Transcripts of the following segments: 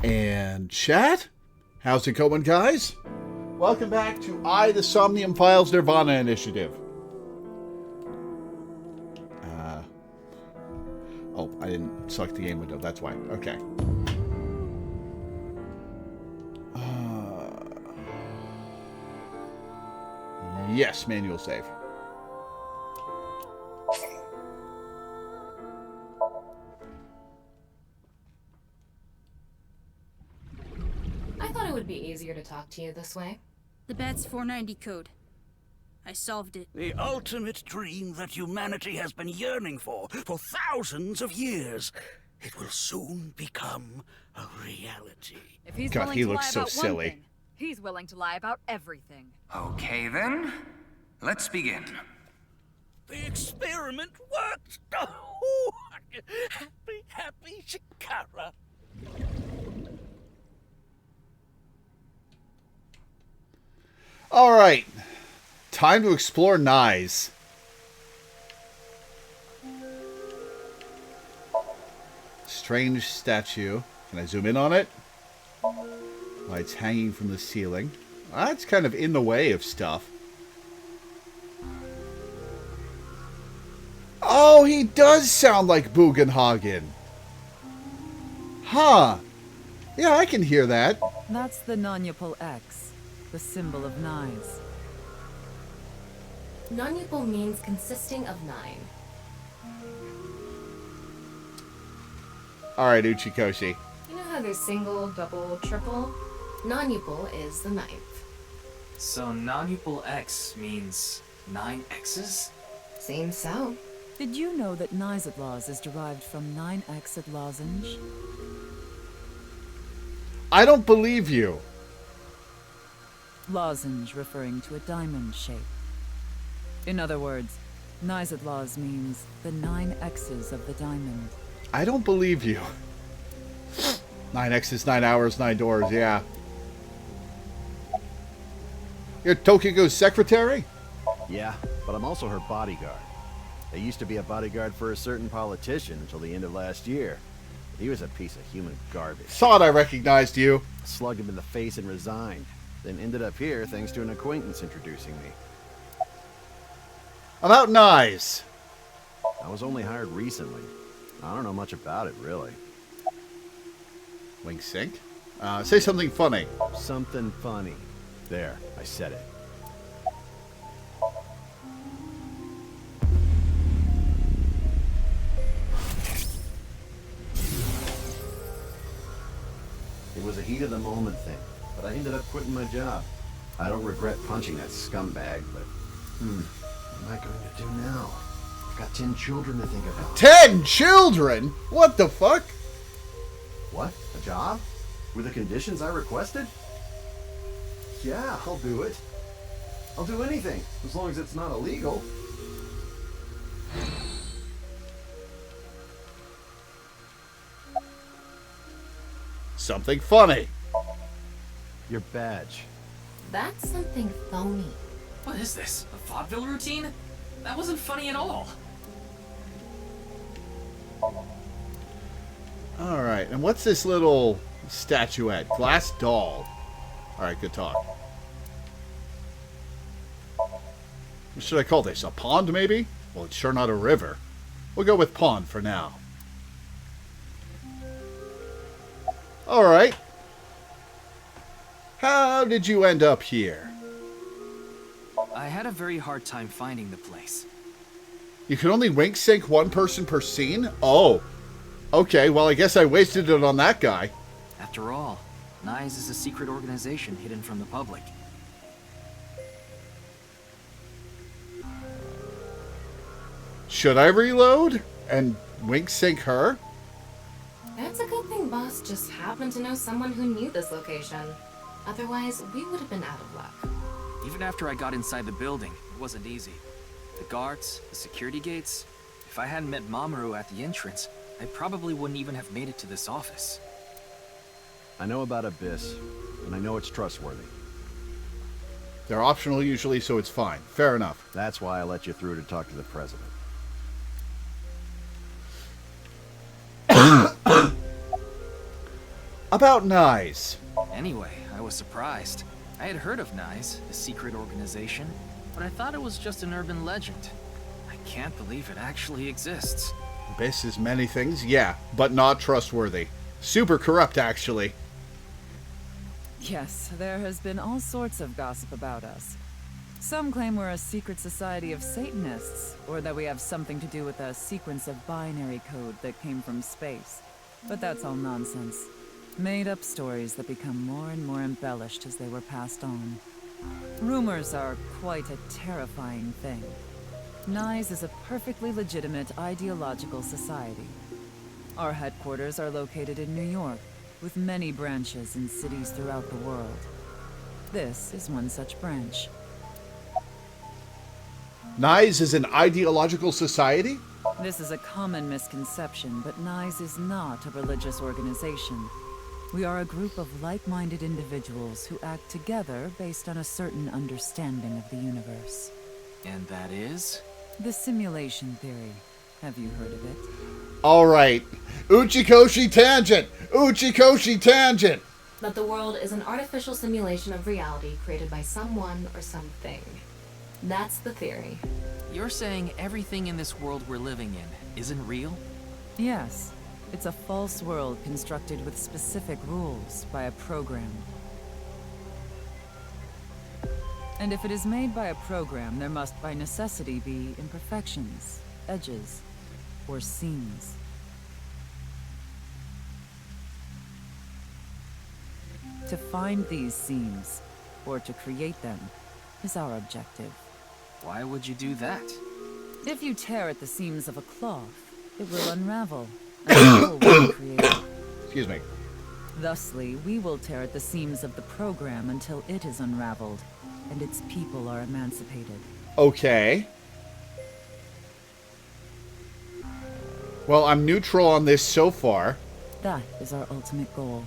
And chat, how's it going, guys? Welcome back to the Somnium Files nirvanA initiative. Oh, I didn't select the game window, that's why. Okay. Yes, manual save. I thought it would be easier to talk to you this way. The Bat's 490 code. I solved it. The ultimate dream that humanity has been yearning for thousands of years. It will soon become a reality. If he's God, willing he to looks lie so about silly. one thing, he's willing to lie about everything. Okay then, let's begin. The experiment worked! Oh, happy, happy Shikara. Alright. Time to explore Nyes. Strange statue. Can I zoom in on it? Lights hanging from the ceiling. That's kind of in the way of stuff. Oh, he does sound like Bugenhagen. Huh. Yeah, I can hear that. That's the nonupal X, the symbol of Nyes. Non-upal means consisting of 9. Alright, Uchikoshi. You know how there's single, double, triple? Non-upal is the 9th. So non-upal X means 9 X's? Seems so. Did you know that Nyes is derived from 9-exed lozenge? I don't believe you. Lozenge referring to a diamond shape. In other words, Nyes means the 9 X's of the diamond. I don't believe you. 9 X's, 9 hours, 9 doors, yeah. You're Tokiko's secretary? Yeah, but I'm also her bodyguard. I used to be a bodyguard for a certain politician until the end of last year. He was a piece of human garbage. Thought I recognized you. Slugged him in the face and resigned. Then ended up here thanks to an acquaintance introducing me. About Nyes. I was only hired recently. I don't know much about it, really. Wink sync. Say something funny. Something funny. There, I said it. It was a heat of the moment thing, but I ended up quitting my job. I don't regret punching that scumbag, but what am I going to do now? I've got 10 children to think about. 10 children? What the fuck? What? A job? With the conditions I requested? Yeah, I'll do it. I'll do anything, as long as it's not illegal. Something funny. Your badge. That's something phony. What is this? A vaudeville routine? That wasn't funny at all. Alright, and what's this little statuette? Glass doll. Alright, good talk. What should I call this? A pond, maybe? Well, it's sure not a river. We'll go with pond for now. Alright. How did you end up here? I had a very hard time finding the place. You can only wink sync one person per scene? Oh. Okay, well I guess I wasted it on that guy. After all, Nyes is a secret organization hidden from the public. Should I reload and wink sync her? That's a good thing Boss just happened to know someone who knew this location. Otherwise, we would have been out of luck. Even after I got inside the building, it wasn't easy. The guards, the security gates. If I hadn't met Mamoru at the entrance, I probably wouldn't even have made it to this office. I know about Abyss, and I know it's trustworthy. They're optional usually, so it's fine. Fair enough. That's why I let you through to talk to the president. About Nyes. Anyway, I was surprised. I had heard of NICE, the secret organization, but I thought it was just an urban legend. I can't believe it actually exists. This is many things, yeah, but not trustworthy. Super corrupt, actually. Yes, there has been all sorts of gossip about us. Some claim we're a secret society of Satanists, or that we have something to do with a sequence of binary code that came from space. But that's all nonsense. Made-up stories that become more and more embellished as they were passed on. Rumors are quite a terrifying thing. NICE is a perfectly legitimate ideological society. Our headquarters are located in New York, with many branches in cities throughout the world. This is one such branch. Nyes is an ideological society? This is a common misconception, but NICE is not a religious organization. We are a group of like-minded individuals who act together based on a certain understanding of the universe. And that is? The simulation theory. Have you heard of it? Alright. Uchikoshi tangent! Uchikoshi tangent! That the world is an artificial simulation of reality created by someone or something. That's the theory. You're saying everything in this world we're living in isn't real? Yes. It's a false world constructed with specific rules by a program. And if it is made by a program, there must by necessity be imperfections, edges, or seams. To find these seams, or to create them, is our objective. Why would you do that? If you tear at the seams of a cloth, it will unravel, and a hole will be created. Excuse me. Thusly, we will tear at the seams of the program until it is unraveled, and its people are emancipated. Okay. Well, I'm neutral on this so far. That is our ultimate goal.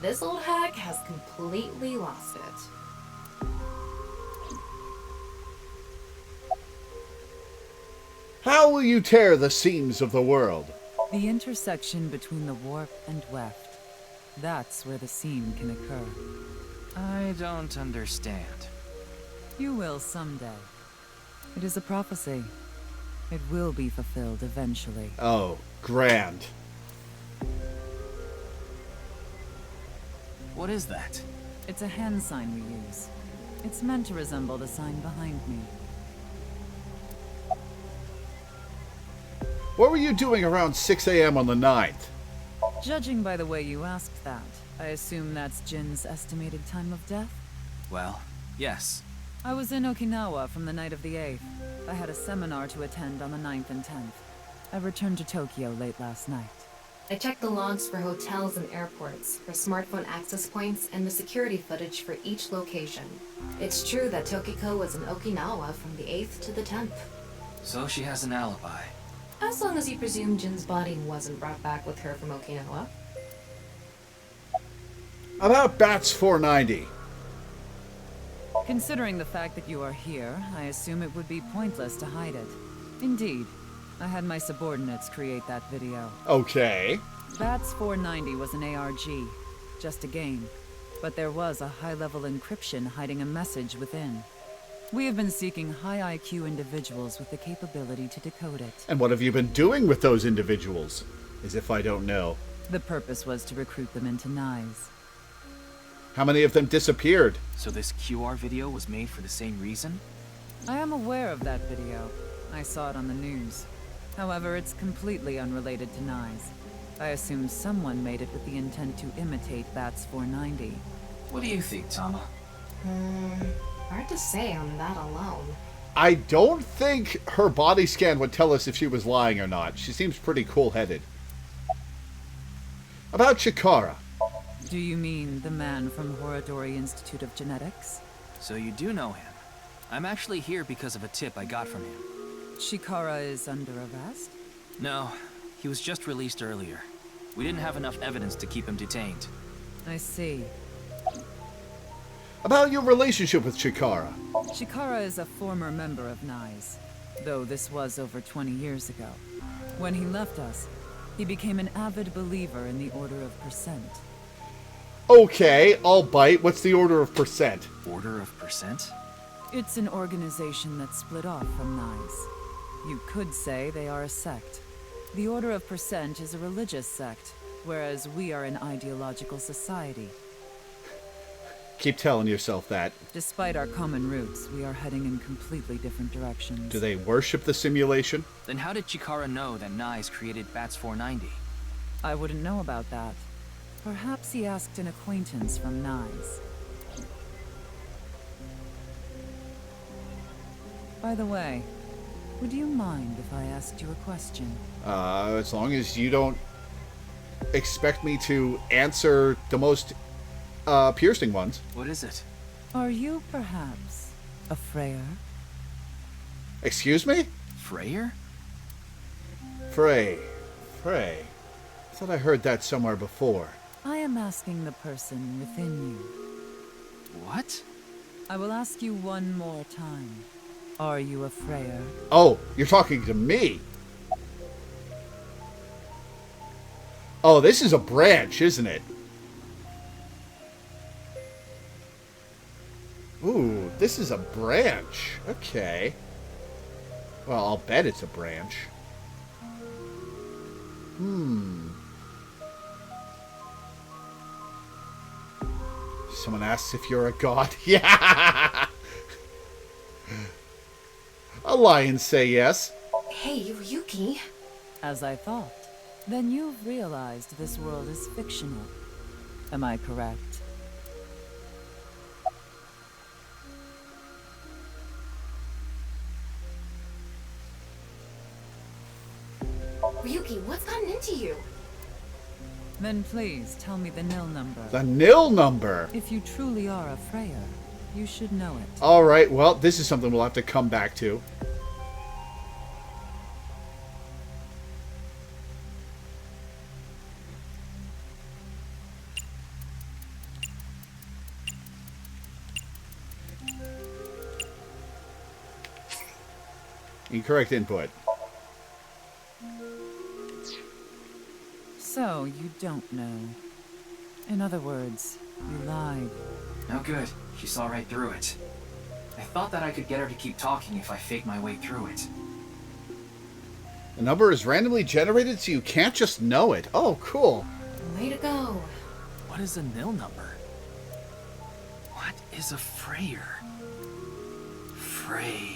This old hag has completely lost it. How will you tear the seams of the world? The intersection between the warp and weft. That's where the seam can occur. I don't understand. You will someday. It is a prophecy. It will be fulfilled eventually. Oh, grand. What is that? It's a hand sign we use. It's meant to resemble the sign behind me. What were you doing around 6 a.m. on the 9th? Judging by the way you asked that, I assume that's Jin's estimated time of death? Well, yes. I was in Okinawa from the night of the 8th. I had a seminar to attend on the 9th and 10th. I returned to Tokyo late last night. I checked the logs for hotels and airports, for smartphone access points, and the security footage for each location. It's true that Tokiko was in Okinawa from the 8th to the 10th. So she has an alibi. As long as you presume Jin's body wasn't brought back with her from Okinawa. About Bats 490. Considering the fact that you are here, I assume it would be pointless to hide it. Indeed. I had my subordinates create that video. Okay. Bats 490 was an ARG, just a game. But there was a high-level encryption hiding a message within. We have been seeking high IQ individuals with the capability to decode it. And what have you been doing with those individuals? As if I don't know. The purpose was to recruit them into NICE. How many of them disappeared? So this QR video was made for the same reason? I am aware of that video. I saw it on the news. However, it's completely unrelated to NICE. I assume someone made it with the intent to imitate Bats 490. What do you think, Tama? Hard to say on that alone. I don't think her body scan would tell us if she was lying or not. She seems pretty cool-headed. About Chikara. Do you mean the man from Horodori Institute of Genetics? So you do know him. I'm actually here because of a tip I got from him. Chikara is under arrest? No, he was just released earlier. We didn't have enough evidence to keep him detained. I see. About your relationship with Chikara. Chikara is a former member of NICE, though this was over 20 years ago. When he left us, He became an avid believer in the Order of Percent. Okay, I'll bite. What's the Order of Percent? Order of Percent? It's an organization that split off from Nyes. You could say they are a sect. The Order of Percent is a religious sect, whereas we are an ideological society. Keep telling yourself that. Despite our common roots, we are heading in completely different directions. Do they worship the simulation? Then how did Chikara know that Nyes created Bats 490? I wouldn't know about that. Perhaps he asked an acquaintance from Nyes. By the way, would you mind if I asked you a question? As long as you don't expect me to answer the most piercing ones. What is it? Are you perhaps a Freyr? Excuse me? Freyr? Frey. I thought I heard that somewhere before. I am asking the person within you. What? I will ask you one more time. Are you a Freyr? Oh, you're talking to me. Oh, this is a branch, isn't it? Ooh, this is a branch. Okay. Well, I'll bet it's a branch. Someone asks if you're a god. Yeah! A lion say yes. Hey, Ryuki. As I thought. Then you've realized this world is fictional. Am I correct? Ryuki, what's gotten into you? Then please tell me the nil number. The nil number. If you truly are a Freyr, you should know it. Alright, well, this is something we'll have to come back to. Incorrect input. So, you don't know. In other words, you lied. No good. She saw right through it. I thought that I could get her to keep talking if I faked my way through it. The number is randomly generated so you can't just know it. Oh, cool. Way to go. What is a nil number? What is a Freyr? Frey.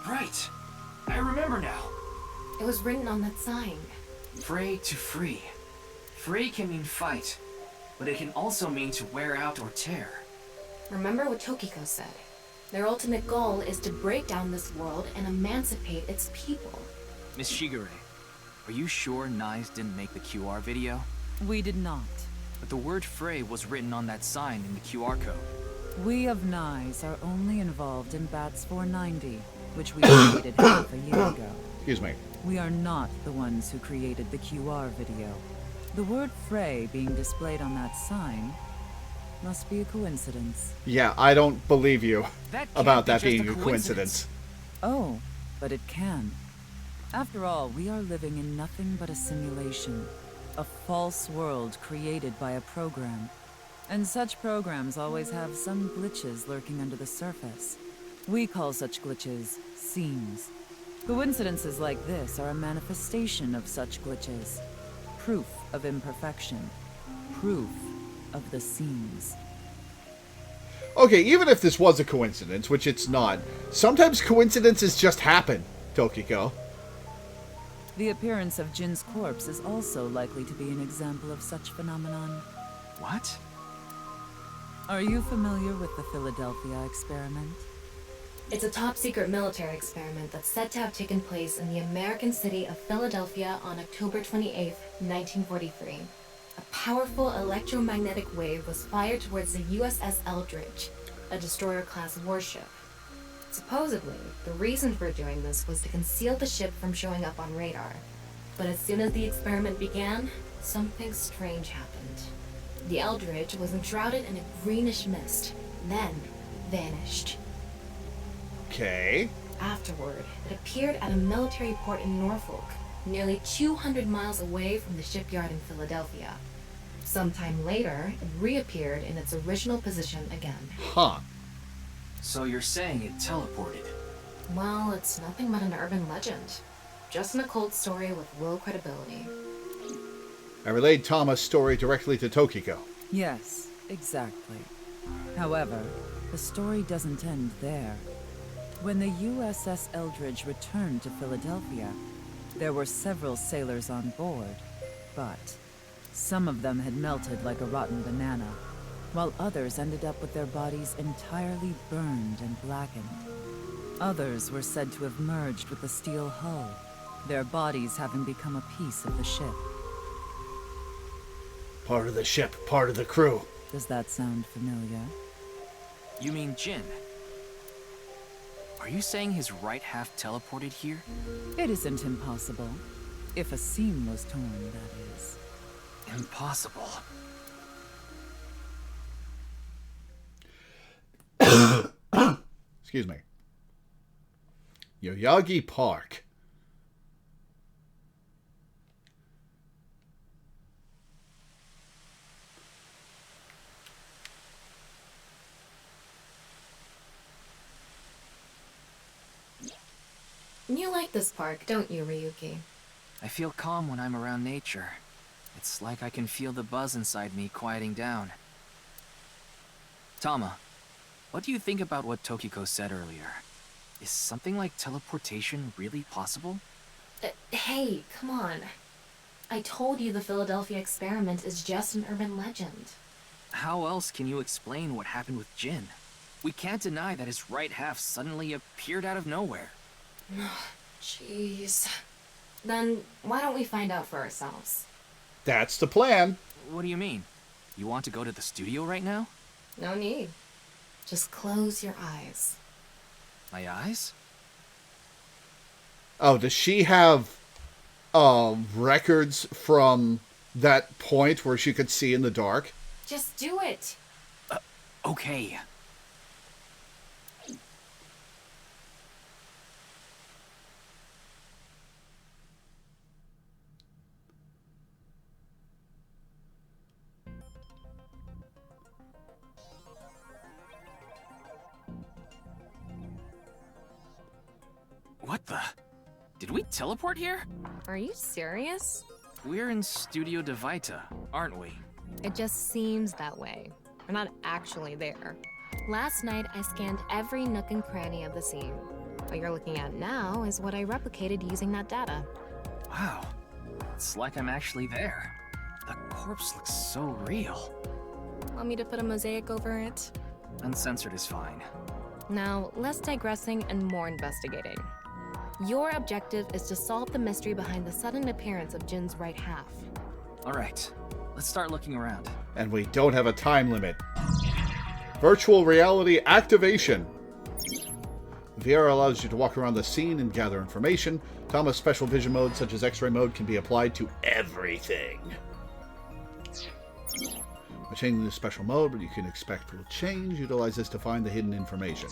Right. I remember now. It was written on that sign. Frey to free. Frey can mean fight, but it can also mean to wear out or tear. Remember what Tokiko said. Their ultimate goal is to break down this world and emancipate its people. Miss Shigure, are you sure Nyes didn't make the QR video? We did not. But the word Frey was written on that sign in the QR code. We of Nyes are only involved in Bats 490, which we created half a year ago. Excuse me. We are not the ones who created the QR video. The word Frey being displayed on that sign must be a coincidence. Yeah, I don't believe you That can't about be that just being a a coincidence. Oh, but it can. After all, we are living in nothing but a simulation. A false world created by a program. And such programs always have some glitches lurking under the surface. We call such glitches seams. Coincidences like this are a manifestation of such glitches. Proof of imperfection. Proof of the seams. Okay, even if this was a coincidence, which it's not, sometimes coincidences just happen, Tokiko. The appearance of Jin's corpse is also likely to be an example of such phenomenon. What? Are you familiar with the Philadelphia experiment? It's a top-secret military experiment that's said to have taken place in the American city of Philadelphia on October 28, 1943. A powerful electromagnetic wave was fired towards the USS Eldridge, a destroyer-class warship. Supposedly, the reason for doing this was to conceal the ship from showing up on radar. But as soon as the experiment began, something strange happened. The Eldridge was enshrouded in a greenish mist, then vanished. Okay. Afterward, it appeared at a military port in Norfolk, nearly 200 miles away from the shipyard in Philadelphia. Sometime later, it reappeared in its original position again. Huh. So you're saying it teleported? Well, it's nothing but an urban legend. Just an occult story with low credibility. I relayed Tama's story directly to Tokiko. Yes, exactly. However, the story doesn't end there. When the USS Eldridge returned to Philadelphia, there were several sailors on board, but some of them had melted like a rotten banana, while others ended up with their bodies entirely burned and blackened. Others were said to have merged with the steel hull, their bodies having become a piece of the ship. Part of the ship, part of the crew. Does that sound familiar? You mean Jin? Are you saying his right half teleported here? It isn't impossible. If a seam was torn, that is. Impossible. Excuse me. Yoyagi Park. You like this park, don't you, Ryuki? I feel calm when I'm around nature. It's like I can feel the buzz inside me quieting down. Tama, what do you think about what Tokiko said earlier? Is something like teleportation really possible? Hey, come on. I told you the Philadelphia experiment is just an urban legend. How else can you explain what happened with Jin? We can't deny that his right half suddenly appeared out of nowhere. Jeez. Then why don't we find out for ourselves? That's the plan. What do you mean? You want to go to the studio right now? No need. Just close your eyes. My eyes? Oh, does she have records from that point where she could see in the dark? Just do it. Okay. What the? Did we teleport here? Are you serious? We're in Studio Devita, aren't we? It just seems that way. We're not actually there. Last night, I scanned every nook and cranny of the scene. What you're looking at now is what I replicated using that data. Wow. It's like I'm actually there. The corpse looks so real. Want me to put a mosaic over it? Uncensored is fine. Now, less digressing and more investigating. Your objective is to solve the mystery behind the sudden appearance of Jin's right half. Alright, let's start looking around. And we don't have a time limit. Virtual reality activation. VR allows you to walk around the scene and gather information. Tama's special vision mode, such as X-ray mode, can be applied to everything. By changing the special mode, what you can expect will change. Utilize this to find the hidden information.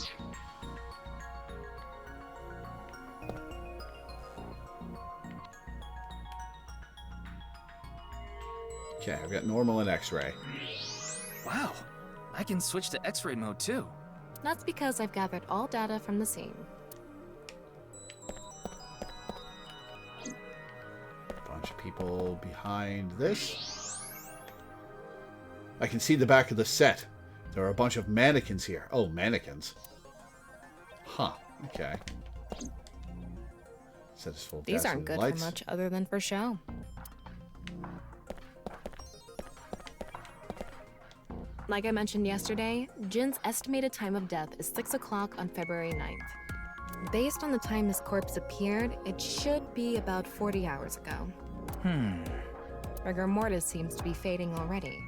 Okay, I've got normal and X-ray. Wow, I can switch to X-ray mode too. That's because I've gathered all data from the scene. Bunch of people behind this. I can see the back of the set. There are a bunch of mannequins here. Oh, mannequins. Huh, okay. Set is full of These aren't dazzling good lights. for much other than for show. Like I mentioned yesterday, Jin's estimated time of death is 6 o'clock on February 9th. Based on the time his corpse appeared, it should be about 40 hours ago. Rigor mortis seems to be fading already.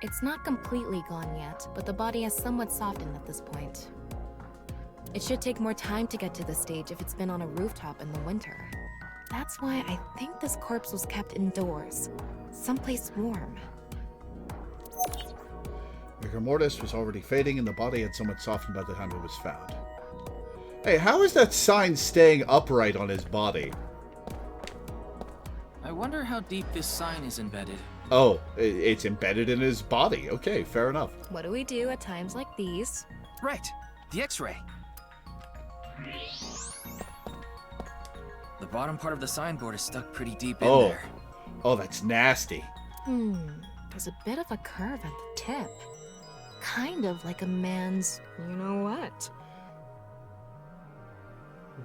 It's not completely gone yet, but the body has somewhat softened at this point. It should take more time to get to this stage if it's been on a rooftop in the winter. That's why I think this corpse was kept indoors, someplace warm. Rigor mortis was already fading and the body had somewhat softened by the time it was found. Hey, how is that sign staying upright on his body? I wonder how deep this sign is embedded. Oh, it's embedded in his body. Okay, fair enough. What do we do at times like these? Right, the X-ray. The bottom part of the signboard is stuck pretty deep in there. Oh, that's nasty. There's a bit of a curve at the tip. Kind of like a man's, you know what?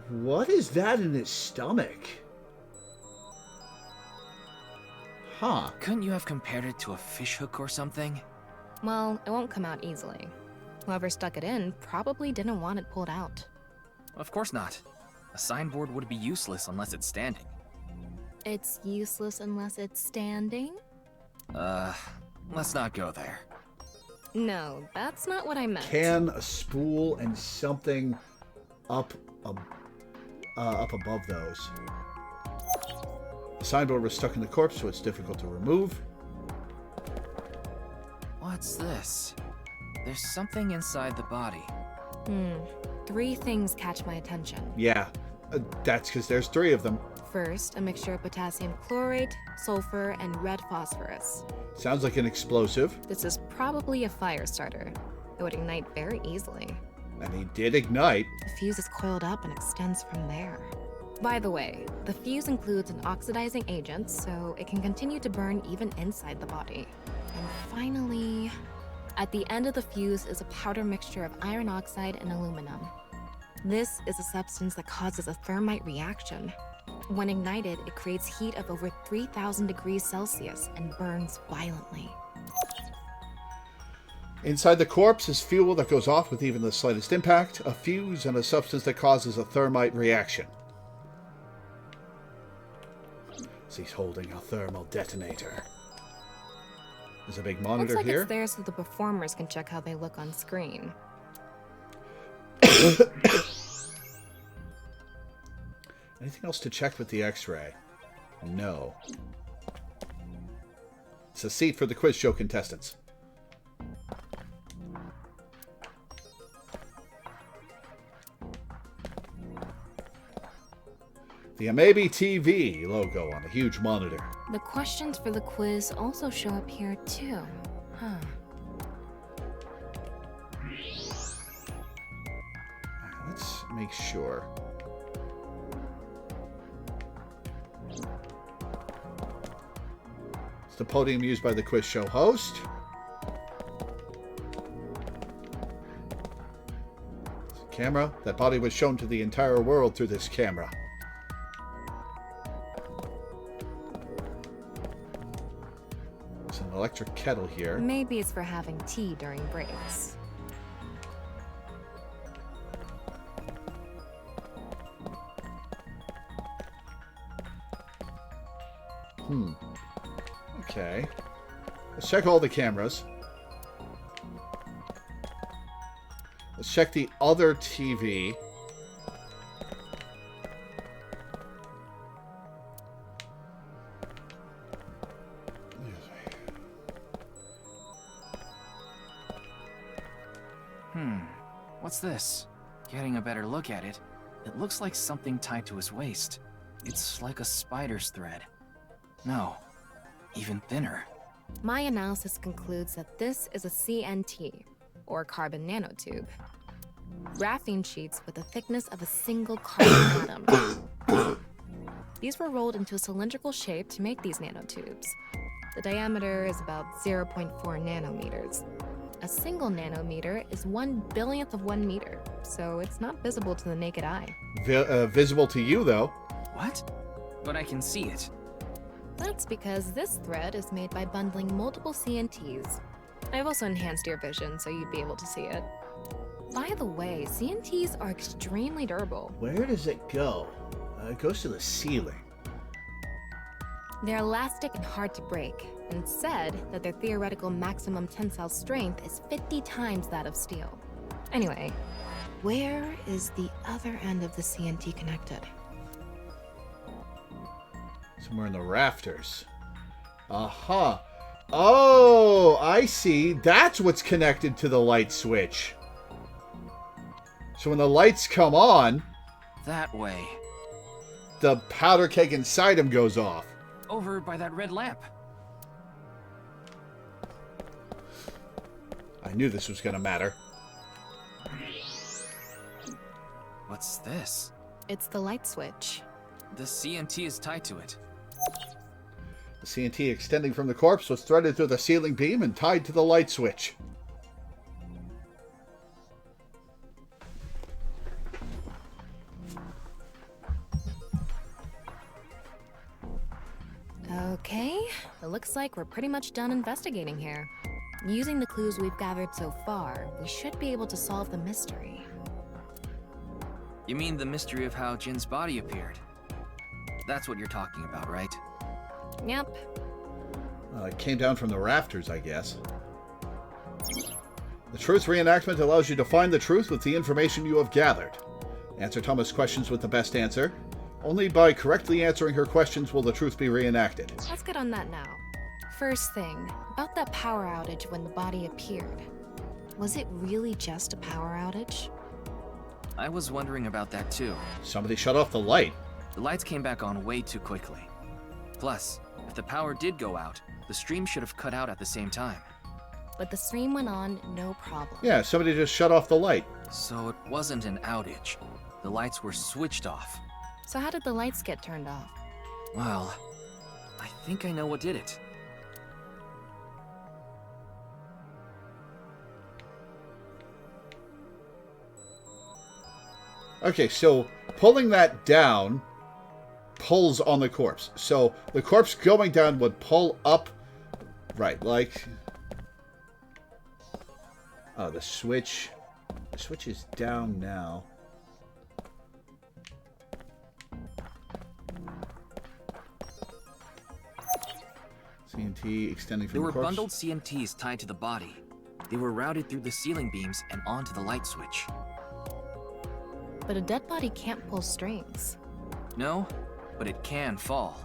What is that in his stomach? Huh. Couldn't you have compared it to a fish hook or something? Well, it won't come out easily. Whoever stuck it in probably didn't want it pulled out. Of course not. A signboard would be useless unless it's standing. It's useless unless it's standing? Let's not go there. No, that's not what I meant. Can a spool and something up above those? The signboard was stuck in the corpse, so it's difficult to remove. What's this? There's something inside the body. 3 things catch my attention. Yeah, that's because there's 3 of them. First, a mixture of potassium chlorate, sulfur, and red phosphorus. Sounds like an explosive. This is probably a fire starter. It would ignite very easily. And he did ignite. The fuse is coiled up and extends from there. By the way, the fuse includes an oxidizing agent, so it can continue to burn even inside the body. And finally, at the end of the fuse is a powder mixture of iron oxide and aluminum. This is a substance that causes a thermite reaction. When ignited, it creates heat of over 3,000 degrees Celsius and burns violently. Inside the corpse is fuel that goes off with even the slightest impact, a fuse, and a substance that causes a thermite reaction. So he's holding a thermal detonator. There's a big monitor Looks like here. it's there so the performers can check how they look on screen. Anything else to check with the X-ray? No. It's a seat for the quiz show contestants. The Amabi TV logo on a huge monitor. The questions for the quiz also show up here too. Huh. Let's make sure. It's the podium used by the quiz show host. It's a camera. That body was shown to the entire world through this camera. There's an electric kettle here. Maybe it's for having tea during breaks. Okay. Let's check all the cameras. Let's check the other TV. What's this? Getting a better look at it, it looks like something tied to his waist. It's like a spider's thread. No, even thinner. My analysis concludes that this is a CNT, or carbon nanotube. Graphene sheets with the thickness of a single carbon atom. These were rolled into a cylindrical shape to make these nanotubes. The diameter is about 0.4 nanometers. A single nanometer is 1/1000th of 1 meter, so it's not visible to the naked eye. Visible to you, though. What? But I can see it. That's because this thread is made by bundling multiple CNTs. I've also enhanced your vision so you'd be able to see it. By the way, CNTs are extremely durable. Where does it go? It goes to the ceiling. They're elastic and hard to break, and it's said that their theoretical maximum tensile strength is 50 times that of steel. Anyway, where is the other end of the CNT connected? Somewhere in the rafters. Aha. Oh, I see. That's what's connected to the light switch. So when the lights come on, That way. the powder keg inside him goes off. Over by that red lamp. I knew this was going to matter. What's this? It's the light switch. The CNT is tied to it. The CNT extending from the corpse was threaded through the ceiling beam and tied to the light switch. Okay, it looks like we're pretty much done investigating here. Using the clues we've gathered so far, we should be able to solve the mystery. You mean the mystery of how Jin's body appeared? That's what you're talking about, right? Yep. It came down from the rafters, I guess. The truth reenactment allows you to find the truth with the information you have gathered. Answer Thomas' questions with the best answer. Only by correctly answering her questions will the truth be reenacted. Let's get on that now. First thing, about that power outage when the body appeared. Was it really just a power outage? I was wondering about that too. Somebody shut off the light. The lights came back on way too quickly. Plus, if the power did go out, the stream should have cut out at the same time. But the stream went on, no problem. Yeah, somebody just shut off the light. So it wasn't an outage. The lights were switched off. So how did the lights get turned off? Well, I think I know what did it. Okay, so pulling that down pulls on the corpse. So the corpse going down would pull up. Right, like... Oh, the switch. The switch is down now. CNT extending from There the were corpse. bundled CNTs tied to the body. They were routed through the ceiling beams and onto the light switch. But a dead body can't pull strings. No, but it can fall.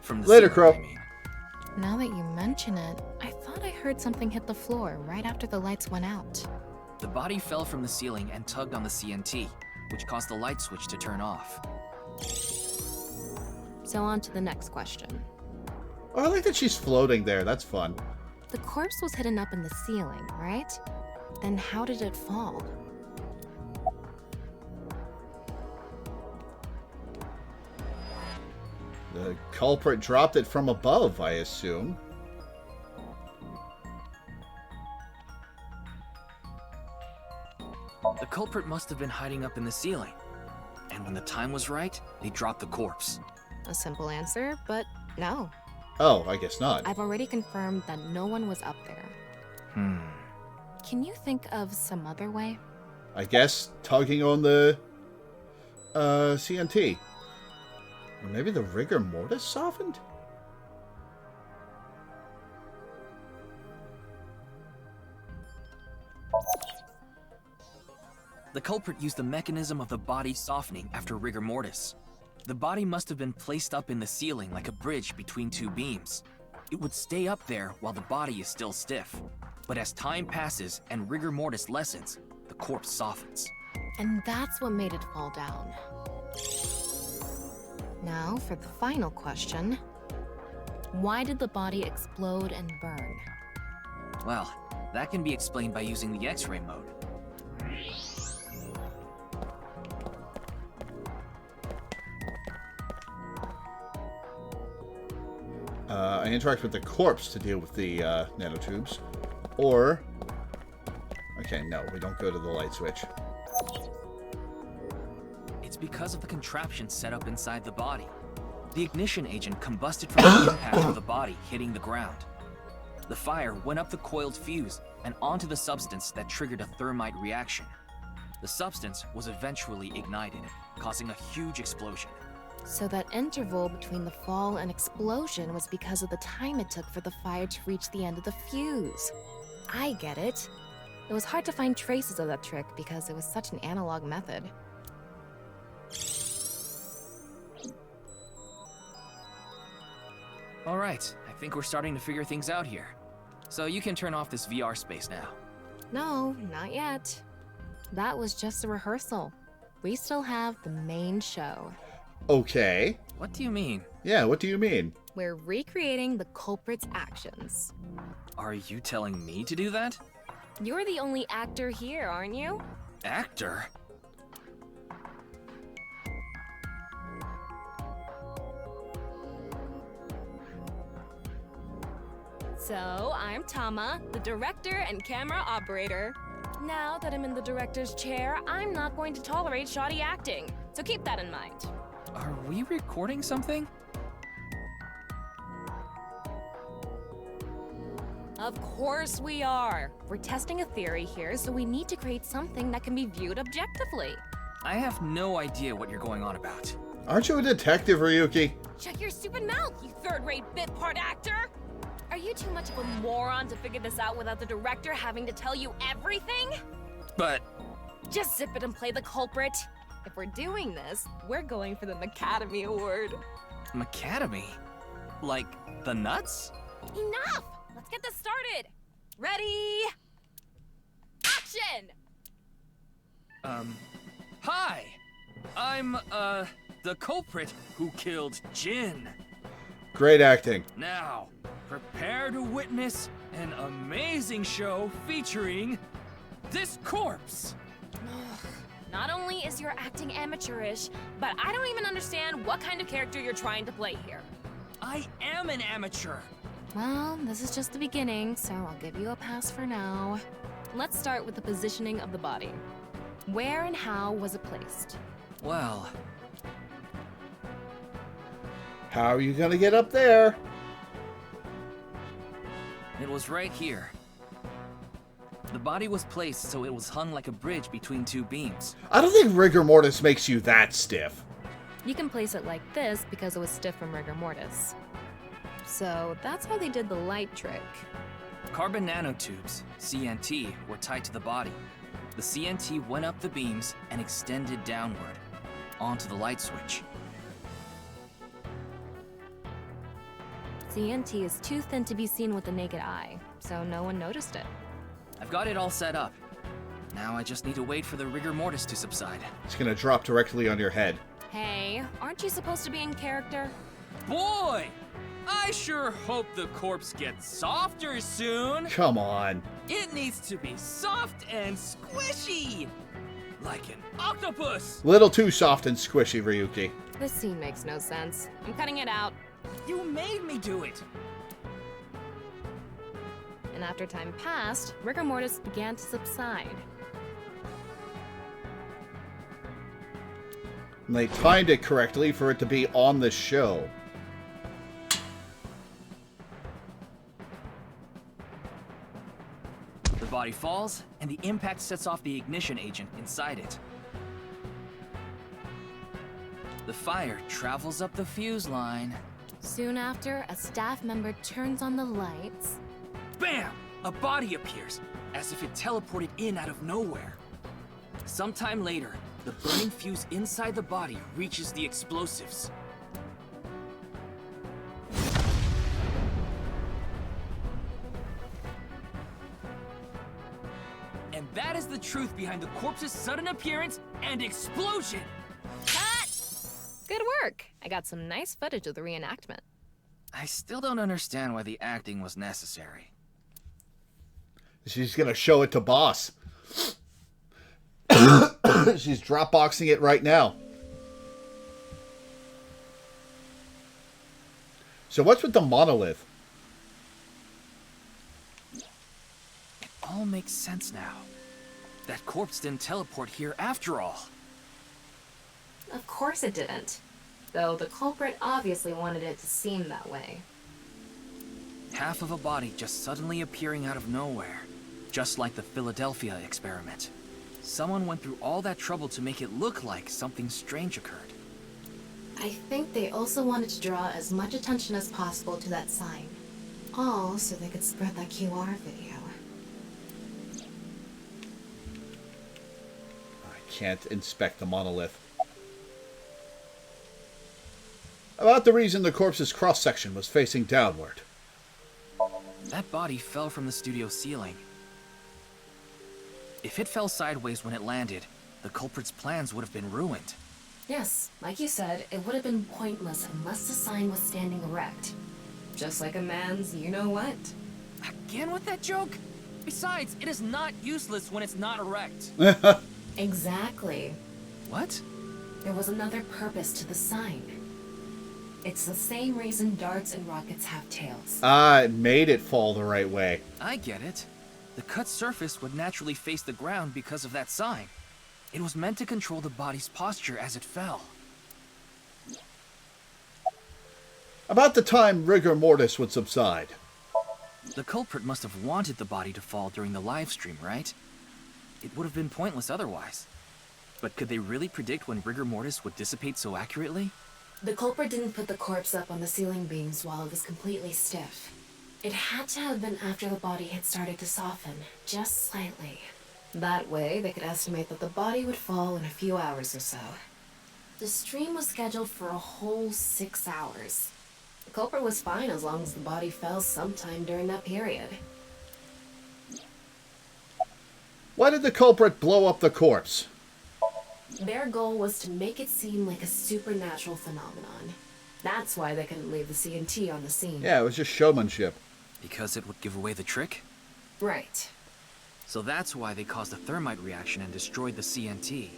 From the Later, ceiling, Crow. I mean. Now that you mention it, I thought I heard something hit the floor right after the lights went out. The body fell from the ceiling and tugged on the CNT, which caused the light switch to turn off. So on to the next question. Oh, I like that she's floating there. That's fun. The corpse was hidden up in the ceiling, right? Then how did it fall? The culprit dropped it from above, I assume. The culprit must have been hiding up in the ceiling. And when the time was right, they dropped the corpse. A simple answer, but no. Oh, I guess not. I've already confirmed that no one was up there. Can you think of some other way? I guess tugging on the CNT. Or maybe the rigor mortis softened? The culprit used the mechanism of the body softening after rigor mortis. The body must have been placed up in the ceiling like a bridge between two beams. It would stay up there while the body is still stiff. But as time passes and rigor mortis lessens, the corpse softens. And that's what made it fall down. Now for the final question. Why did the body explode and burn? Well, that can be explained by using the X-ray mode. I interact with the corpse to deal with the nanotubes. Or... Okay, no, we don't go to the light switch. It's because of the contraption set up inside the body. The ignition agent combusted from the impact of the body hitting the ground. The fire went up the coiled fuse and onto the substance that triggered a thermite reaction. The substance was eventually ignited, causing a huge explosion. So that interval between the fall and explosion was because of the time it took for the fire to reach the end of the fuse. I get it. It was hard to find traces of that trick because it was such an analog method. All right, I think we're starting to figure things out here. So you can turn off this VR space now. No, not yet. That was just a rehearsal. We still have the main show. Okay. What do you mean? Yeah, what do you mean? We're recreating the culprit's actions. Are you telling me to do that? You're the only actor here, aren't you? Actor? So, I'm Tama, the director and camera operator. Now that I'm in the director's chair, I'm not going to tolerate shoddy acting. So keep that in mind. Are we recording something? Of course we are. We're testing a theory here, so we need to create something that can be viewed objectively. I have no idea what you're going on about. Aren't you a detective, Ryuki? Shut your stupid mouth, you third-rate bit part actor! Are you too much of a moron to figure this out without the director having to tell you everything? But Just zip it and play the culprit. If we're doing this, we're going for the Academy Award. Macadamy? Like the nuts? Enough! Let's get this started! Ready? Action! Hi! I'm, the culprit who killed Jin. Great acting. Now, prepare to witness an amazing show featuring this corpse. Not only is your acting amateurish, but I don't even understand what kind of character you're trying to play here. I am an amateur. Well, this is just the beginning, so I'll give you a pass for now. Let's start with the positioning of the body. Where and how was it placed? Well, How are you gonna get up there? it was right here. The body was placed so it was hung like a bridge between two beams. I don't think rigor mortis makes you that stiff. You can place it like this because it was stiff from rigor mortis. So that's how they did the light trick. Carbon nanotubes, CNT, were tied to the body. The CNT went up the beams and extended downward, onto the light switch. CNT is too thin to be seen with the naked eye, so no one noticed it. I've got it all set up. Now I just need to wait for the rigor mortis to subside. It's gonna drop directly on your head. Hey, aren't you supposed to be in character? Boy! I sure hope the corpse gets softer soon! Come on. It needs to be soft and squishy! Like an octopus! Little too soft and squishy, Ryuki. This scene makes no sense. I'm cutting it out. You made me do it! And after time passed, rigor mortis began to subside. And they timed it correctly for it to be on the show. The body falls, and the impact sets off the ignition agent inside it. The fire travels up the fuse line. Soon after, a staff member turns on the lights. Bam! A body appears, as if it teleported in out of nowhere. Sometime later, the burning fuse inside the body reaches the explosives. And that is the truth behind the corpse's sudden appearance and explosion! Cut! Good work. I got some nice footage of the reenactment. I still don't understand why the acting was necessary. She's gonna show it to boss. She's dropboxing it right now. So what's with the monolith? It all makes sense now. That corpse didn't teleport here after all. Of course it didn't. Though the culprit obviously wanted it to seem that way. Half of a body just suddenly appearing out of nowhere. Just like the Philadelphia experiment. Someone went through all that trouble to make it look like something strange occurred. I think they also wanted to draw as much attention as possible to that sign. All so they could spread that QR video. I can't inspect the monolith. About the reason the corpse's cross-section was facing downward. That body fell from the studio ceiling. If it fell sideways when it landed, the culprit's plans would have been ruined. Yes, like you said, it would have been pointless unless the sign was standing erect. Just like a man's you-know-what. Again with that joke? Besides, it is not useless when it's not erect. Exactly. What? There was another purpose to the sign. It's the same reason darts and rockets have tails. It made it fall the right way. I get it. The cut surface would naturally face the ground because of that sign. It was meant to control the body's posture as it fell. About the time rigor mortis would subside. The culprit must have wanted the body to fall during the live stream, right? It would have been pointless otherwise. But could they really predict when rigor mortis would dissipate so accurately? The culprit didn't put the corpse up on the ceiling beams while it was completely stiff. It had to have been after the body had started to soften, just slightly. That way, they could estimate that the body would fall in a few hours or so. The stream was scheduled for a whole 6 hours. The culprit was fine as long as the body fell sometime during that period. Why did the culprit blow up the corpse? Their goal was to make it seem like a supernatural phenomenon. That's why they couldn't leave the CNT on the scene. Yeah, it was just showmanship. Because it would give away the trick? Right. So that's why they caused a thermite reaction and destroyed the CNT.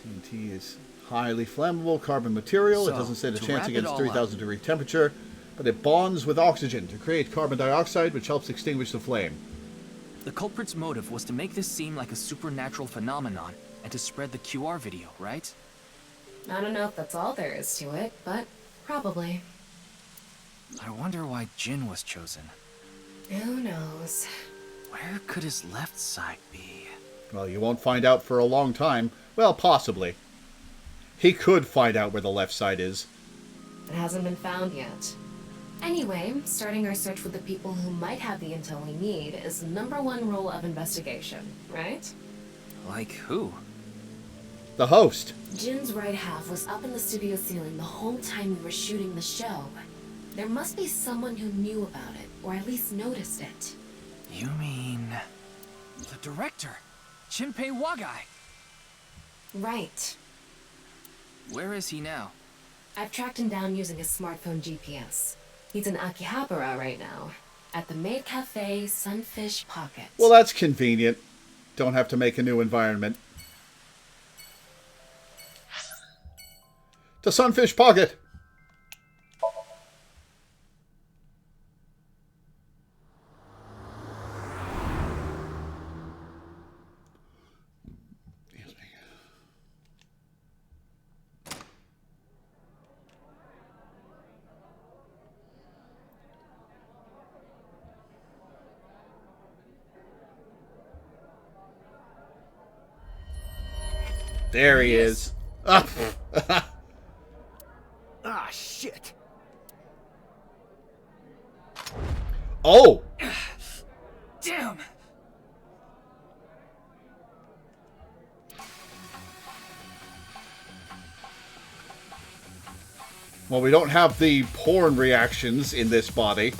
CNT is highly flammable carbon material. It So, doesn't stand a to chance wrap it against all 3,000 degree temperature, but it bonds with oxygen to create carbon dioxide, which helps extinguish the flame. The culprit's motive was to make this seem like a supernatural phenomenon and to spread the QR video, right? I don't know if that's all there is to it, but probably. I wonder why Jin was chosen. Who knows? Where could his left side be? Well, you won't find out for a long time. Well, possibly. He could find out where the left side is. It hasn't been found yet. Anyway, starting our search with the people who might have the intel we need is the #1 rule of investigation, right? Like who? The host. Jin's right half was up in the studio ceiling the whole time we were shooting the show. There must be someone who knew about it, or at least noticed it. You mean... the director, Shinpei Wagai. Right. Where is he now? I've tracked him down using his smartphone GPS. He's in Akihabara right now, at the maid cafe Sunfish Pocket. Well, that's convenient. Don't have to make a new environment. To Sunfish Pocket. Excuse me. There he is. Ah, Ah, shit. oh! Damn! Well, we don't have the porn reactions in this body.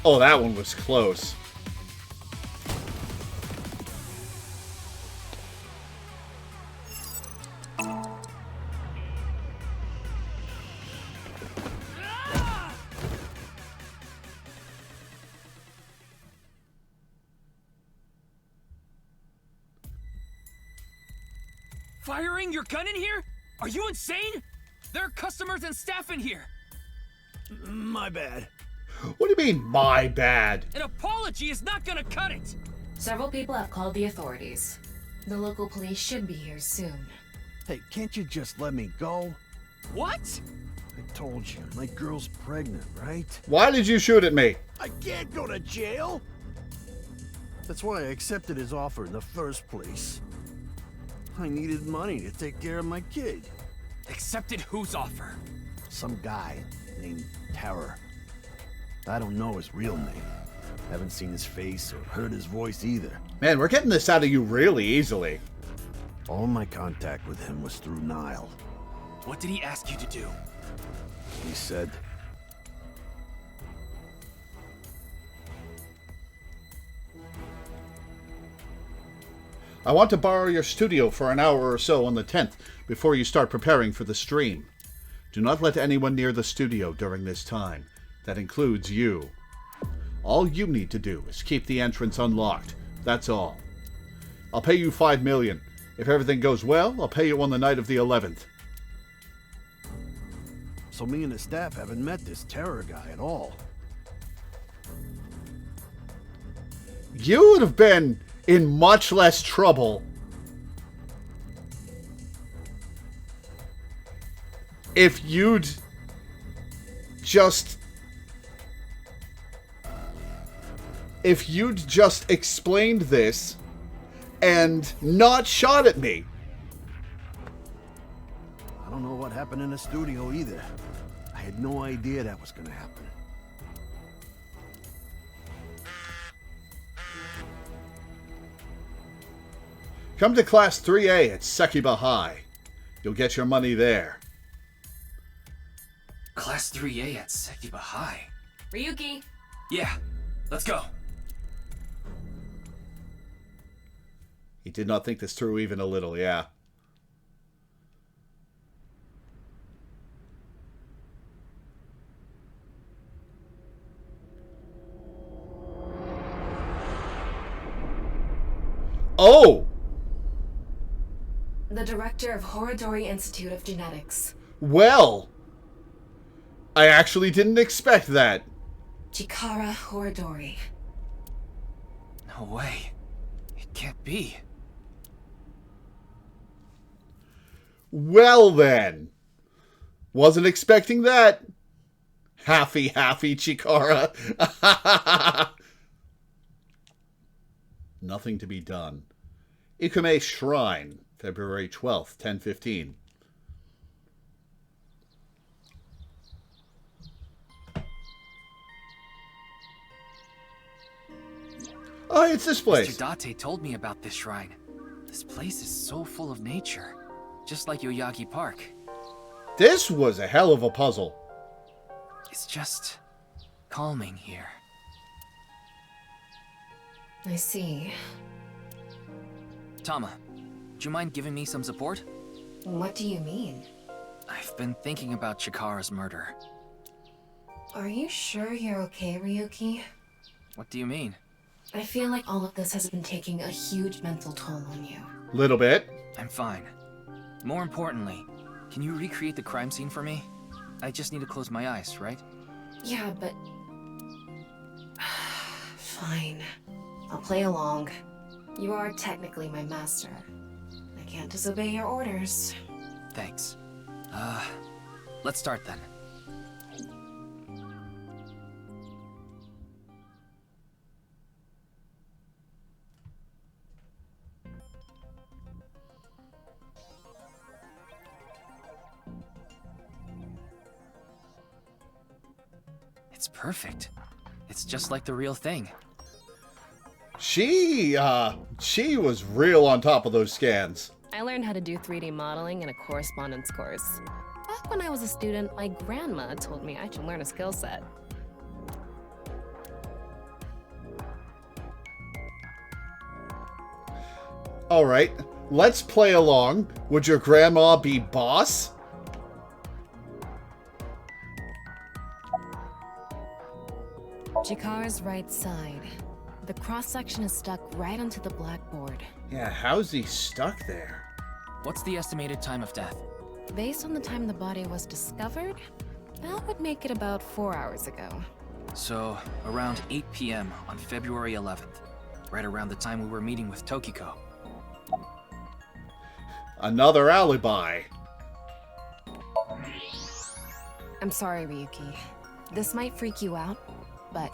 Oh, that one was close. Firing your gun in here? Are you insane? There are customers and staff in here. My bad. What do you mean, my bad? An apology is not gonna cut it. Several people have called the authorities. The local police should be here soon. Hey, can't you just let me go? What? I told you, my girl's pregnant, right? Why did you shoot at me? I can't go to jail! That's why I accepted his offer in the first place. I needed money to take care of my kid. Accepted whose offer? Some guy named Terror. I don't know his real name. Haven't seen his face or heard his voice either. Man, we're getting this out of you really easily. All my contact with him was through Nile. What did he ask you to do? He said, I want to borrow your studio for an hour or so on the 10th before you start preparing for the stream. Do not let anyone near the studio during this time. That includes you. All you need to do is keep the entrance unlocked. That's all. I'll pay you $5 million. If everything goes well, I'll pay you on the night of the 11th. so me and the staff haven't met this Terror guy at all. You would have been in much less trouble if you'd just explained this and not shot at me. I don't know what happened in the studio either. I had no idea that was gonna happen. Come to Class 3A at Sekiba High. You'll get your money there. Class 3A at Sekiba High. Ryuki! Yeah, let's go. He did not think this through even a little, yeah. Oh! The director of Horodori Institute of Genetics. Well! I actually didn't expect that. Chikara Horodori. No way. It can't be. Well then. Wasn't expecting that. Happy Chikara. Nothing to be done. Ikume Shrine, February 12th, 10:15. Oh, it's this place. Mr. Date told me about this shrine. This place is so full of nature. Just like Yoyagi Park. This was a hell of a puzzle. It's just calming here. I see. Tama, do you mind giving me some support? What do you mean? I've been thinking about Chikara's murder. Are you sure you're okay, Ryuki? What do you mean? I feel like all of this has been taking a huge mental toll on you. Little bit. I'm fine. More importantly, can you recreate the crime scene for me? I just need to close my eyes, right? Yeah, but... Fine. I'll play along. You are technically my master. I can't disobey your orders. Thanks. Let's start then. It's perfect. It's just like the real thing. She was real on top of those scans. I learned how to do 3D modeling in a correspondence course. Back when I was a student, my grandma told me I should learn a skill set. Alright, let's play along. Would your grandma be boss? Chikara's right side. The cross-section is stuck right onto the blackboard. Yeah, how's he stuck there? What's the estimated time of death? Based on the time the body was discovered, that would make it about 4 hours ago. So, around 8 p.m. on February 11th. Right around the time we were meeting with Tokiko. Another alibi. I'm sorry, Ryuki. This might freak you out, but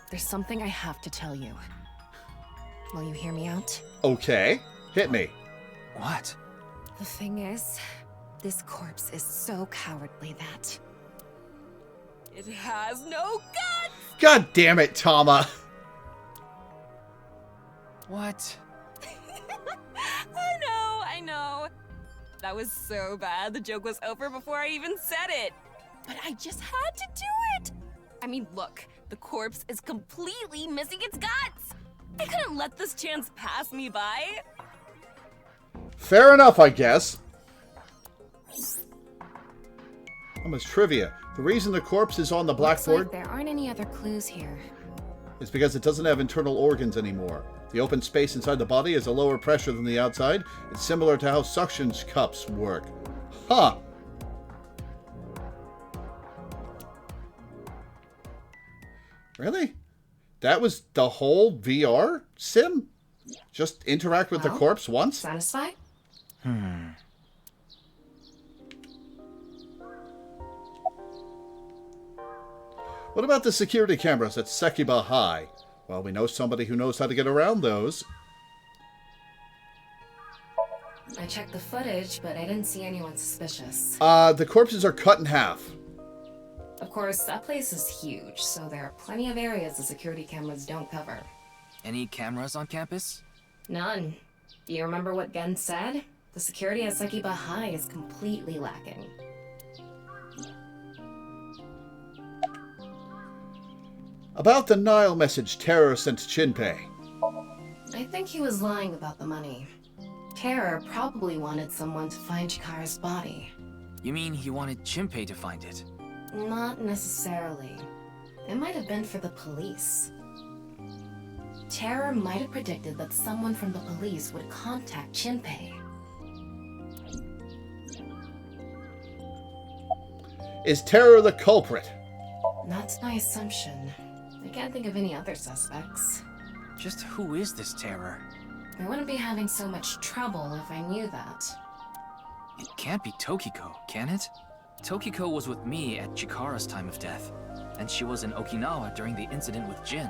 there's something I have to tell you. Will you hear me out? Okay, hit me. What? The thing is, this corpse is so cowardly that it has no guts! God damn it, Tama! What? I know. That was so bad. The joke was over before I even said it. But I just had to do it. I mean, look, the corpse is completely missing its guts. I couldn't let this chance pass me by. Fair enough, I guess. Almost trivia. The reason the corpse is on the blackboard Looks like there aren't any other clues here. is because it doesn't have internal organs anymore. The open space inside the body is a lower pressure than the outside. It's similar to how suction cups work. Huh. Really? That was the whole VR sim? Just interact with the corpse once? Satisfied? What about the security cameras at Sekiba High? Well, we know somebody who knows how to get around those. I checked the footage, but I didn't see anyone suspicious. The corpses are cut in half. Of course, that place is huge, so there are plenty of areas the security cameras don't cover. Any cameras on campus? None. Do you remember what Gen said? The security at Sekiba High is completely lacking. About the Nile message Terror sent to Shinpei. I think he was lying about the money. Terror probably wanted someone to find Chikara's body. You mean he wanted Shinpei to find it? Not necessarily. It might have been for the police. Terror might have predicted that someone from the police would contact Shinpei. Is Terror the culprit? That's my assumption. I can't think of any other suspects. Just who is this Terror? I wouldn't be having so much trouble if I knew that. It can't be Tokiko, can it? Tokiko was with me at Chikara's time of death, and she was in Okinawa during the incident with Jin.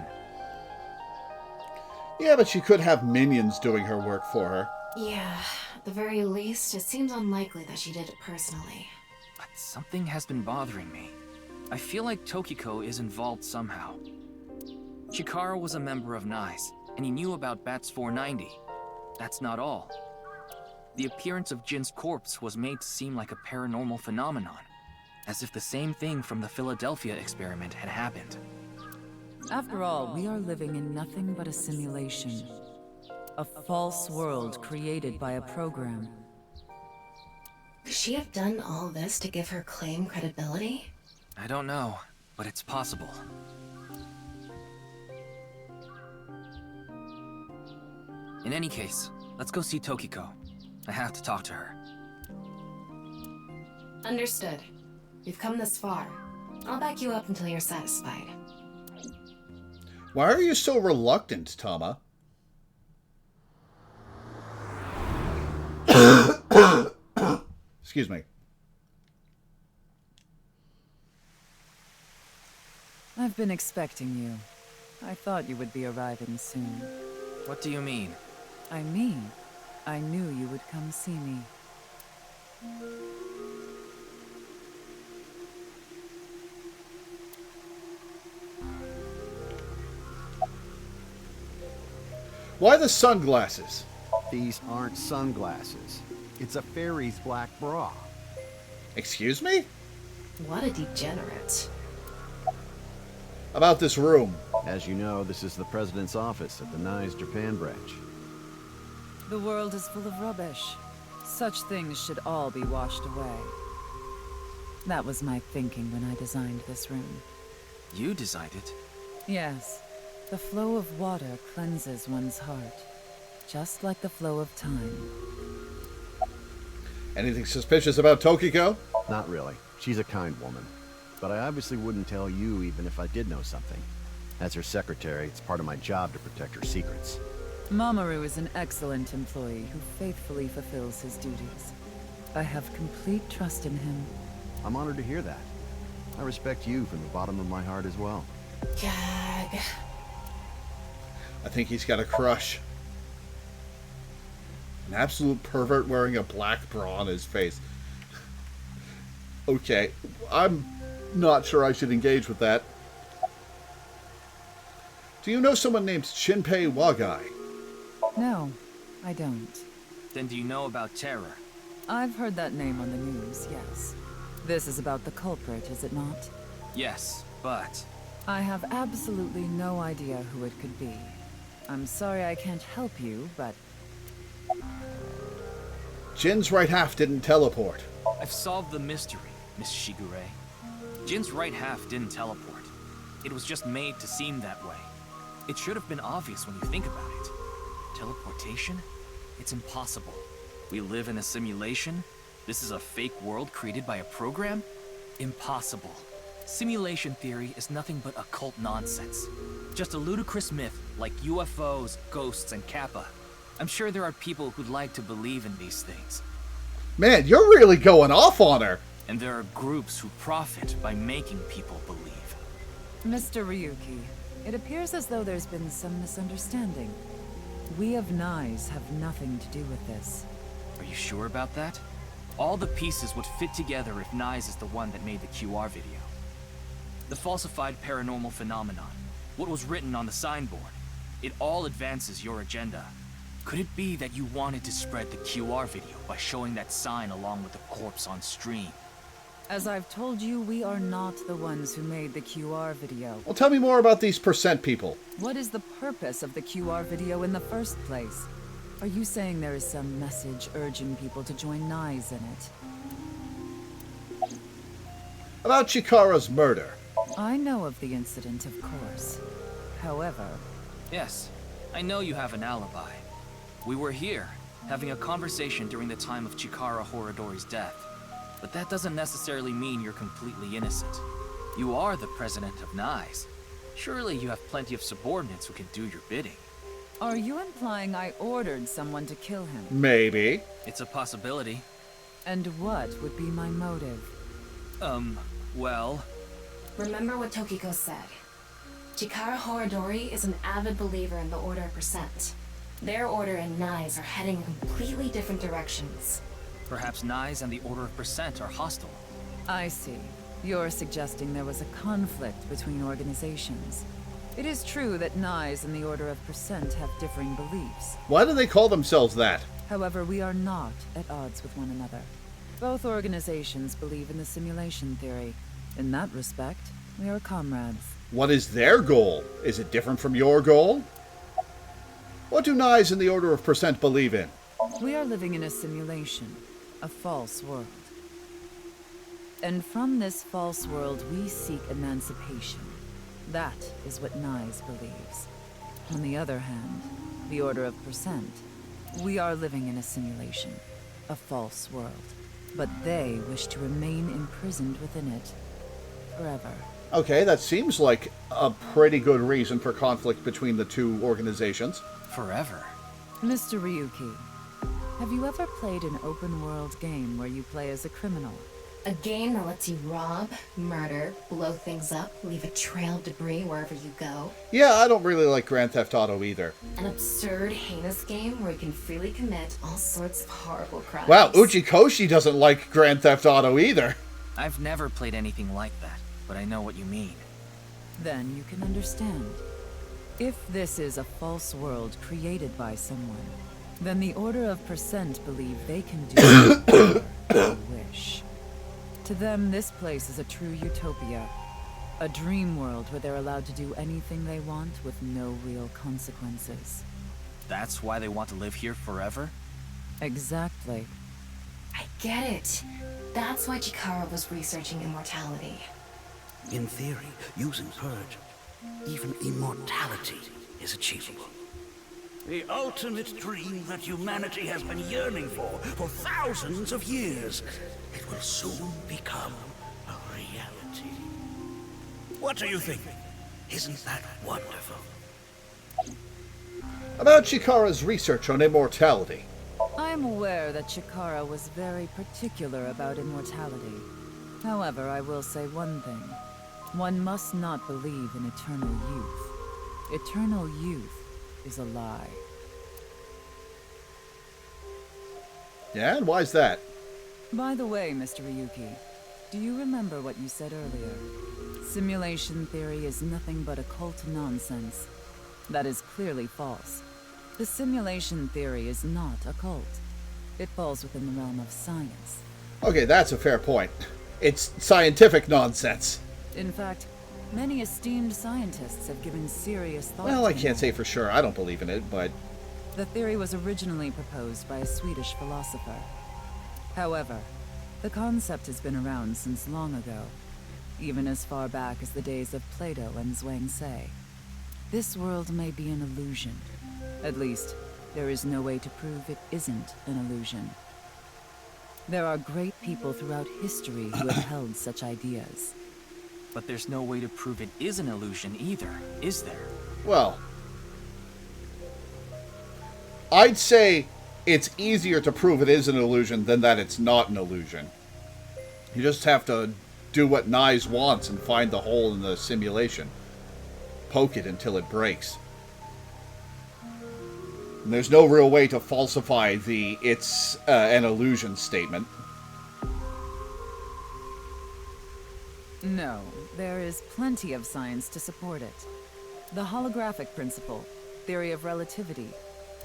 Yeah, but she could have minions doing her work for her. Yeah, at the very least, it seems unlikely that she did it personally. But something has been bothering me. I feel like Tokiko is involved somehow. Chikara was a member of NICE, and he knew about Bats 490. That's not all. The appearance of Jin's corpse was made to seem like a paranormal phenomenon, as if the same thing from the Philadelphia experiment had happened. After all, we are living in nothing but a simulation. A false world created by a program. Could she have done all this to give her claim credibility? I don't know, but it's possible. In any case, let's go see Tokiko. I have to talk to her. Understood. We've come this far. I'll back you up until you're satisfied. Why are you so reluctant, Tama? Excuse me. I've been expecting you. I thought you would be arriving soon. What do you mean? I mean, I knew you would come see me. Why the sunglasses? These aren't sunglasses. It's a fairy's black bra. Excuse me? What a degenerate. About this room. As you know, this is the president's office at the NICE Japan branch. The world is full of rubbish. Such things should all be washed away. That was my thinking when I designed this room. You designed it? Yes. The flow of water cleanses one's heart, just like the flow of time. Anything suspicious about Tokiko? Not really. She's a kind woman. But I obviously wouldn't tell you even if I did know something. As her secretary, it's part of my job to protect her secrets. Mamoru is an excellent employee who faithfully fulfills his duties. I have complete trust in him. I'm honored to hear that. I respect you from the bottom of my heart as well. Gag. I think he's got a crush. An absolute pervert wearing a black bra on his face. Okay, I'm not sure I should engage with that. Do you know someone named Shinpei Wagai? No, I don't. Then do you know about Terror? I've heard that name on the news, yes. This is about the culprit, is it not? Yes, but... I have absolutely no idea who it could be. I'm sorry I can't help you, but... Jin's right half didn't teleport. I've solved the mystery, Miss Shigure. Jin's right half didn't teleport. It was just made to seem that way. It should have been obvious when you think about it. Teleportation? It's impossible. We live in a simulation? This is a fake world created by a program? Impossible. Simulation theory is nothing but occult nonsense. Just a ludicrous myth like UFOs, ghosts, and Kappa. I'm sure there are people who'd like to believe in these things. Man, you're really going off on her. And there are groups who profit by making people believe. Mr. Ryuki, it appears as though there's been some misunderstanding. We of Nyes have nothing to do with this. Are you sure about that? All the pieces would fit together if Nyes is the one that made the QR video. The falsified paranormal phenomenon, what was written on the signboard, it all advances your agenda. Could it be that you wanted to spread the QR video by showing that sign along with the corpse on stream? As I've told you, we are not the ones who made the QR video. Well, tell me more about these percent people. What is the purpose of the QR video in the first place? Are you saying there is some message urging people to join Nyes in it? About Chikara's murder. I know of the incident, of course. However... Yes, I know you have an alibi. We were here, having a conversation during the time of Chikara Horadori's death. But that doesn't necessarily mean you're completely innocent. You are the president of Nyes. Surely you have plenty of subordinates who can do your bidding. Are you implying I ordered someone to kill him? Maybe. It's a possibility. And what would be my motive? Well... Remember what Tokiko said. Chikara Horadori is an avid believer in the Order of Percent. Their order and Nyes are heading in completely different directions. Perhaps Nyes and the Order of Percent are hostile. I see. You're suggesting there was a conflict between organizations. It is true that Nyes and the Order of Percent have differing beliefs. Why do they call themselves that? However, we are not at odds with one another. Both organizations believe in the simulation theory. In that respect, we are comrades. What is their goal? Is it different from your goal? What do Nyes and the Order of Percent believe in? We are living in a simulation, a false world. And from this false world, we seek emancipation. That is what Nyes believes. On the other hand, the Order of Percent, we are living in a simulation, a false world. But they wish to remain imprisoned within it forever. Okay, that seems like a pretty good reason for conflict between the two organizations. Forever? Mr. Ryuki, have you ever played an open-world game where you play as a criminal? A game that lets you rob, murder, blow things up, leave a trail of debris wherever you go. Yeah, I don't really like Grand Theft Auto either. An absurd, heinous game where you can freely commit all sorts of horrible crimes. Wow, Uchikoshi doesn't like Grand Theft Auto either. I've never played anything like that, but I know what you mean. Then you can understand. If this is a false world created by someone, then the Order of Percent believe they can do whatever they wish. To them, this place is a true utopia. A dream world where they're allowed to do anything they want with no real consequences. That's why they want to live here forever? Exactly. I get it. That's why Chikara was researching immortality. In theory, using Purge, even immortality is achievable. The ultimate dream that humanity has been yearning for thousands of years. It will soon become a reality. What do you think? Isn't that wonderful? About Chikara's research on immortality. I'm aware that Chikara was very particular about immortality. However, I will say one thing. One must not believe in eternal youth. Eternal youth is a lie. Yeah, and why's that? By the way, Mr. Ryuki, do you remember what you said earlier? Simulation theory is nothing but occult nonsense. That is clearly false. The simulation theory is not occult. It falls within the realm of science. Okay, that's a fair point. It's scientific nonsense. In fact, many esteemed scientists have given serious thought Well, to I can't it. say for sure. I don't believe in it, but... The theory was originally proposed by a Swedish philosopher. However, the concept has been around since long ago, even as far back as the days of Plato and Zhuangzi. This world may be an illusion. At least, there is no way to prove it isn't an illusion. There are great people throughout history who have held such ideas. But there's no way to prove it is an illusion either, is there? Well, I'd say it's easier to prove it is an illusion than that it's not an illusion. You just have to do what Nyes wants and find the hole in the simulation. Poke it until it breaks. And there's no real way to falsify the it's an illusion statement. No, there is plenty of science to support it. The holographic principle, theory of relativity,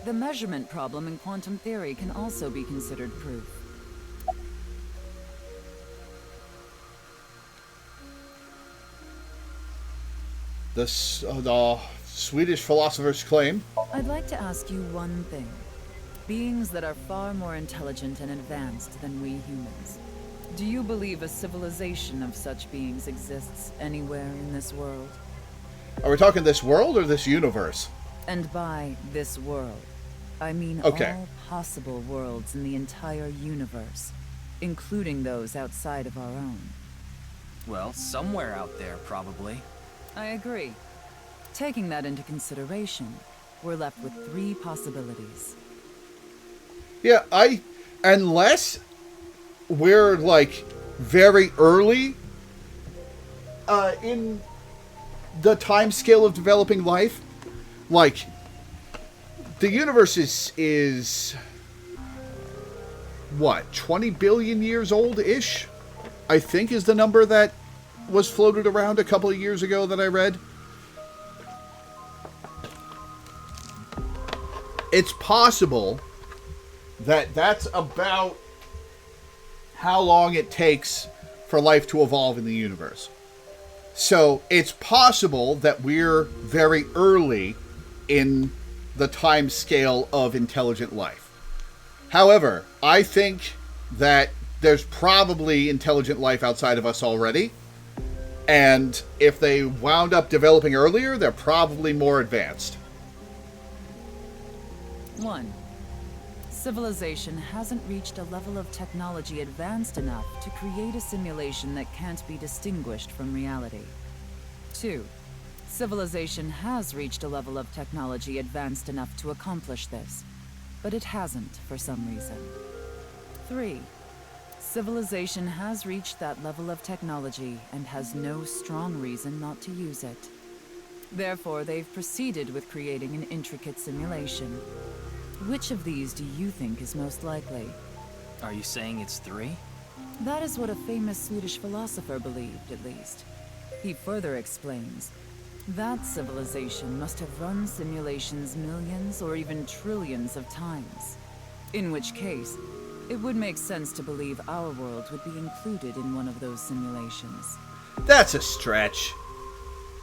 the measurement problem in quantum theory can also be considered proof. The Swedish philosopher's claim. I'd like to ask you one thing. Beings that are far more intelligent and advanced than we humans. Do you believe a civilization of such beings exists anywhere in this world? Are we talking this world or this universe? And by this world, I mean Okay. all possible worlds in the entire universe, including those outside of our own. Well, somewhere out there, probably. I agree. Taking that into consideration, we're left with 3 possibilities. Yeah, unless we're, like, very early in the time scale of developing life. Like, the universe is what, 20 billion years old-ish? I think is the number that was floated around a couple of years ago that I read. It's possible that that's about how long it takes for life to evolve in the universe. So it's possible that we're very early in the time scale of intelligent life. However, I think that there's probably intelligent life outside of us already. And if they wound up developing earlier, they're probably more advanced. 1. Civilization hasn't reached a level of technology advanced enough to create a simulation that can't be distinguished from reality. 2. Civilization has reached a level of technology advanced enough to accomplish this, but it hasn't for some reason. 3. Civilization has reached that level of technology and has no strong reason not to use it. Therefore, they've proceeded with creating an intricate simulation. Which of these do you think is most likely? Are you saying it's 3? That is what a famous Swedish philosopher believed, at least. He further explains, that civilization must have run simulations millions or even trillions of times. In which case, it would make sense to believe our world would be included in one of those simulations. That's a stretch.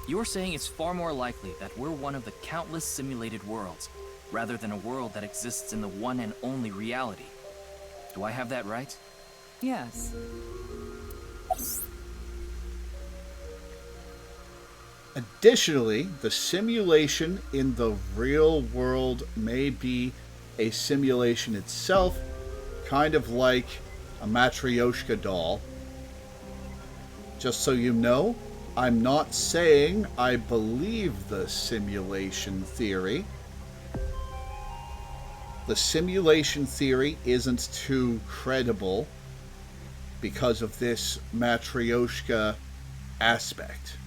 You're saying it's far more likely that we're one of the countless simulated worlds, rather than a world that exists in the one and only reality. Do I have that right? Yes. Additionally, the simulation in the real world may be a simulation itself, kind of like a Matryoshka doll. Just so you know, I'm not saying I believe the simulation theory. The simulation theory isn't too credible because of this Matryoshka aspect.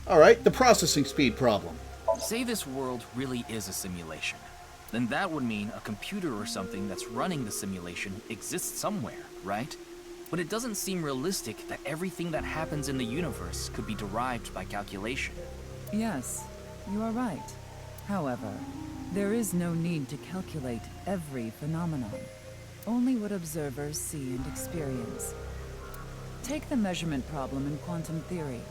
Alright, the processing speed problem. Say this world really is a simulation. then that would mean a computer or something that's running the simulation exists somewhere, right? But it doesn't seem realistic that everything that happens in the universe could be derived by calculation. Yes, you are right. However, there is no need to calculate every phenomenon. Only what observers see and experience. Take the measurement problem in quantum theory.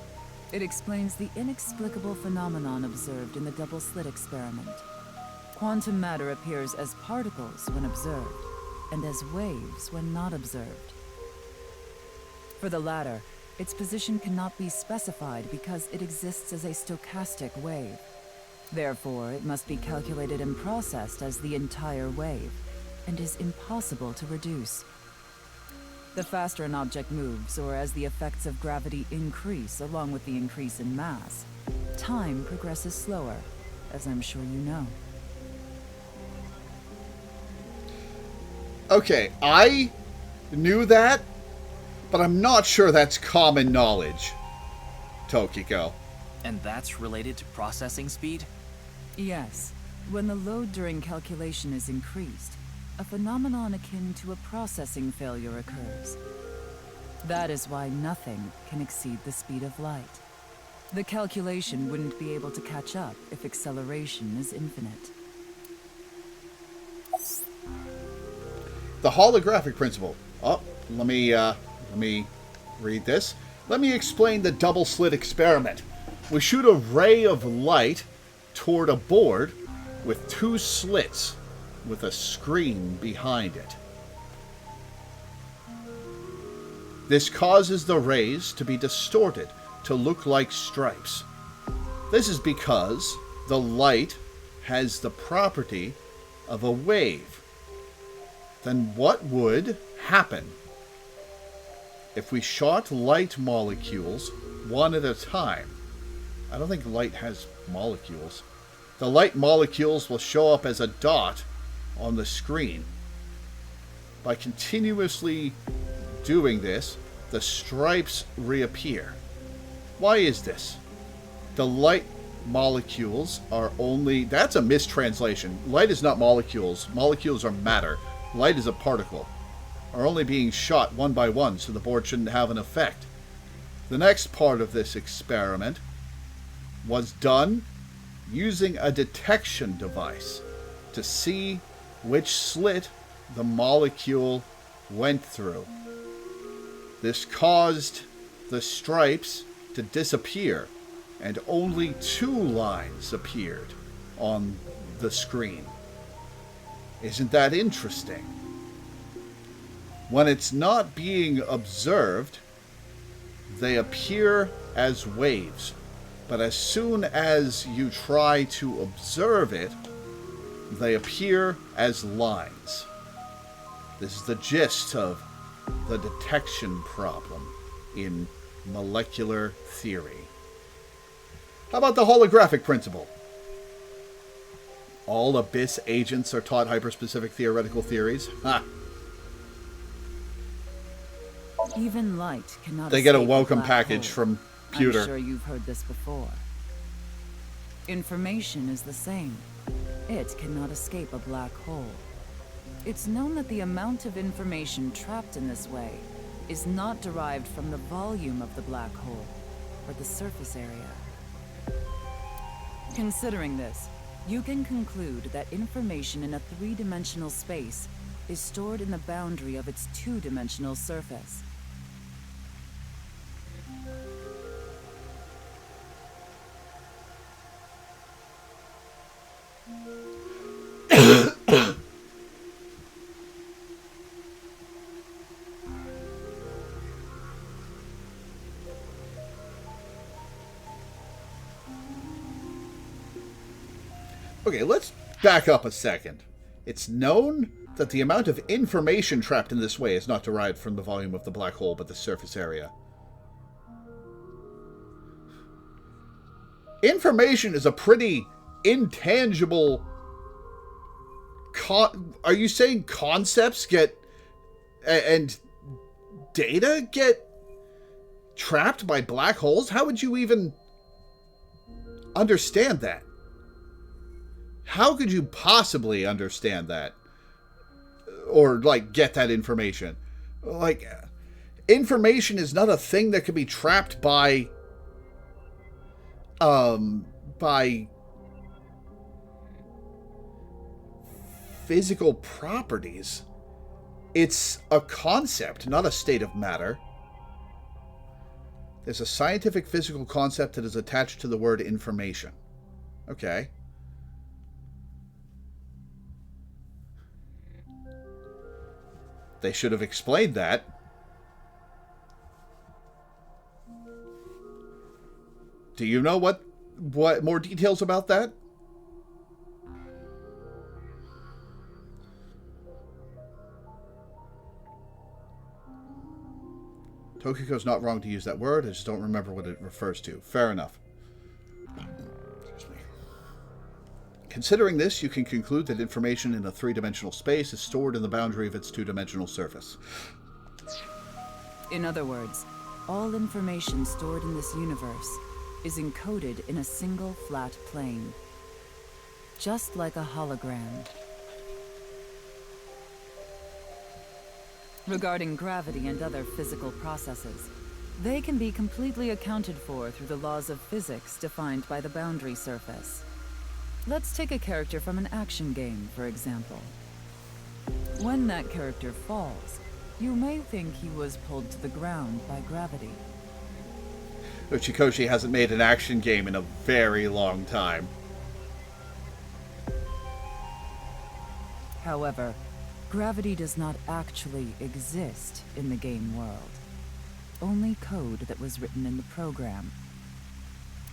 It explains the inexplicable phenomenon observed in the double-slit experiment. Quantum matter appears as particles when observed, and as waves when not observed. For the latter, its position cannot be specified because it exists as a stochastic wave. Therefore, it must be calculated and processed as the entire wave, and is impossible to reduce. The faster an object moves, or as the effects of gravity increase along with the increase in mass, time progresses slower, as I'm sure you know. Okay, I knew that, but I'm not sure that's common knowledge, Tokiko. And that's related to processing speed? Yes. When the load during calculation is increased, a phenomenon akin to a processing failure occurs. That is why nothing can exceed the speed of light. The calculation wouldn't be able to catch up if acceleration is infinite. The holographic principle. Oh, let me read this. Let me explain the double slit experiment. We shoot a ray of light toward a board with two slits with a screen behind it. This causes the rays to be distorted to look like stripes. This is because the light has the property of a wave. Then what would happen if we shot light molecules one at a time? I don't think light has molecules. The light molecules will show up as a dot on the screen. By continuously doing this, the stripes reappear. Why is this? The light molecules are only... That's a mistranslation. Light is not molecules. Molecules are matter. Light is a particle. Are only being shot one by one, so the board shouldn't have an effect. The next part of this experiment was done using a detection device to see which slit the molecule went through. This caused the stripes to disappear, and only two lines appeared on the screen. Isn't that interesting? When it's not being observed, they appear as waves. But as soon as you try to observe it, they appear as lines. This is the gist of the detection problem in molecular theory. How about the holographic principle? All Abyss agents are taught hyperspecific theoretical theories? Ha! Even light cannot They get a escape welcome black package hole. from Pewter. I'm sure you've heard this before. Information is the same. It cannot escape a black hole. It's known that the amount of information trapped in this way is not derived from the volume of the black hole, but the surface area. Considering this, you can conclude that information in a three-dimensional space is stored in the boundary of its two-dimensional surface. Okay, let's back up a second. It's known that the amount of information trapped in this way is not derived from the volume of the black hole, but the surface area. Information is a pretty intangible... Are you saying concepts get... and data get trapped by black holes? How would you even understand that? How could you possibly understand that? Or, like, get that information? Like, information is not a thing that can be trapped by physical properties. It's a concept, not a state of matter. There's a scientific physical concept that is attached to the word information. Okay. They should have explained that. Do you know what more details about that? Tokiko's not wrong to use that word. I just don't remember what it refers to. Fair enough. Excuse me. Considering this, you can conclude that information in a three-dimensional space is stored in the boundary of its two-dimensional surface. In other words, all information stored in this universe is encoded in a single flat plane. Just like a hologram. Regarding gravity and other physical processes, they can be completely accounted for through the laws of physics defined by the boundary surface. Let's take a character from an action game, for example. When that character falls, you may think he was pulled to the ground by gravity. Uchikoshi hasn't made an action game in a very long time. However, gravity does not actually exist in the game world. Only code that was written in the program.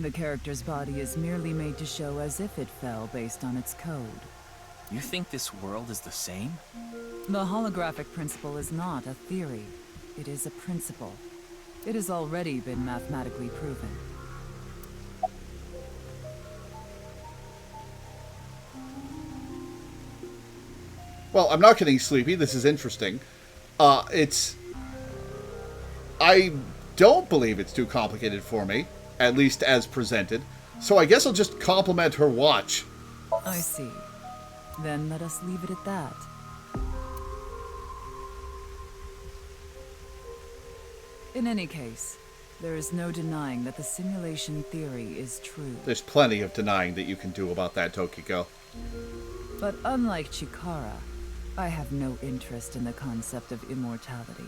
The character's body is merely made to show as if it fell based on its code. You think this world is the same? The holographic principle is not a theory. It is a principle. It has already been mathematically proven. Well, I'm not getting sleepy. This is interesting. I don't believe it's too complicated for me, at least as presented. So I guess I'll just compliment her watch. I see. Then let us leave it at that. In any case, there is no denying that the simulation theory is true. There's plenty of denying that you can do about that, Tokiko. But unlike Chikara, I have no interest in the concept of immortality.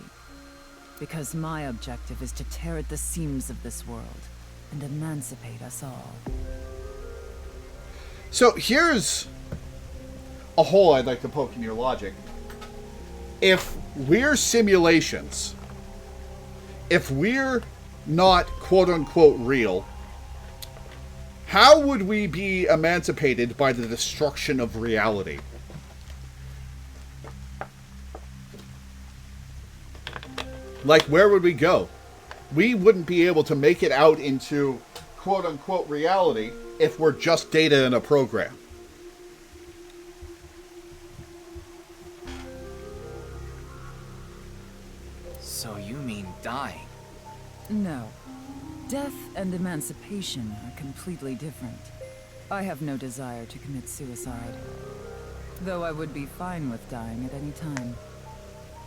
Because my objective is to tear at the seams of this world and emancipate us all. So here's a hole I'd like to poke in your logic. If we're simulations, if we're not quote-unquote real, how would we be emancipated by the destruction of reality? Like, where would we go? We wouldn't be able to make it out into quote-unquote reality if we're just data in a program. So you mean dying? No. Death and emancipation are completely different. I have no desire to commit suicide. Though I would be fine with dying at any time.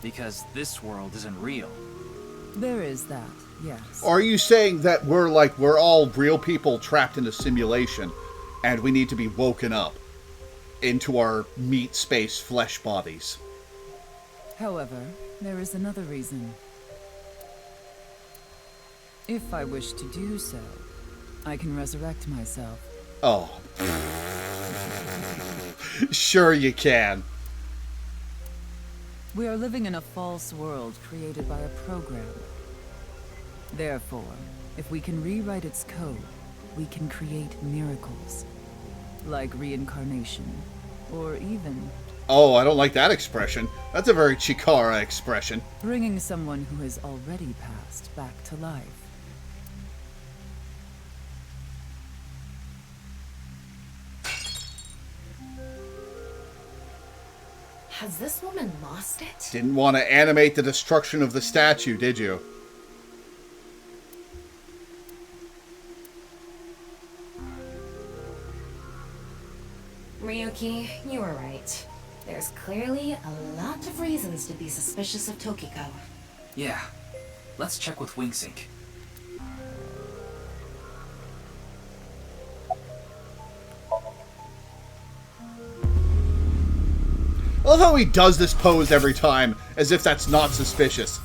Because this world isn't real. There is that, yes. Are you saying that we're all real people trapped in a simulation and we need to be woken up into our meat space flesh bodies? However, there is another reason. If I wish to do so, I can resurrect myself. Oh. Sure you can. We are living in a false world created by a program. Therefore, if we can rewrite its code, we can create miracles. Like reincarnation, or even... Oh, I don't like that expression. That's a very Chikara expression. bringing someone who has already passed back to life. Has this woman lost it? Didn't want to animate the destruction of the statue, did you? Ryuki, you were right. There's clearly a lot of reasons to be suspicious of Tokiko. Yeah. Let's check with WingSync. I love how he does this pose every time, as if that's not suspicious.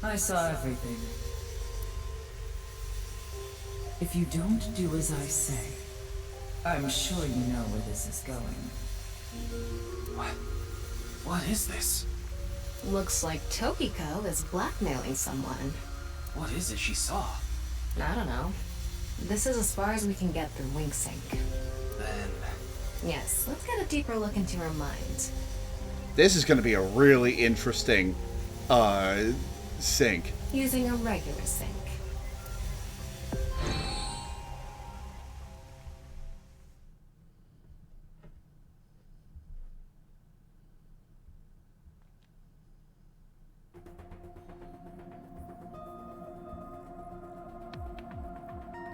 I saw everything. If you don't do as I say, I'm sure you know where this is going. What is this? Looks like Tokiko is blackmailing someone. What is it she saw? I don't know. This is as far as we can get through WingSync. Then... Yes, let's get a deeper look into her mind. This is going to be a really interesting, sync. Using a regular sync.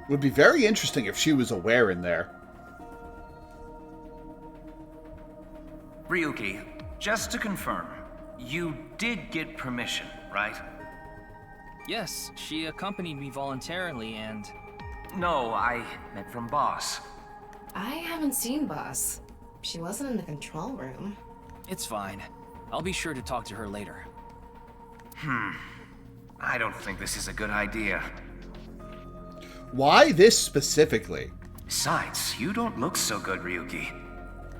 Would be very interesting if she was aware in there. Ryuki, just to confirm, you did get permission, right? Yes, she accompanied me voluntarily and... No, I meant from Boss. I haven't seen Boss. She wasn't in the control room. It's fine. I'll be sure to talk to her later. I don't think this is a good idea. Why this specifically? Besides, you don't look so good, Ryuki.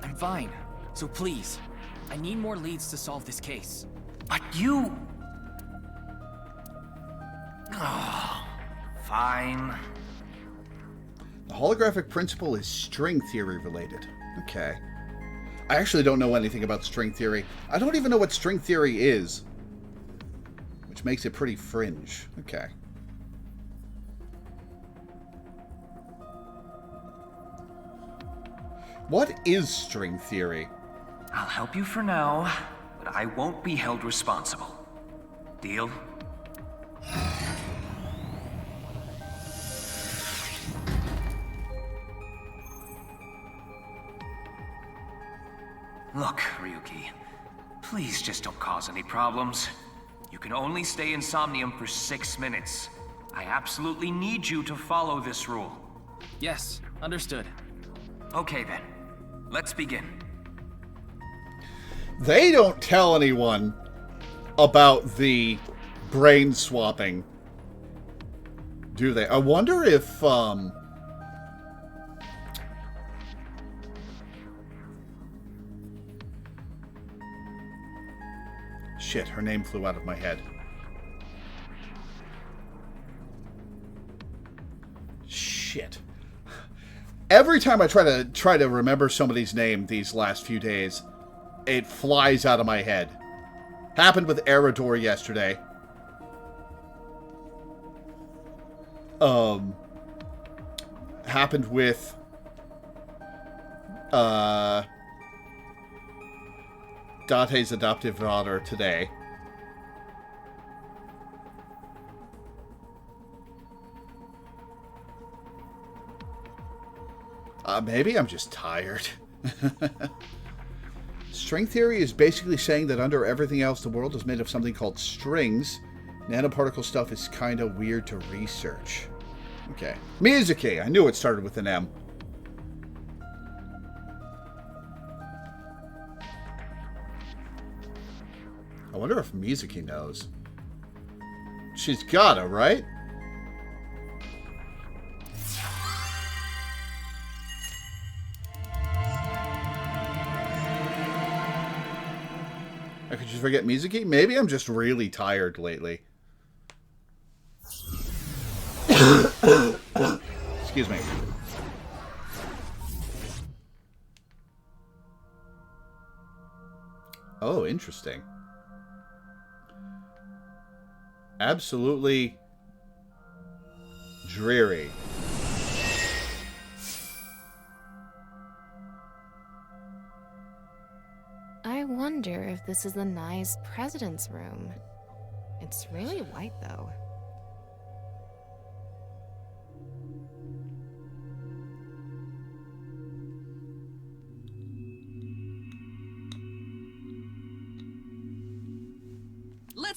I'm fine. So please, I need more leads to solve this case. But you... Oh, fine. The holographic principle is string theory related. Okay. I actually don't know anything about string theory. I don't even know what string theory is. Which makes it pretty fringe. Okay. What is string theory? I'll help you for now, but I won't be held responsible. Deal? Look, Ryuki, please just don't cause any problems. You can only stay in Somnium for 6 minutes. I absolutely need you to follow this rule. Yes, understood. Okay then, let's begin. They don't tell anyone about the brain swapping, do they? I wonder if, Shit, her name flew out of my head. Shit. Every time I try to remember somebody's name these last few days, it flies out of my head. Happened with Eridor yesterday. Happened with Date's adoptive daughter today. Maybe I'm just tired. String theory is basically saying that under everything else, the world is made of something called strings. Nanoparticle stuff is kind of weird to research. Okay. Mizuki! I knew it started with an M. I wonder if Mizuki knows. She's gotta, right? I could just forget Mizuki? Maybe I'm just really tired lately. Excuse me. Oh, interesting. Absolutely dreary. I wonder if this is the Nye's president's room. It's really white, though.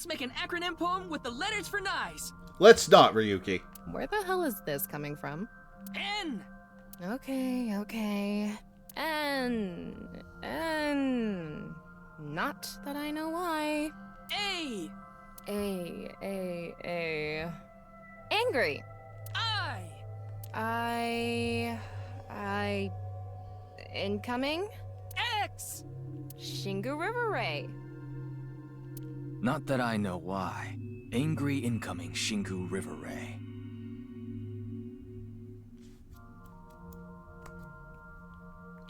Let's make an acronym poem with the letters for Nice. Let's not, Ryuki. Where the hell is this coming from? N. Okay. N. Not that I know why. A. Angry. I. Incoming? X. Shingu River Ray. Not that I know why. Angry incoming Shinku River Ray.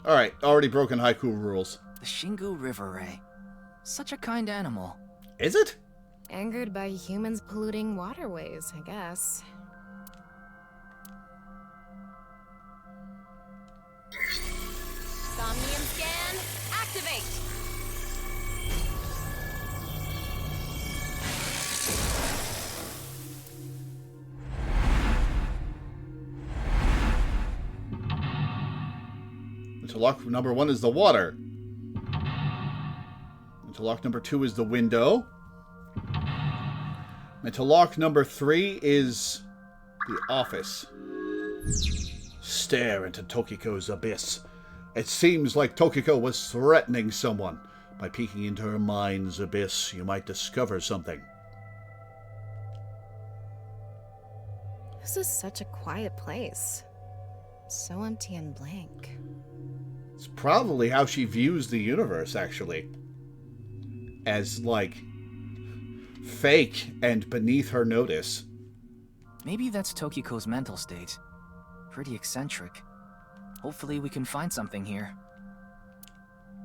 Alright, already broken haiku rules. The Shingu River Ray. Such a kind animal. Is it? Angered by humans polluting waterways, I guess. Somnium scan, activate! Interlock number 1 is the water. Interlock number 2 is the window. Interlock number 3 is the office. Stare into Tokiko's abyss. It seems like Tokiko was threatening someone. By peeking into her mind's abyss, you might discover something. This is such a quiet place. So empty and blank. It's probably how she views the universe, actually. As, like, fake and beneath her notice. Maybe that's Tokiko's mental state. Pretty eccentric. Hopefully we can find something here.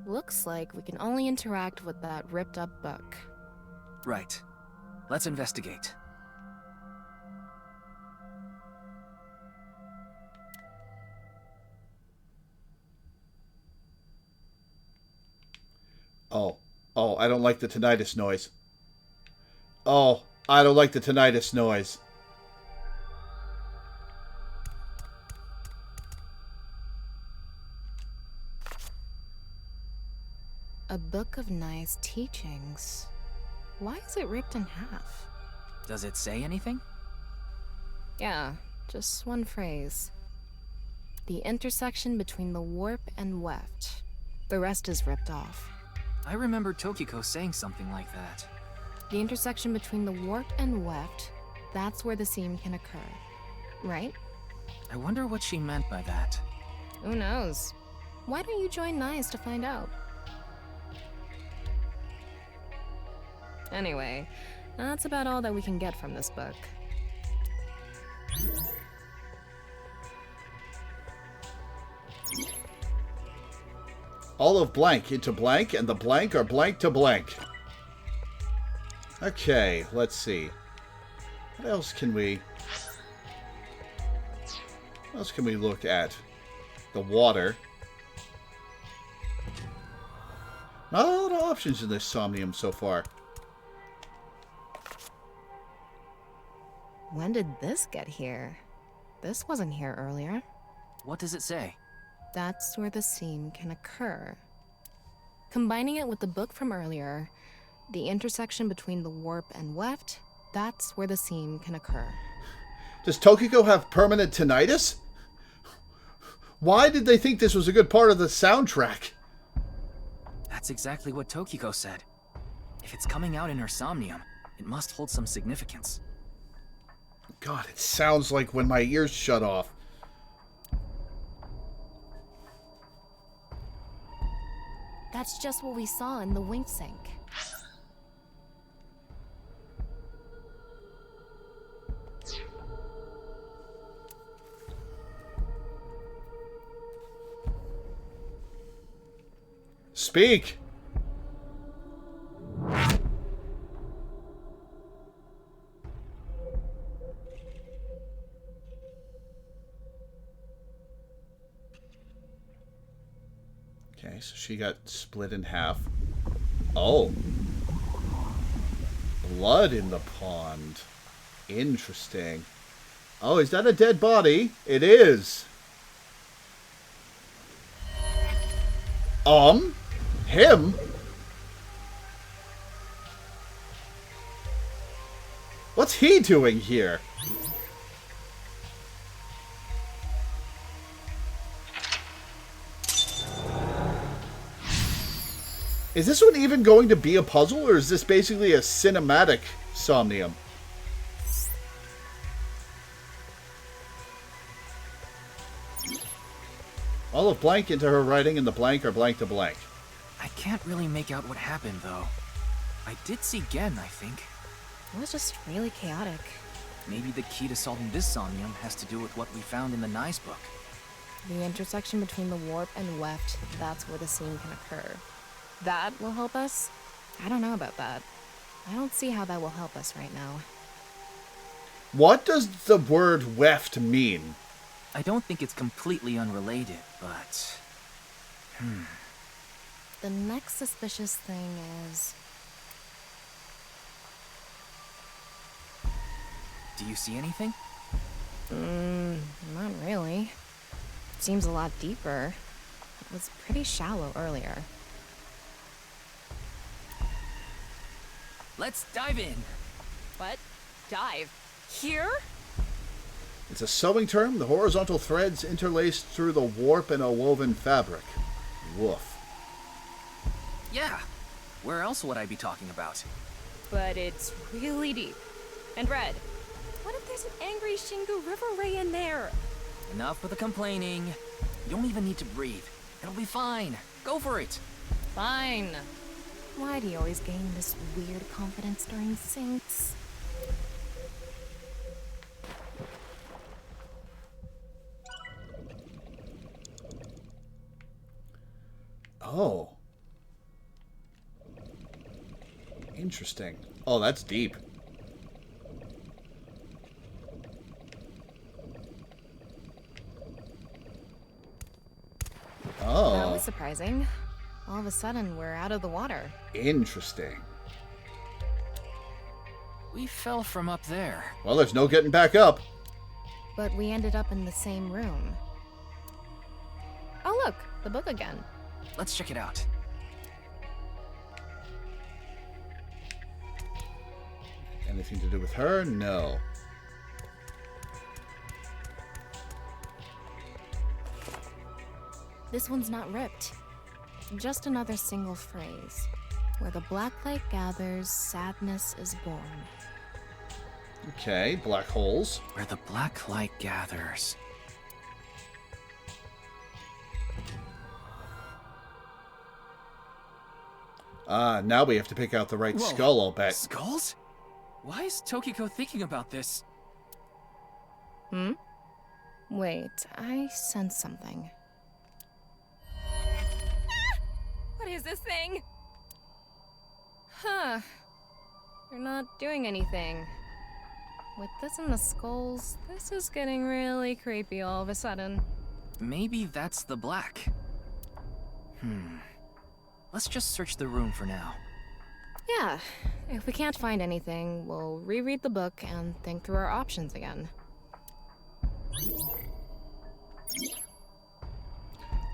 Looks like we can only interact with that ripped up book. Right. Let's investigate. Oh, I don't like the tinnitus noise. Oh, I don't like the tinnitus noise. A book of nice teachings. Why is it ripped in half? Does it say anything? Yeah, just one phrase. The intersection between the warp and weft. The rest is ripped off. I remember Tokiko saying something like that. The intersection between the warp and weft, that's where the seam can occur. Right? I wonder what she meant by that. Who knows? Why don't you join NICE to find out? Anyway, that's about all that we can get from this book. All of blank into blank, and the blank are blank to blank. Okay, let's see. What else can we look at? The water. Not a lot of options in this Somnium so far. When did this get here? This wasn't here earlier. What does it say? That's where the seam can occur. Combining it with the book from earlier, the intersection between the warp and weft, that's where the seam can occur. Does Tokiko have permanent tinnitus? Why did they think this was a good part of the soundtrack? That's exactly what Tokiko said. If it's coming out in her Somnium, it must hold some significance. God, it sounds like when my ears shut off. That's just what we saw in the wing sink. Speak! Okay, so she got split in half. Oh. Blood in the pond. Interesting. Oh, is that a dead body? It is. Him? What's he doing here? Is this one even going to be a puzzle, or is this basically a cinematic Somnium? All of blank into her writing, and the blank are blank to blank. I can't really make out what happened, though. I did see Gen, I think. It was just really chaotic. Maybe the key to solving this Somnium has to do with what we found in the Nye's book. The intersection between the warp and weft, that's where the scene can occur. That will help us? I don't know about that. I don't see how that will help us right now. What does the word weft mean? I don't think it's completely unrelated, but... The next suspicious thing is... Do you see anything? Not really. It seems a lot deeper. It was pretty shallow earlier. Let's dive in. What? Dive? Here? It's a sewing term, the horizontal threads interlaced through the warp in a woven fabric. Woof. Yeah. Where else would I be talking about? But it's really deep. And red. What if there's an angry Shingu River Ray in there? Enough with the complaining. You don't even need to breathe. It'll be fine. Go for it. Fine. Why do you always gain this weird confidence during syncs? Oh. Interesting. Oh, that's deep. Oh. That was surprising. All of a sudden, we're out of the water. Interesting. We fell from up there. Well, there's no getting back up. But we ended up in the same room. Oh look, the book again. Let's check it out. Anything to do with her? No. This one's not ripped. Just another single phrase. Where the black light gathers, sadness is born. Okay, black holes. Where the black light gathers. Now we have to pick out the right skull, I'll bet. Skulls? Why is Tokiko thinking about this? Wait, I sense something. What is this thing? Huh. You're not doing anything. With this and the skulls, this is getting really creepy all of a sudden. Maybe that's the black. Let's just search the room for now. Yeah, if we can't find anything, we'll reread the book and think through our options again.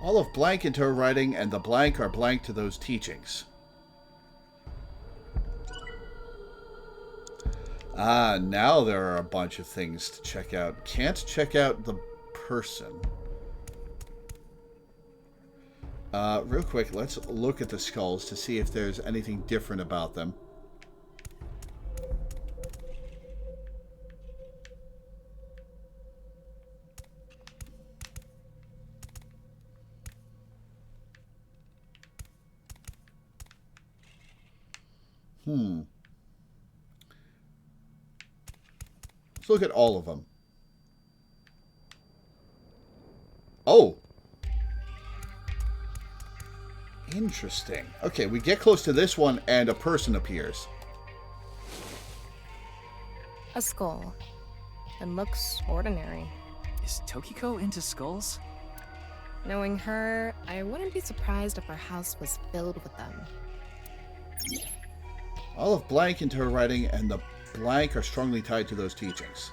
All of blank into her writing, and the blank are blank to those teachings. Now there are a bunch of things to check out. Can't check out the person. Real quick, let's look at the skulls to see if there's anything different about them. Let's look at all of them. Oh! Interesting. Okay, we get close to this one and a person appears. A skull. It looks ordinary. Is Tokiko into skulls? Knowing her, I wouldn't be surprised if her house was filled with them. All of blank into her writing, and the blank are strongly tied to those teachings.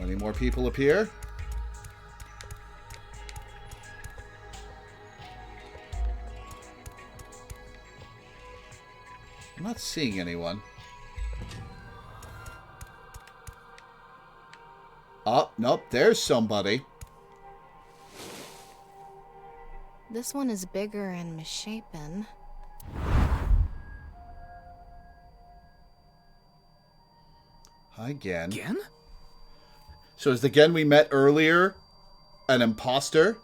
Any more people appear? not seeing anyone. Oh, nope, there's somebody. This one is bigger and misshapen. Hi, Gen. Again? So is the Gen we met earlier an imposter?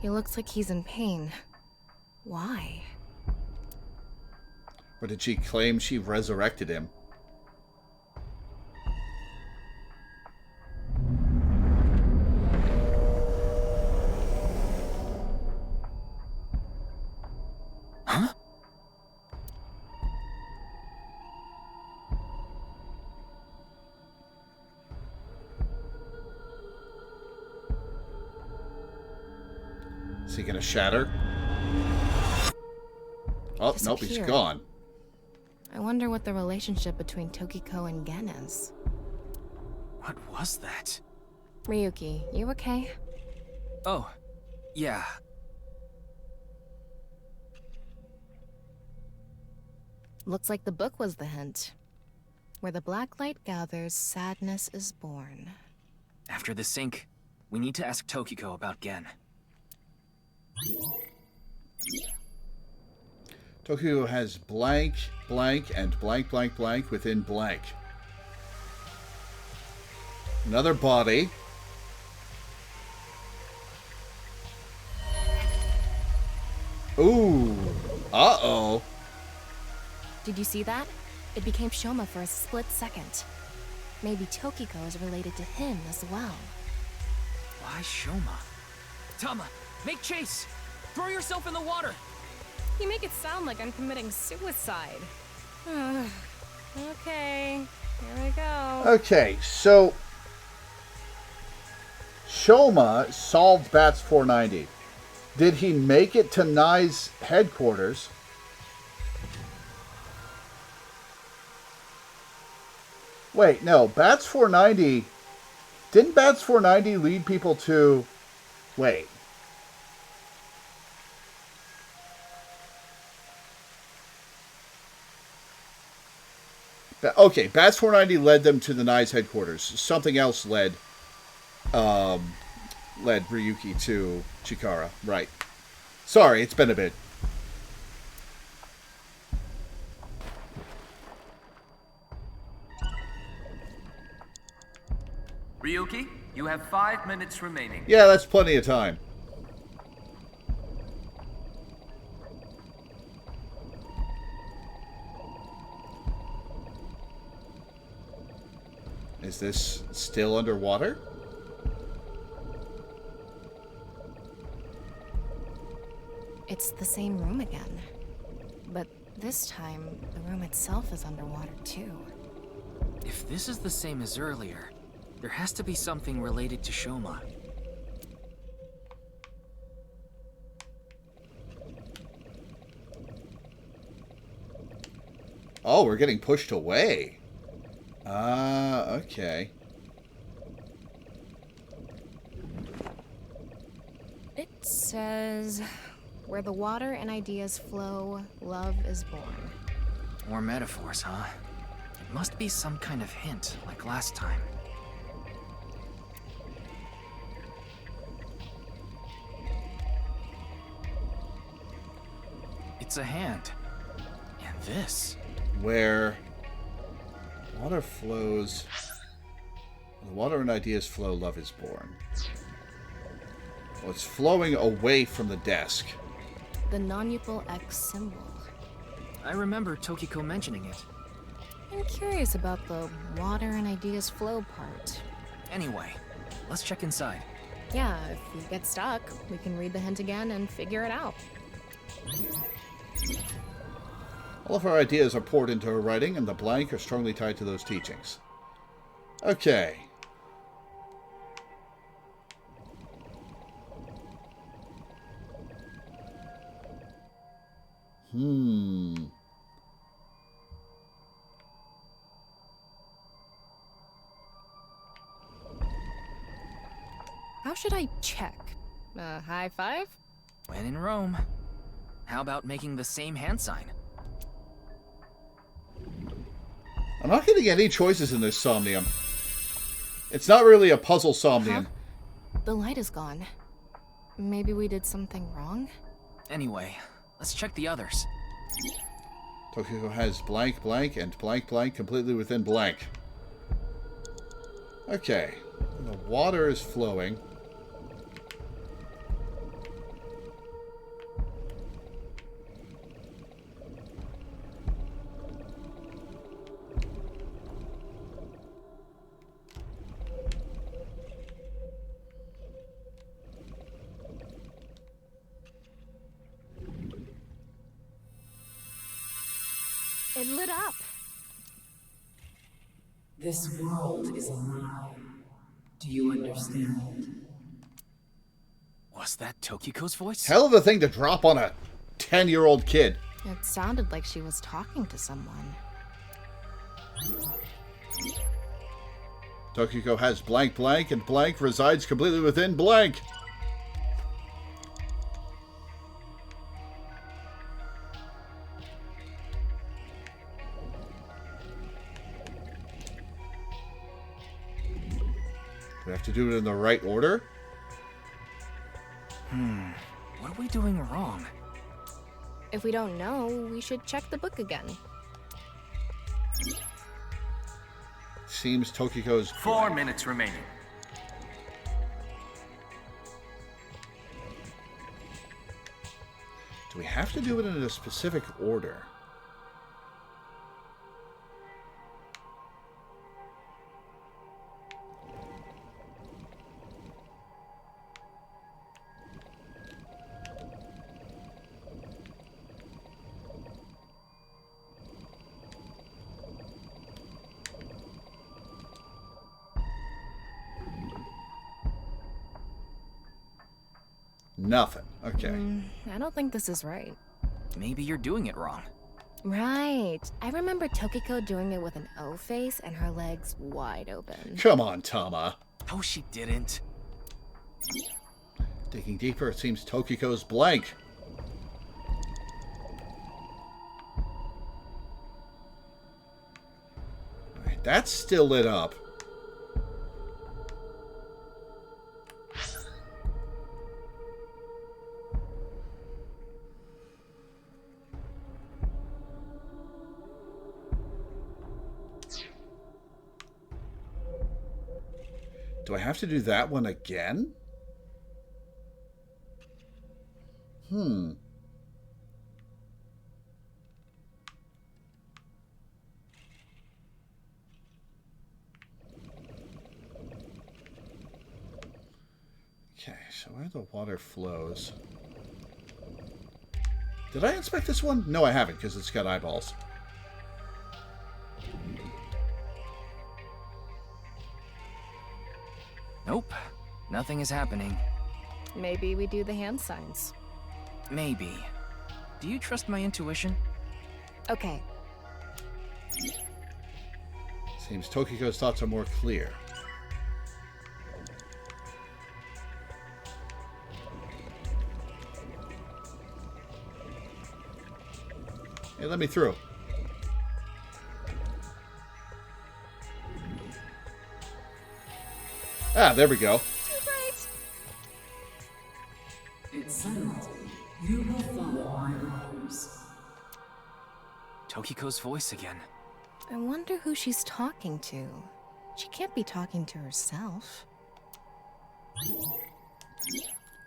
He looks like he's in pain. Why? Or did she claim she resurrected him? Huh? Is he gonna shatter? Oh, nope, he's Disappeared. gone. I wonder what the relationship between Tokiko and Gen is. What was that? Ryuki, you okay? Oh, yeah. Looks like the book was the hint. Where the black light gathers, sadness is born. After the sync, we need to ask Tokiko about Gen. Tokyo has blank, blank, and blank, blank, blank within blank. Another body. Ooh. Uh-oh. Did you see that? It became Shoma for a split second. Maybe Tokiko is related to him as well. Why Shoma? Tama, make chase! Throw yourself in the water! You make it sound like I'm committing suicide. Okay, here we go. Okay, so Shoma solved Bats 490. Did he make it to Nai's headquarters? Wait, no, Bats 490... Didn't Bats 490 lead people to... Wait. Okay, Bats 490 led them to the Nai's headquarters. Something else led Ryuki to Chikara. Right. Sorry, it's been a bit. Ryuki, you have 5 minutes remaining. Yeah, that's plenty of time. Is this still underwater? It's the same room again. But this time, the room itself is underwater too. If this is the same as earlier, there has to be something related to Shoma. Oh, we're getting pushed away. Okay. It says, where the water and ideas flow, love is born. More metaphors, huh? It must be some kind of hint, like last time. It's a hand. And this. Where water flows, the water and ideas flow, love is born. Well, it's flowing away from the desk. The non-upal X symbol. I remember Tokiko mentioning it. I'm curious about the water and ideas flow part. Anyway, let's check inside. Yeah, if we get stuck, we can read the hint again and figure it out. All of her ideas are poured into her writing, and the blank are strongly tied to those teachings. Okay. How should I check? High five? When in Rome. How about making the same hand sign? I'm not getting any choices in this Somnium. It's not really a puzzle Somnium. Huh? The light is gone. Maybe we did something wrong? Anyway, let's check the others. Tokiko has blank, blank, and blank, blank completely within blank. Okay. The water is flowing. It lit up. This world is a lie. Do you understand? Was that Tokiko's voice? Hell of a thing to drop on a 10-year-old kid. It sounded like she was talking to someone. Tokiko has blank, blank, and blank resides completely within blank. Do we have to do it in the right order? What are we doing wrong? If we don't know, we should check the book again. Seems Tokiko's... 4 minutes remaining. Do we have to do it in a specific order? Nothing. Okay. I don't think this is right. Maybe you're doing it wrong. Right. I remember Tokiko doing it with an O face and her legs wide open. Come on, Tama. Oh, she didn't. Digging deeper, it seems Tokiko's blank. Alright, that's still lit up. Do I have to do that one again? Okay, so where the water flows. Did I inspect this one? No, I haven't, because it's got eyeballs. Nope. Nothing is happening. Maybe we do the hand signs. Maybe. Do you trust my intuition? Okay. Seems Tokiko's thoughts are more clear. Hey, let me through. Ah, there we go. Too bright. It's silent. You will follow my orders. Tokiko's voice again. I wonder who she's talking to. She can't be talking to herself.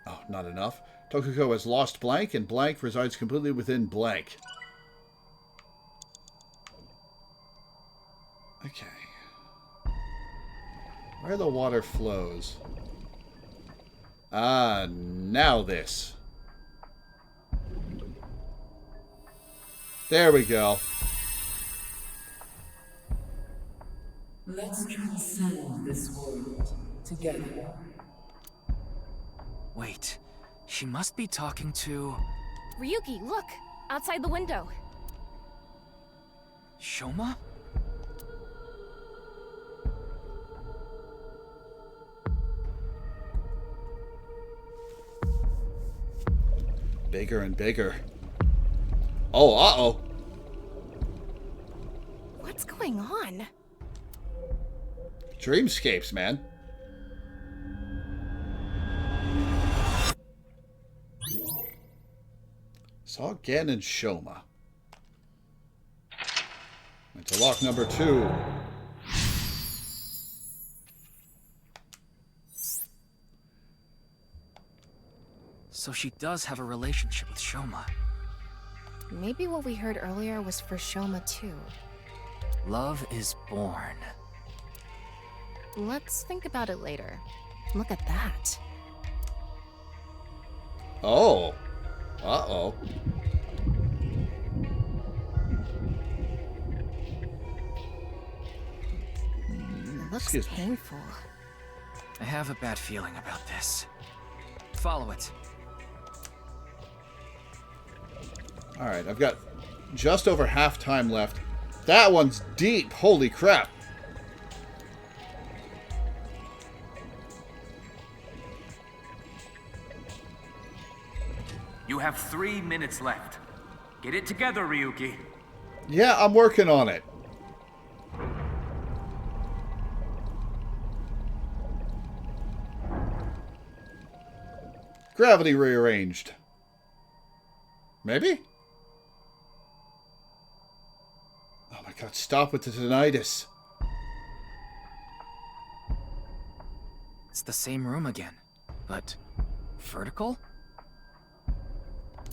Oh, not enough. Tokiko has lost blank, and blank resides completely within blank. Okay. Where the water flows. Ah, now this. There we go. Let's transcend this world together. Wait, she must be talking to... Ryuki, look! Outside the window. Shoma? Bigger and bigger. Oh, uh-oh. What's going on? Dreamscapes, man. Saw Gen and Shoma. Into lock number 2. So she does have a relationship with Shoma. Maybe what we heard earlier was for Shoma too. Love is born. Let's think about it later. Look at that. Oh. Uh-oh. It looks Excuse me. painful. I have a bad feeling about this. Follow it. Alright, I've got just over half time left. That one's deep. Holy crap. You have 3 minutes left. Get it together, Ryuki. Yeah, I'm working on it. Gravity rearranged. Maybe? Oh my god, stop with the tinnitus. It's the same room again, but vertical?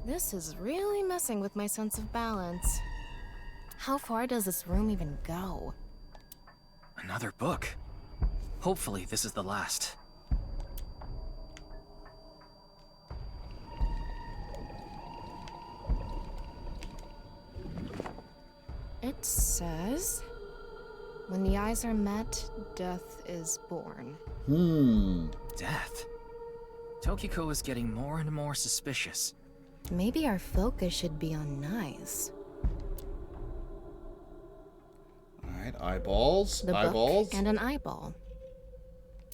This is really messing with my sense of balance. How far does this room even go? Another book. Hopefully this is the last. It says, when the eyes are met, death is born. Death? Tokiko is getting more and more suspicious. Maybe our focus should be on knives. Alright, eyeballs. The Eyeballs. book and an eyeball.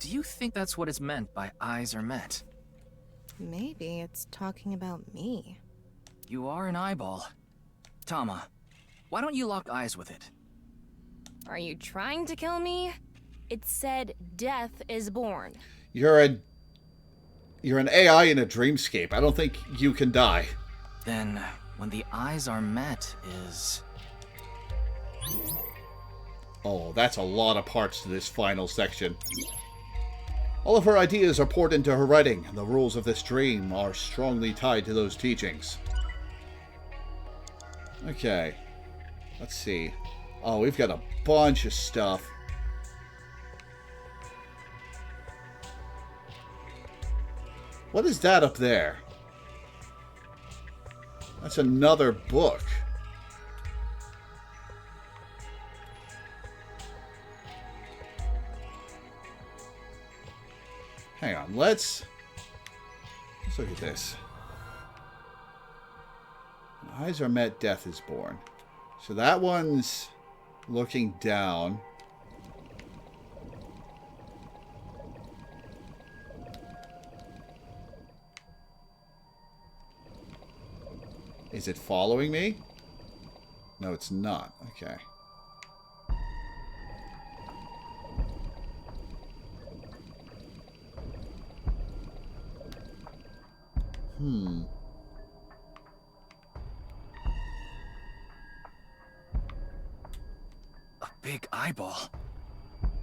Do you think that's what is meant by eyes are met? Maybe it's talking about me. You are an eyeball. Tama, why don't you lock eyes with it? Are you trying to kill me? It said death is born. You're an AI in a dreamscape. I don't think you can die. Then, when the eyes are met is... Oh, that's a lot of parts to this final section. All of her ideas are poured into her writing, and the rules of this dream are strongly tied to those teachings. Okay. Let's see. Oh, we've got a bunch of stuff. What is that up there? That's another book. Hang on, let's look at this. When eyes are met, death is born. So that one's looking down. Is it following me? No, it's not. Okay. A big eyeball.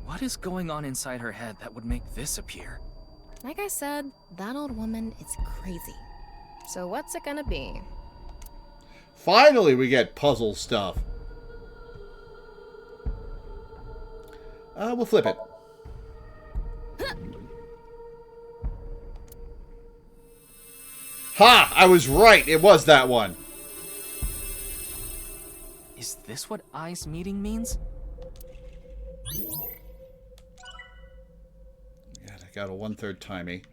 What is going on inside her head that would make this appear? Like I said, that old woman is crazy. So what's it gonna be? Finally, we get puzzle stuff. We'll flip it. Ha! I was right. It was that one. Is this what eyes meeting means? God, I got a 1/3 timey.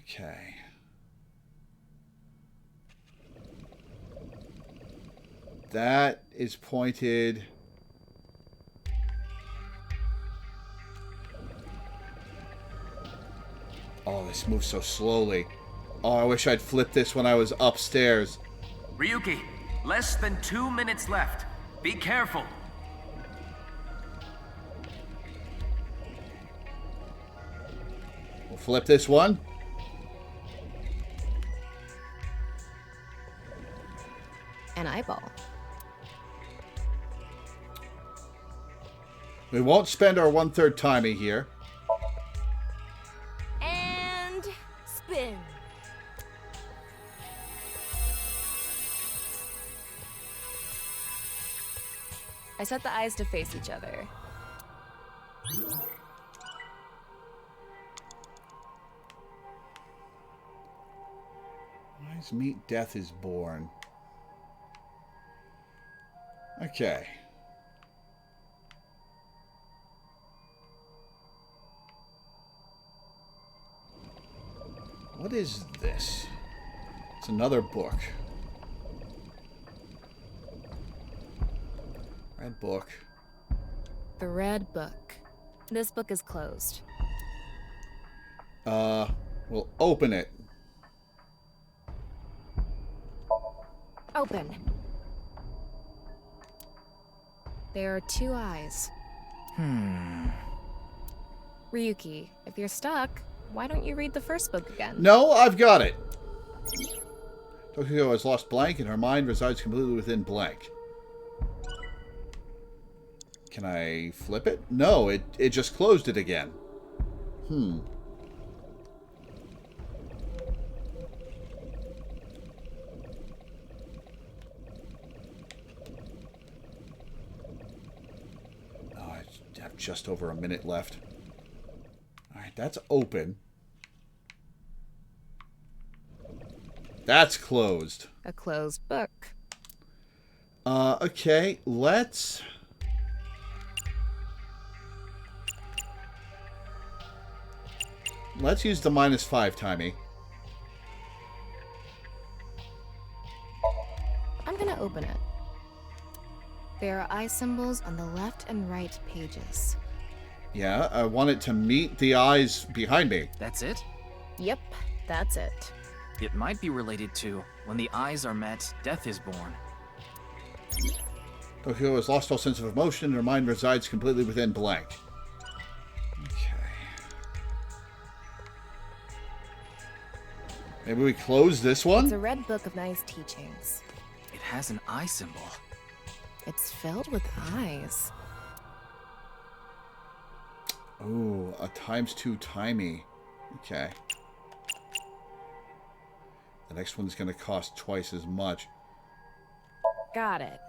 Okay. That is pointed... Oh, this moves so slowly. Oh, I wish I'd flipped this when I was upstairs. Ryuki, less than 2 minutes left. Be careful. We'll flip this one. An eyeball. We won't spend our 1/3 timing here. And spin. I set the eyes to face each other. Eyes meet, death is born. Okay. What is this? It's another book. Red book. The Red Book. This book is closed. We'll open it. Open. There are 2 eyes. Ryuki, if you're stuck, why don't you read the first book again? No, I've got it. Tokyo has lost blank and her mind resides completely within blank. Can I flip it? No, it just closed it again. Oh, I have just over a minute left. Alright, that's open. That's closed. A closed book. Okay, let's use the -5 timing. I'm gonna open it. There are eye symbols on the left and right pages. Yeah, I want it to meet the eyes behind me. That's it? Yep, that's it. It might be related to when the eyes are met, death is born. Tokyo has lost all sense of emotion and her mind resides completely within blank. Okay. Maybe we close this one? It's a red book of nice teachings. It has an eye symbol. It's filled with eyes. Ooh, a ×2 timey. Okay. The next one's going to cost twice as much. Got it.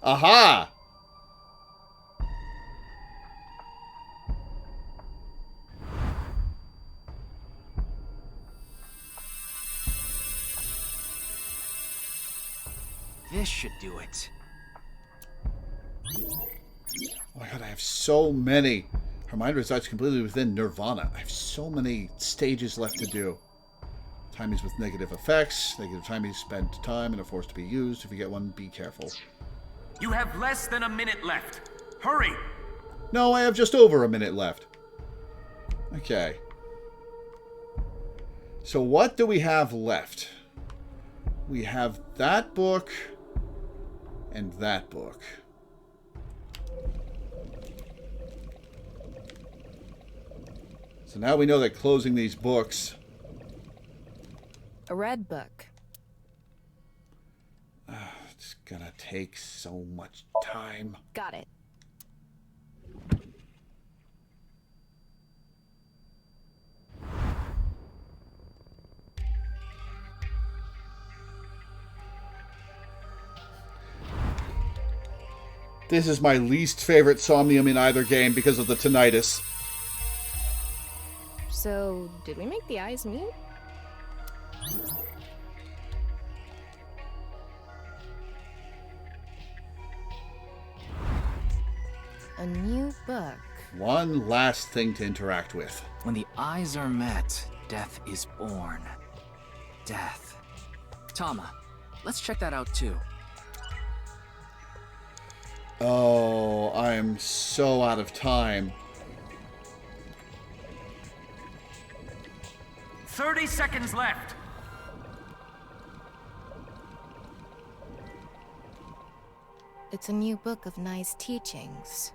Aha! This should do it. Oh my god, I have so many. Her mind resides completely within nirvanA. I have so many stages left to do. Timings with negative effects. Negative timings spend time and are forced to be used. If you get one, be careful. You have less than a minute left. Hurry! No, I have just over a minute left. Okay. So what do we have left? We have that book and that book. So now we know that closing these books... A red book. It's gonna take so much time. Got it. This is my least favorite Somnium in either game because of the tinnitus. So, did we make the eyes meet? A new book. One last thing to interact with. When the eyes are met, death is born. Death. Tama, let's check that out too. Oh, I am so out of time. 30 seconds left. It's a new book of Nye's teachings.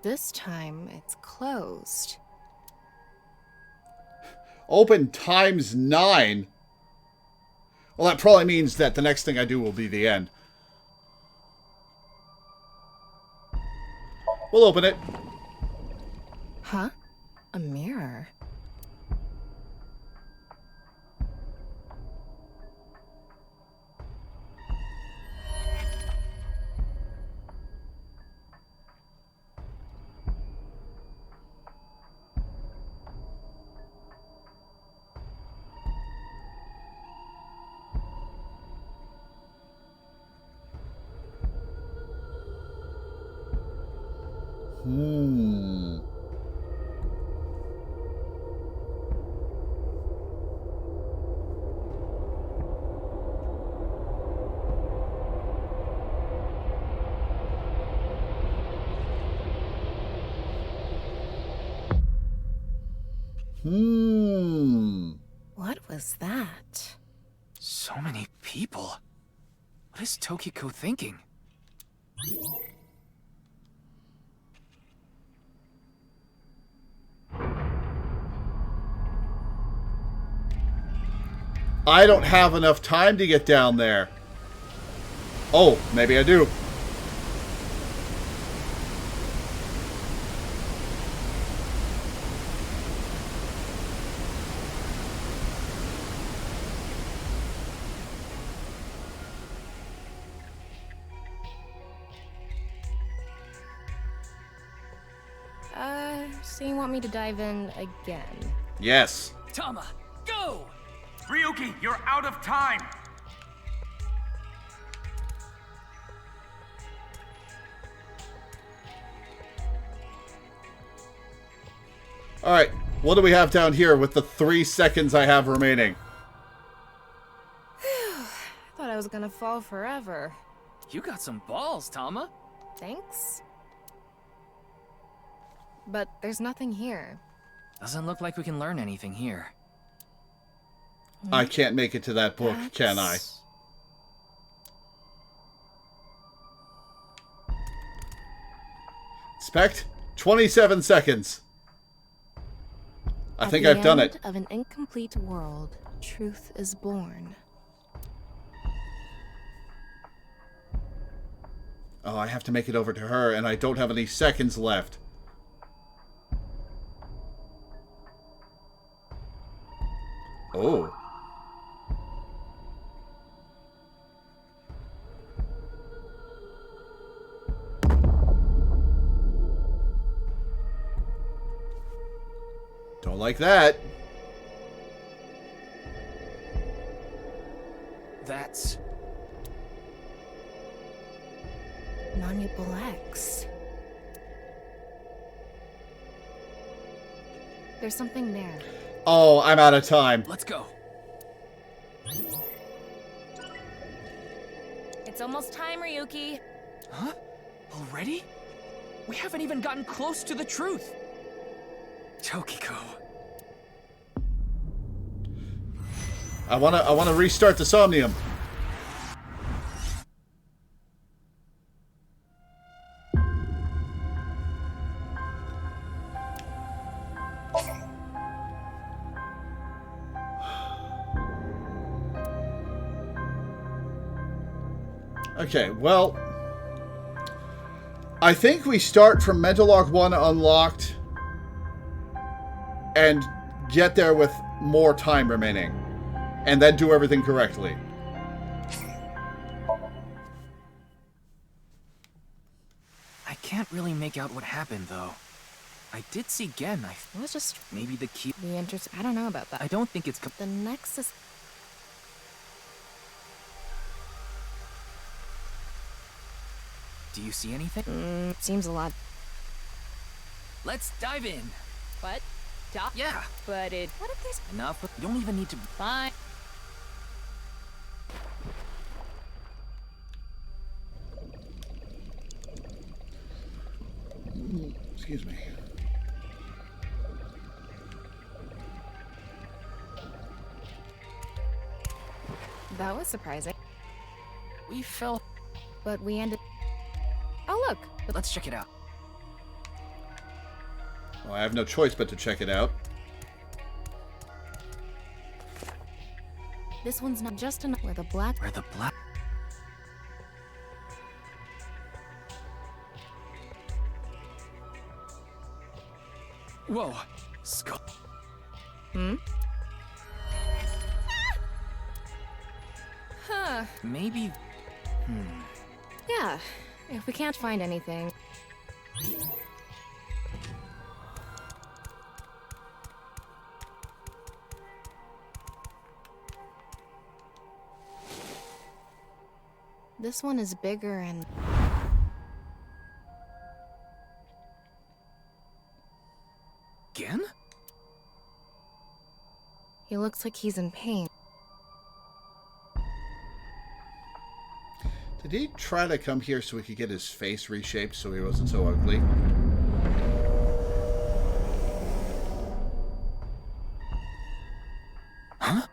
This time, it's closed. Open times 9? Well, that probably means that the next thing I do will be the end. We'll open it. Huh? A mirror? What was that? So many people. What is Tokiko thinking? I don't have enough time to get down there. Oh, maybe I do. So you want me to dive in again? Yes. Tama, go! Ryuki, you're out of time. Alright, what do we have down here with the 3 seconds I have remaining? I thought I was gonna fall forever. You got some balls, Tama. Thanks. But there's nothing here. Doesn't look like we can learn anything here. I can't make it to that book, can I? Inspect. 27 seconds. I think I've done it. At the end of an incomplete world, truth is born. Oh, I have to make it over to her, and I don't have any seconds left. Oh. Don't like that. That's... Non-Equal X. There's something there. Oh, I'm out of time. Let's go. It's almost time, Ryuki. Huh? Already? We haven't even gotten close to the truth. Tokiko. I wanna restart the Somnium. Okay, well, I think we start from Mental Log 1 unlocked and get there with more time remaining, and then do everything correctly. I can't really make out what happened, though. I did see Gen. It was just Maybe the key... I don't know about that. I don't think it's... The Nexus... Do you see anything? Seems a lot. Let's dive in. What? Yeah. But it... What if there's... Enough. You don't even need to... Fine. Excuse me. That was surprising. We fell. But we ended... Oh, look. Let's check it out. Well, I have no choice but to check it out. This one's not just enough. Where the black... Whoa. Skull. Hmm? Huh. Maybe... Yeah. If we can't find anything... This one is bigger and... Again? He looks like he's in pain. Did he try to come here so we could get his face reshaped so he wasn't so ugly? Huh?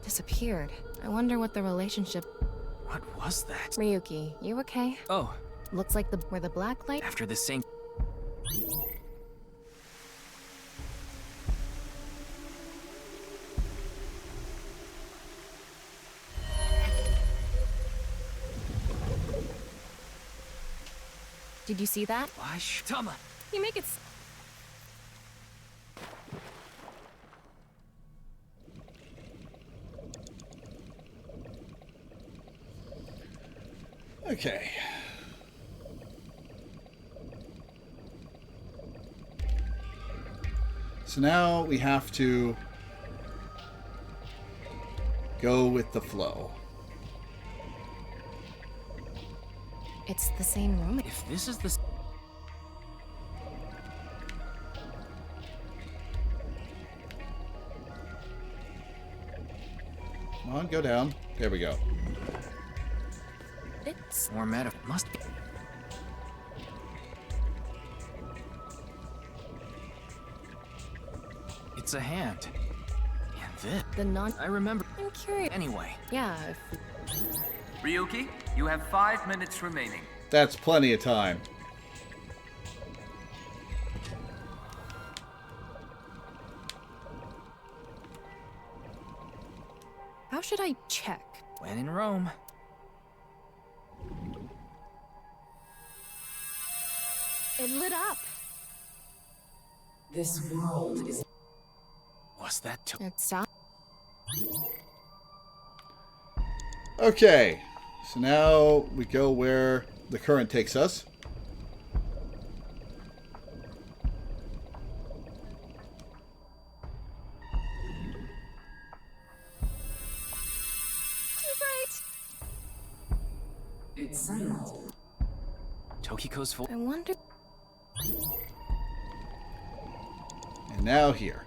Disappeared. I wonder what the relationship... What was that? Ryuki, you okay? Oh, Looks like where the black light... after the same... Did you see that? Why, Tama? You make it... Okay. So now we have to go with the flow. It's the same room. If this is the... Come on, go down. There we go. It's... More meta... Must be... It's a hand. And this... The non... I remember... I'm curious. Anyway. Yeah, if... Ryuki, you have 5 minutes remaining. That's plenty of time. How should I check? When in Rome. It lit up. This world is... Was that... It stopped. Okay. So now we go where the current takes us. It's silent. Tokiko's full... I wonder... And now here.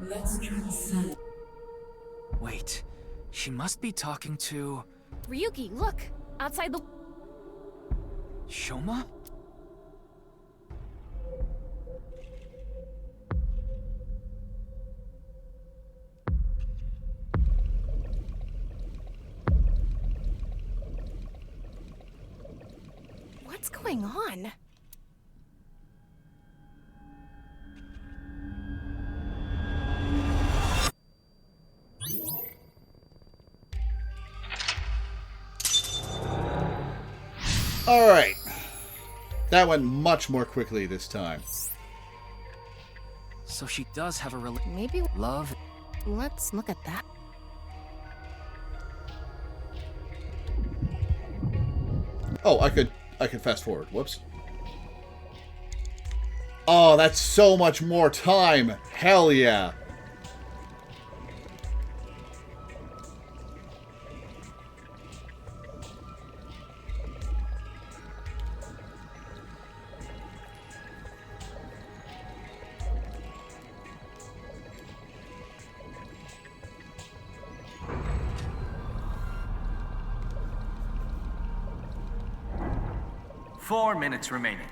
Let's transcend. Wait. She must be talking to... Ryuki, look! Outside the... Shoma? What's going on? Alright. That went much more quickly this time. So she does have a Maybe... love... Let's look at that. Oh, I could fast forward. Whoops. Oh, that's so much more time. Hell yeah. 4 minutes remaining.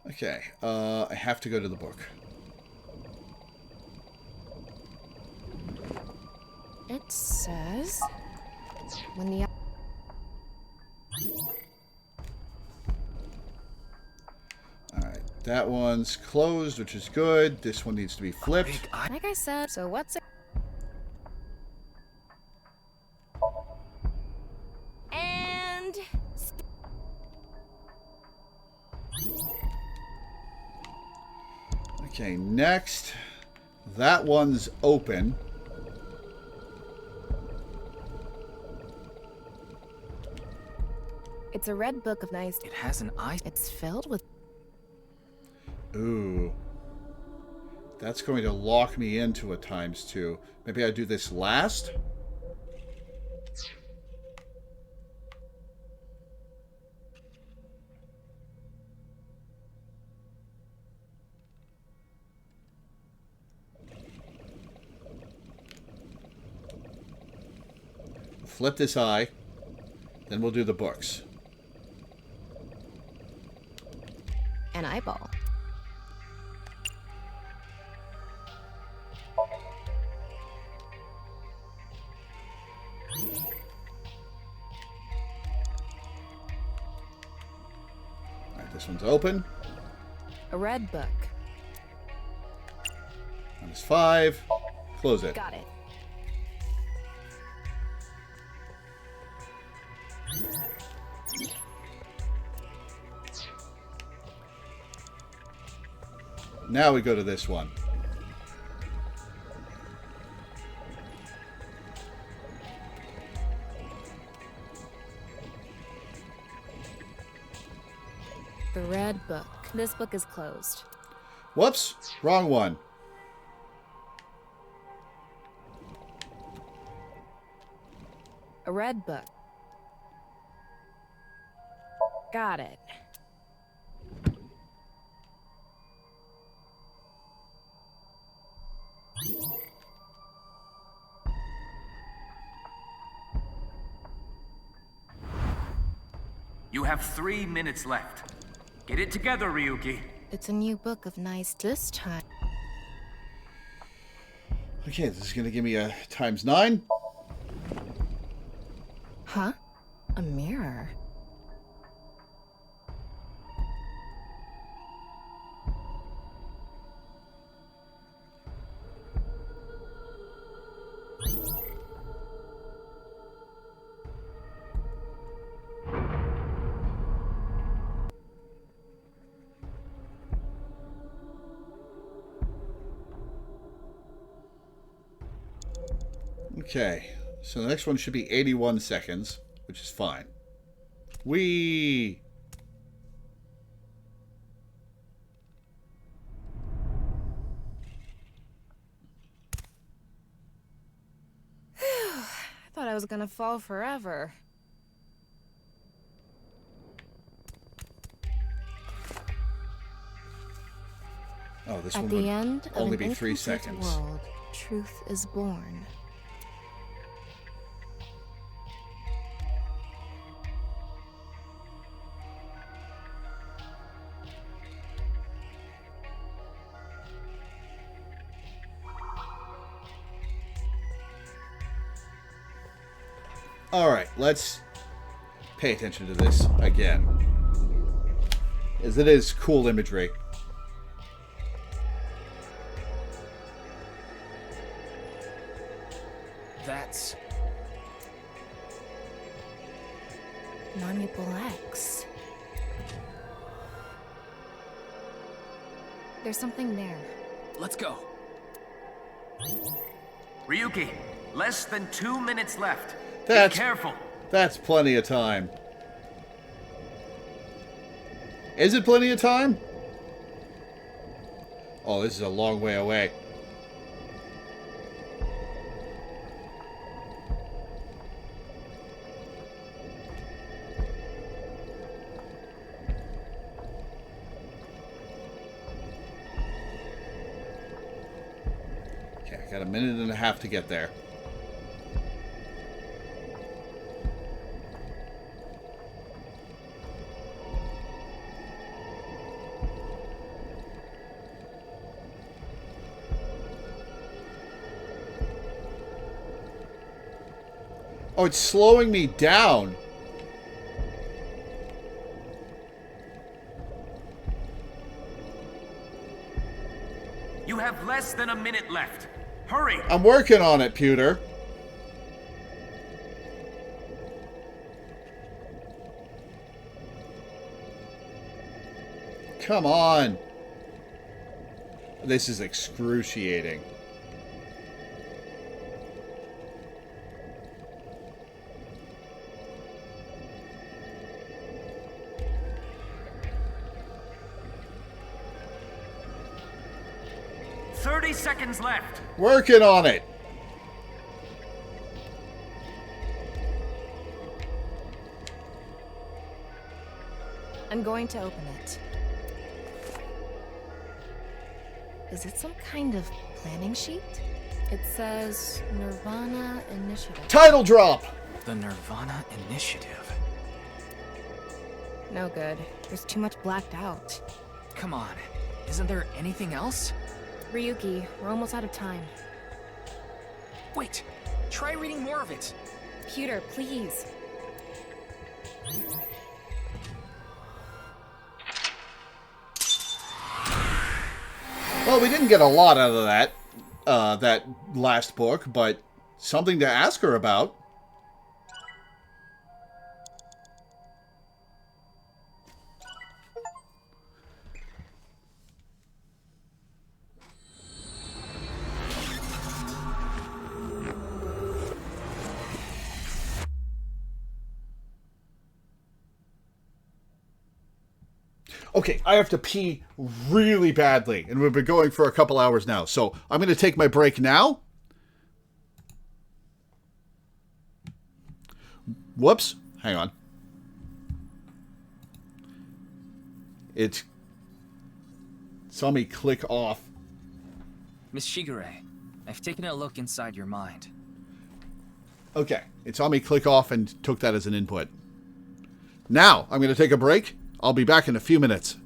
Okay, I have to go to the book. It says when the Alright, that one's closed, which is good. This one needs to be flipped. like I said, so what's it? And Okay, next. That one's open. it's a red book of nice. It has an eye. It's filled with. Ooh. That's going to lock me into a ×2. Maybe I do this last? Flip this eye. Then we'll do the books. An eyeball. Alright, this one's open. A red book. -5. Close it. Got it. Now we go to this one. The red book. This book is closed. Whoops! Wrong one. A red book. Got it. You have 3 minutes left. Get it together, Ryuki. It's a new book of nice this time. Okay, this is going to give me a ×9. Huh? A mirror. Okay, so the next one should be 81 seconds, which is fine. Whee! I thought I was gonna fall forever. Oh, this At one the would end of only an be 3 incomplete seconds. world, truth is born. Alright, let's pay attention to this again. As it is cool imagery. That's... Non-Mutable X. There's something there. Let's go. Ryuki, less than 2 minutes left. That's- Be careful. That's plenty of time. Is it plenty of time? Oh, this is a long way away. Okay, I got a minute and a half to get there. Oh, it's slowing me down. You have less than a minute left. Hurry! I'm working on it, Pewter. Come on. This is excruciating. Seconds left. Working on it. I'm going to open it. Is it some kind of planning sheet? It says nirvanA Initiative. Title drop! The nirvanA Initiative. No good. There's too much blacked out. Come on, isn't there anything else? Ryuki, we're almost out of time. Wait, try reading more of it. Pewter, please. Well, we didn't get a lot out of that last book, but something to ask her about. Okay, I have to pee really badly, and we've been going for a couple hours now, so I'm going to take my break now. Whoops. Hang on. It saw me click off. Miss Shigure, I've taken a look inside your mind. Okay, it saw me click off and took that as an input. Now, I'm going to take a break. I'll be back in a few minutes.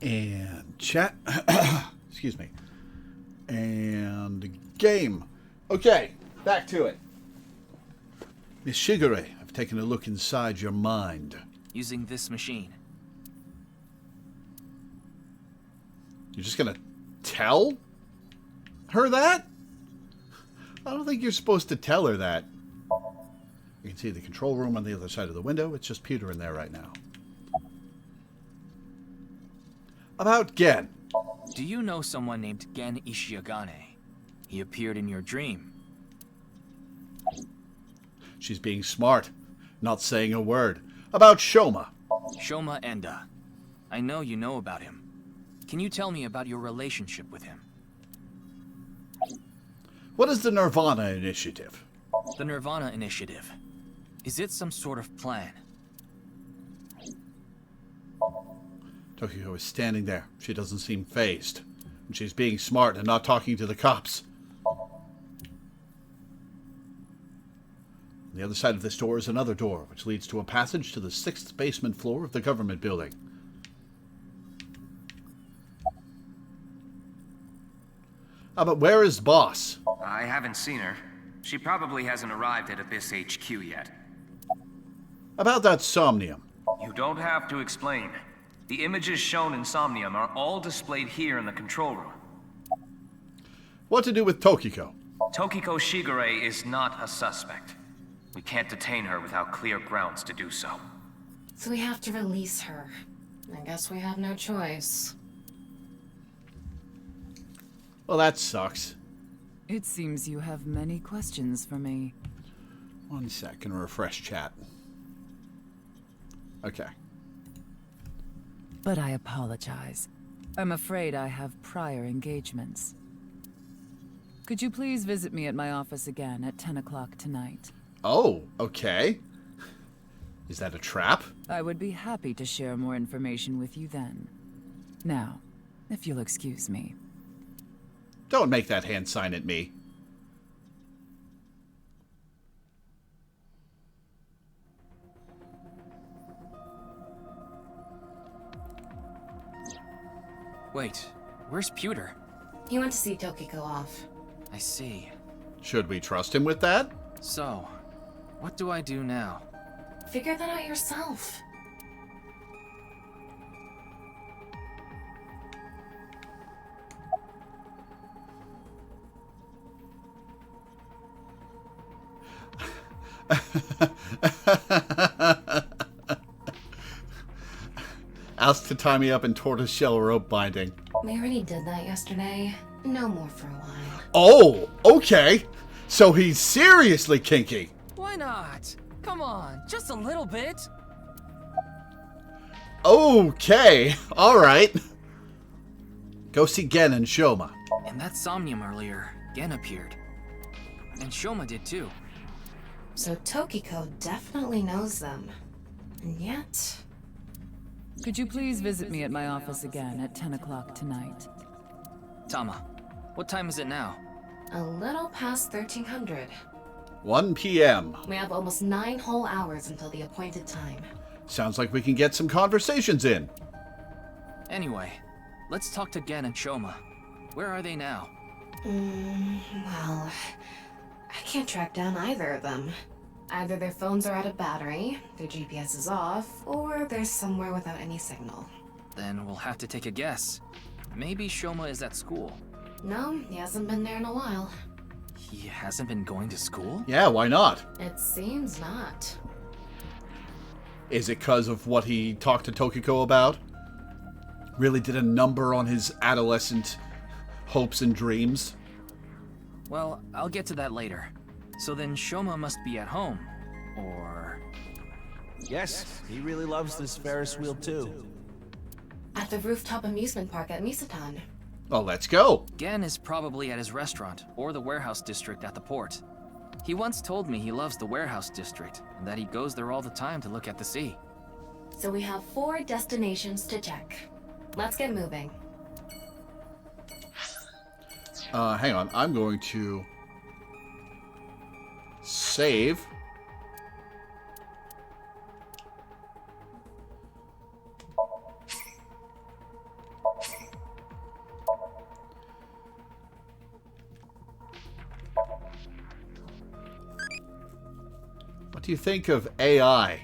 And chat. Excuse me. And game. Okay, back to it. Miss Shigure, I've taken a look inside your mind. Using this machine. You're just gonna tell her that? I don't think you're supposed to tell her that. You can see the control room on the other side of the window. It's just Peter in there right now. About Gen. Do you know someone named Gen Ishiagane? He appeared in your dream. She's being smart, not saying a word. About Shoma. Shoma Enda. I know you know about him. Can you tell me about your relationship with him? What is the nirvanA Initiative? The nirvanA Initiative. Is it some sort of plan? Tokiko is standing there. She doesn't seem fazed. And she's being smart and not talking to the cops. On the other side of this door is another door, which leads to a passage to the 6th basement floor of the government building. But where is Boss? I haven't seen her. She probably hasn't arrived at Abyss HQ yet. About that Somnium. You don't have to explain. The images shown in Somnium are all displayed here in the control room. What to do with Tokiko? Tokiko Shigure is not a suspect. We can't detain her without clear grounds to do so. So we have to release her. I guess we have no choice. Well, that sucks. It seems you have many questions for me. 1 second, refresh chat. Okay. But I apologize. I'm afraid I have prior engagements. Could you please visit me at my office again at 10 o'clock tonight? Oh, okay. Is that a trap? I would be happy to share more information with you then. Now, if you'll excuse me. Don't make that hand sign at me. Wait, where's Pewter? He went to see Tokiko off. I see. Should we trust him with that? So, what do I do now? Figure that out yourself. Asked to tie me up in tortoiseshell rope binding. We already did that yesterday. No more for a while. Oh, okay. So he's seriously kinky. Why not? Come on, just a little bit. Okay, alright. Go see Gen and Shoma. In that Somnium earlier, Gen appeared. And Shoma did too. So Tokiko definitely knows them. And yet... Could you please visit me at my office again at 10 o'clock tonight? Tama, what time is it now? A little past 1300. 1 p.m. We have almost 9 whole hours until the appointed time. Sounds like we can get some conversations in. Anyway, let's talk to Gen and Shoma. Where are they now? Well... I can't track down either of them. Either their phones are out of battery, their GPS is off, or they're somewhere without any signal. Then we'll have to take a guess. Maybe Shoma is at school. No, he hasn't been there in a while. He hasn't been going to school? Yeah, why not? It seems not. Is it because of what he talked to Tokiko about? Really did a number on his adolescent hopes and dreams? Well, I'll get to that later. So then Shoma must be at home. Or... Yes, he really loves this Ferris wheel too. At the rooftop amusement park at Misatan. Well, let's go. Gen is probably at his restaurant, or the warehouse district at the port. He once told me he loves the warehouse district, and that he goes there all the time to look at the sea. So we have 4 destinations to check. Let's get moving. Hang on. I'm going to save. do you think of AI?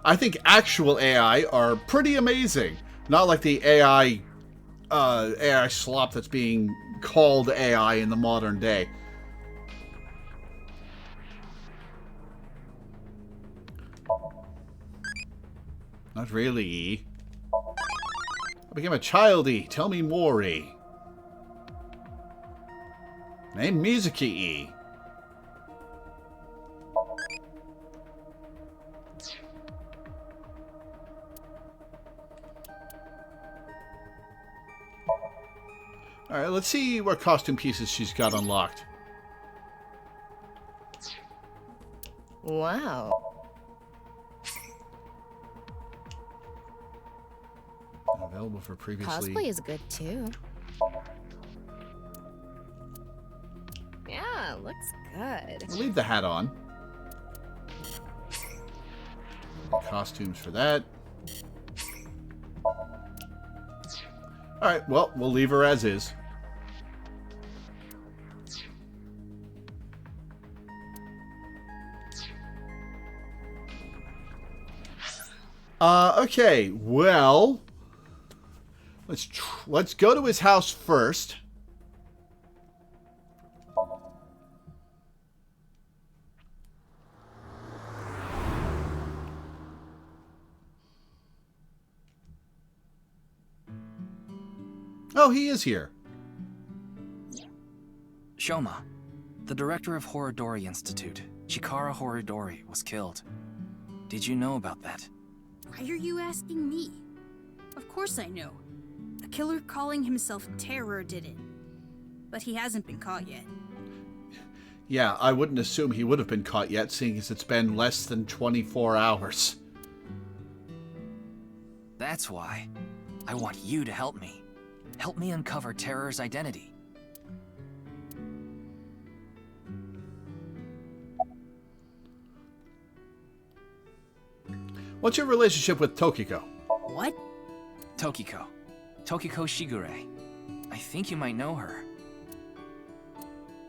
I think actual AI are pretty amazing. Not like the AI slop that's being called AI in the modern day. Not really, E. I became a child, E. Tell me more, E. Name Mizuki, E. Alright, let's see what costume pieces she's got unlocked. Wow. Available for previously... Cosplay is good, too. Yeah, looks good. We'll leave the hat on. Costumes for that. Alright, well, we'll leave her as is. Okay, well... Let's go to his house first. Oh, he is here. Shoma, the director of Horodori Institute, Chikara Horodori, was killed. Did you know about that? Why are you asking me? Of course I know. A killer calling himself Terror did it. But he hasn't been caught yet. Yeah, I wouldn't assume he would have been caught yet, seeing as it's been less than 24 hours. That's why. I want you to help me. Help me uncover Terror's identity. What's your relationship with Tokiko? What? Tokiko. Tokiko Shigure. I think you might know her.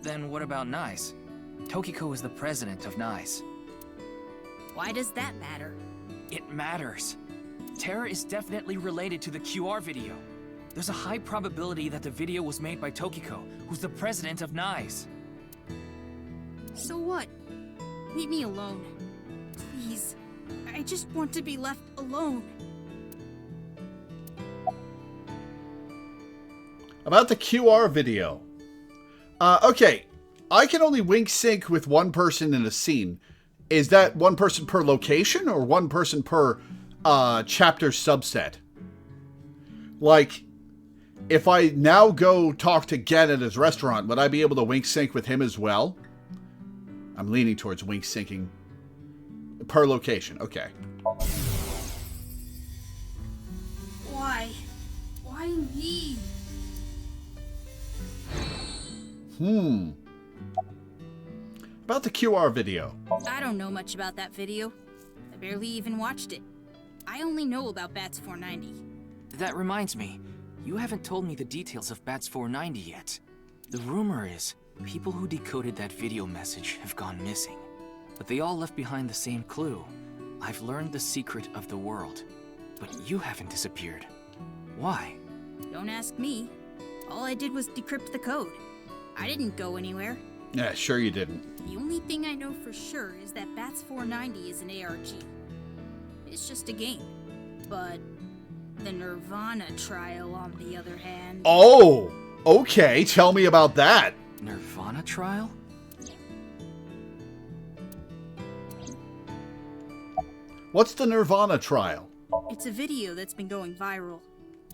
Then what about NICE? Tokiko is the president of NICE. Why does that matter? It matters. Terror is definitely related to the QR video. There's a high probability that the video was made by Tokiko, who's the president of NICE. So what? Leave me alone. Please. I just want to be left alone. About the QR video. Okay. I can only wink sync with one person in a scene. Is that one person per location or one person per chapter subset? Like, if I now go talk to Gen at his restaurant, would I be able to wink sync with him as well? I'm leaning towards wink syncing per location. Okay. Why? Why me? About the QR video. I don't know much about that video. I barely even watched it. I only know about Bats 490. That reminds me, you haven't told me the details of Bats 490 yet. The rumor is, people who decoded that video message have gone missing. But they all left behind the same clue. I've learned the secret of the world. But you haven't disappeared. Why? Don't ask me. All I did was decrypt the code. I didn't go anywhere. Yeah, sure you didn't. The only thing I know for sure is that Bats 490 is an ARG. It's just a game. But the nirvanA trial, on the other hand... Oh! Okay, tell me about that. nirvanA trial? What's the nirvanA trial? It's a video that's been going viral.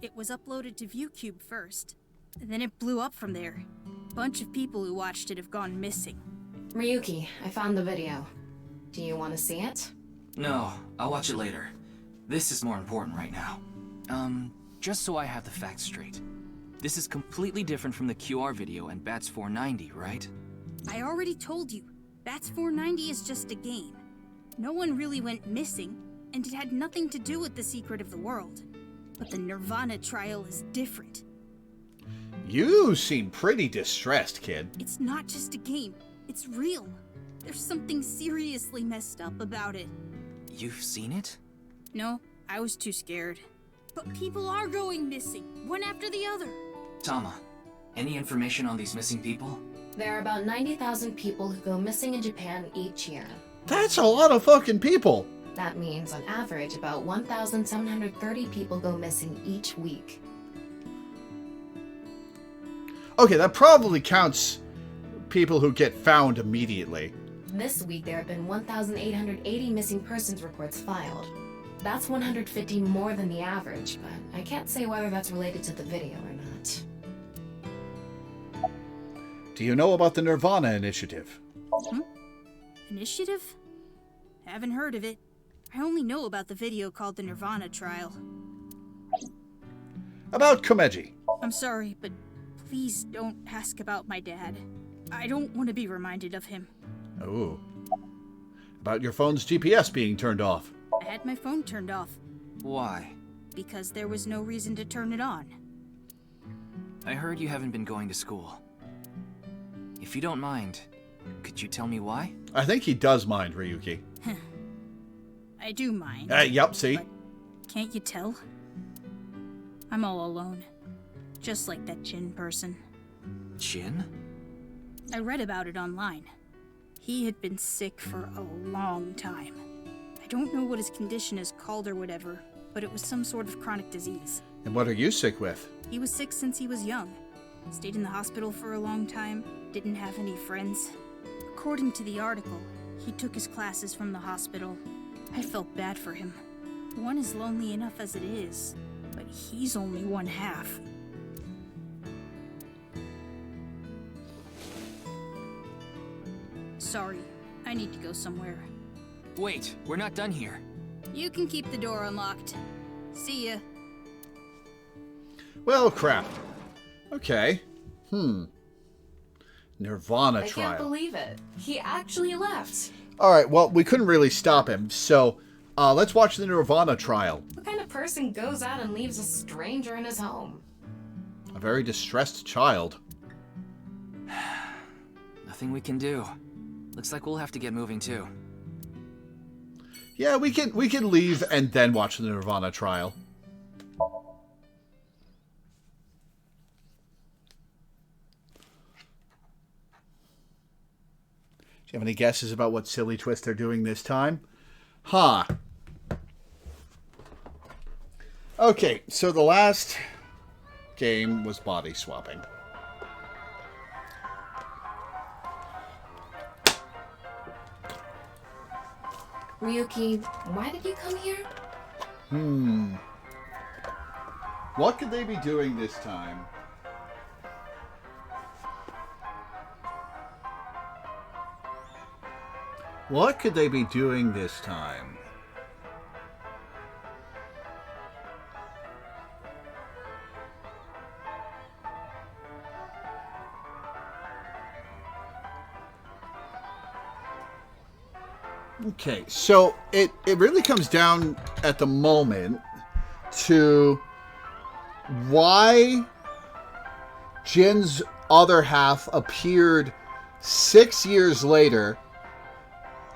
It was uploaded to ViewCube first, and then it blew up from there. A bunch of people who watched it have gone missing. Ryuki, I found the video. Do you want to see it? No, I'll watch it later. This is more important right now. Just so I have the facts straight. This is completely different from the QR video and Bats 490, right? I already told you, Bats 490 is just a game. No one really went missing, and it had nothing to do with the secret of the world. But the nirvanA trial is different. You seem pretty distressed, kid. It's not just a game. It's real. There's something seriously messed up about it. You've seen it? No, I was too scared. But people are going missing, one after the other. Tama, any information on these missing people? There are about 90,000 people who go missing in Japan each year. That's a lot of fucking people. That means, on average, about 1,730 people go missing each week. Okay, that probably counts people who get found immediately. This week, there have been 1,880 missing persons reports filed. That's 150 more than the average, but I can't say whether that's related to the video or not. Do you know about the nirvanA initiative? Initiative? Haven't heard of it. I only know about the video called the nirvanA trial. About Komeji. I'm sorry, but please don't ask about my dad. I don't want to be reminded of him. Oh. About your phone's GPS being turned off. I had my phone turned off. Why? Because there was no reason to turn it on. I heard you haven't been going to school. If you don't mind, could you tell me why? I think he does mind, Ryuki. I do mind. Yup, see? But can't you tell? I'm all alone. Just like that Jin person. Jin? I read about it online. He had been sick for a long time. I don't know what his condition is called or whatever, but it was some sort of chronic disease. And what are you sick with? He was sick since he was young. Stayed in the hospital for a long time, didn't have any friends. According to the article, he took his classes from the hospital. I felt bad for him. One is lonely enough as it is, but he's only one half. Sorry, I need to go somewhere. Wait, we're not done here. You can keep the door unlocked. See ya. Well, crap. Okay. nirvanA I trial. can't believe it. He actually left. Alright, well, we couldn't really stop him, so let's watch the nirvanA trial. What kind of person goes out and leaves a stranger in his home? A very distressed child. Nothing we can do. Looks like we'll have to get moving too. Yeah, we can leave and then watch the nirvanA trial. Do you have any guesses about what silly twist they're doing this time? Huh. Okay, so the last game was body swapping. Ryuki, why did you come here? What could they be doing this time? What could they be doing this time? Okay, so it really comes down at the moment to why Jin's other half appeared 6 years later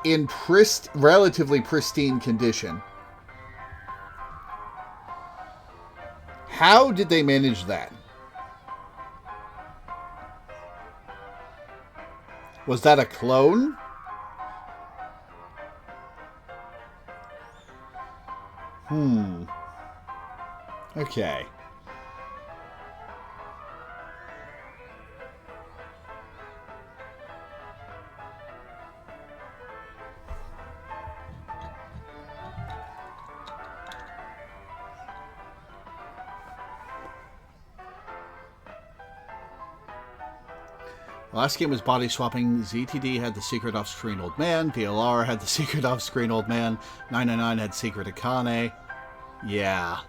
in relatively pristine condition. How did they manage that? Was that a clone? Okay. Last game was body swapping. ZTD had the secret off-screen old man. VLR had the secret off-screen old man. 999 had secret Akane. Yeah.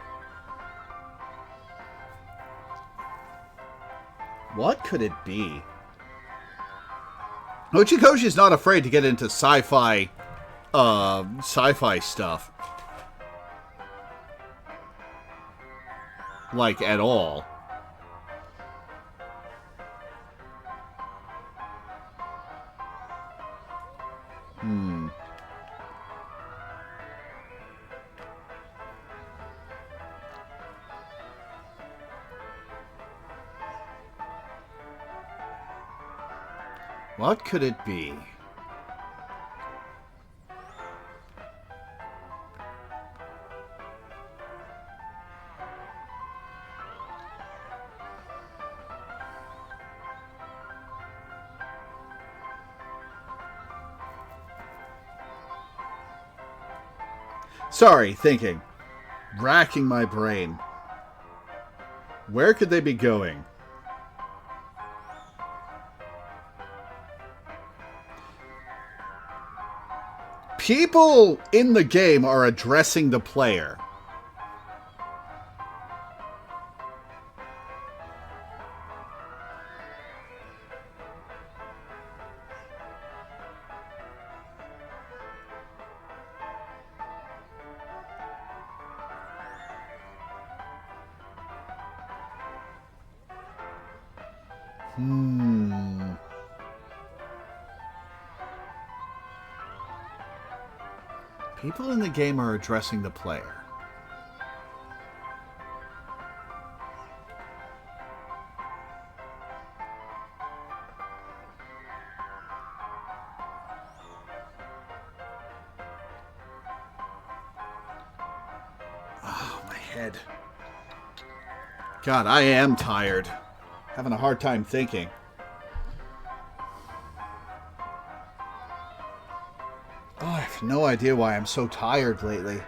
What could it be? Uchikoshi's not afraid to get into sci-fi stuff. Like, at all. What could it be? Sorry, thinking. Racking my brain. Where could they be going? People in the game are addressing the player. People in the game are addressing the player. Oh, my head. God, I am tired. Having a hard time thinking. Oh, I have no idea why I'm so tired lately.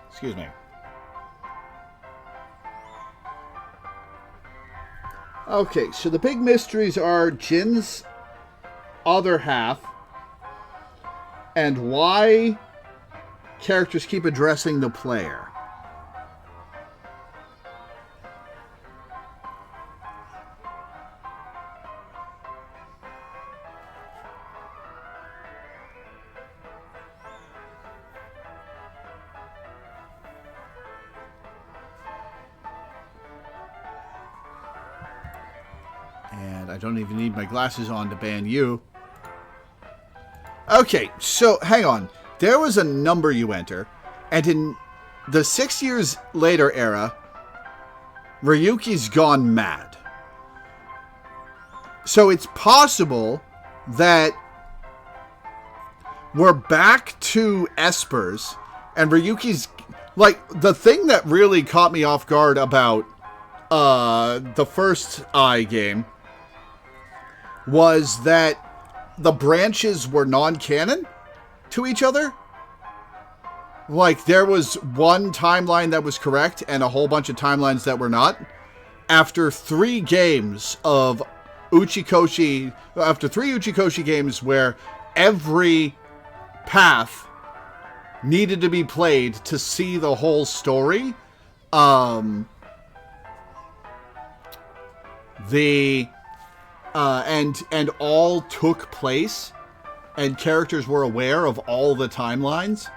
Excuse me. Okay, so the big mysteries are Jin's other half and why characters keep addressing the player. And I don't even need my glasses on to ban you. Okay, so hang on. There was a number you enter, and in the 6 years later era, Ryuki's gone mad. So it's possible that we're back to Esper's, and Ryuki's... Like, the thing that really caught me off guard about the first Eye game was that the branches were non-canon to each other. Like, there was one timeline that was correct and a whole bunch of timelines that were not. After 3 games of Uchikoshi... After 3 Uchikoshi games where every path needed to be played to see the whole story, and all took place, and characters were aware of all the timelines,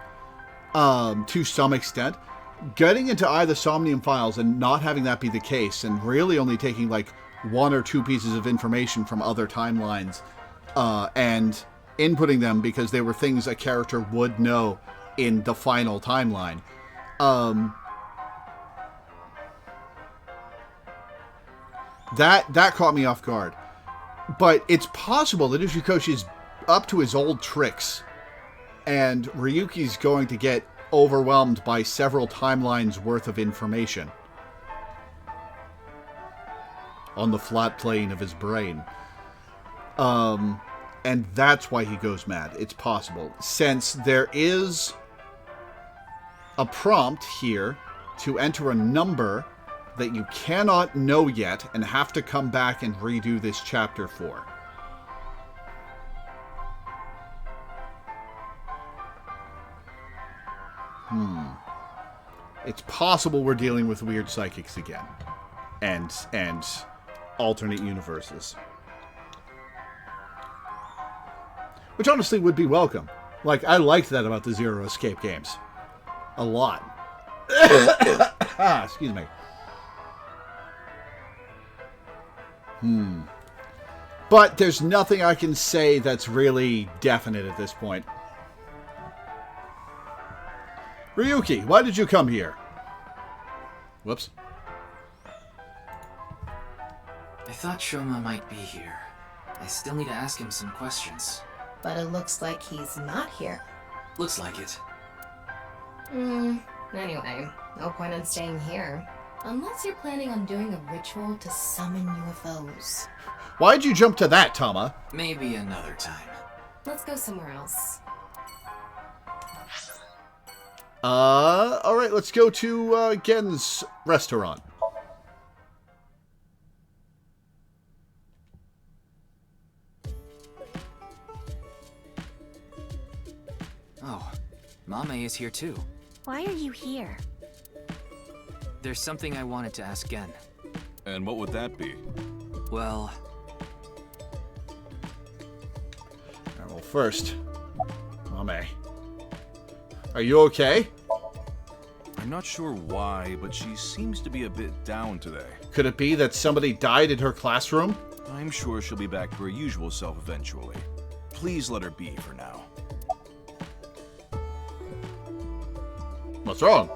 to some extent. Getting into either Somnium Files and not having that be the case, and really only taking like 1 or 2 pieces of information from other timelines, and inputting them because they were things a character would know in the final timeline. That caught me off guard. But it's possible that Uchikoshi's up to his old tricks, and Ryuki's going to get overwhelmed by several timelines worth of information on the flat plane of his brain. And that's why he goes mad. It's possible. Since there is a prompt here to enter a number that you cannot know yet and have to come back and redo this chapter for. It's possible we're dealing with weird psychics again. And alternate universes. Which honestly would be welcome. Like, I liked that about the Zero Escape games. A lot. Excuse me. But there's nothing I can say that's really definite at this point. Ryuki, why did you come here? Whoops. I thought Shoma might be here. I still need to ask him some questions. But it looks like he's not here. Looks like it. Anyway, no point in staying here. Unless you're planning on doing a ritual to summon UFOs. Why'd you jump to that, Tama? Maybe another time. Let's go somewhere else. Alright, let's go to, Gen's restaurant. Oh, Mame is here too. Why are you here? There's something I wanted to ask Gen. And what would that be? Well... Alright, well, first, Mame. Are you okay? I'm not sure why, but she seems to be a bit down today. Could it be that somebody died in her classroom? I'm sure she'll be back to her usual self eventually. Please let her be for now. What's wrong?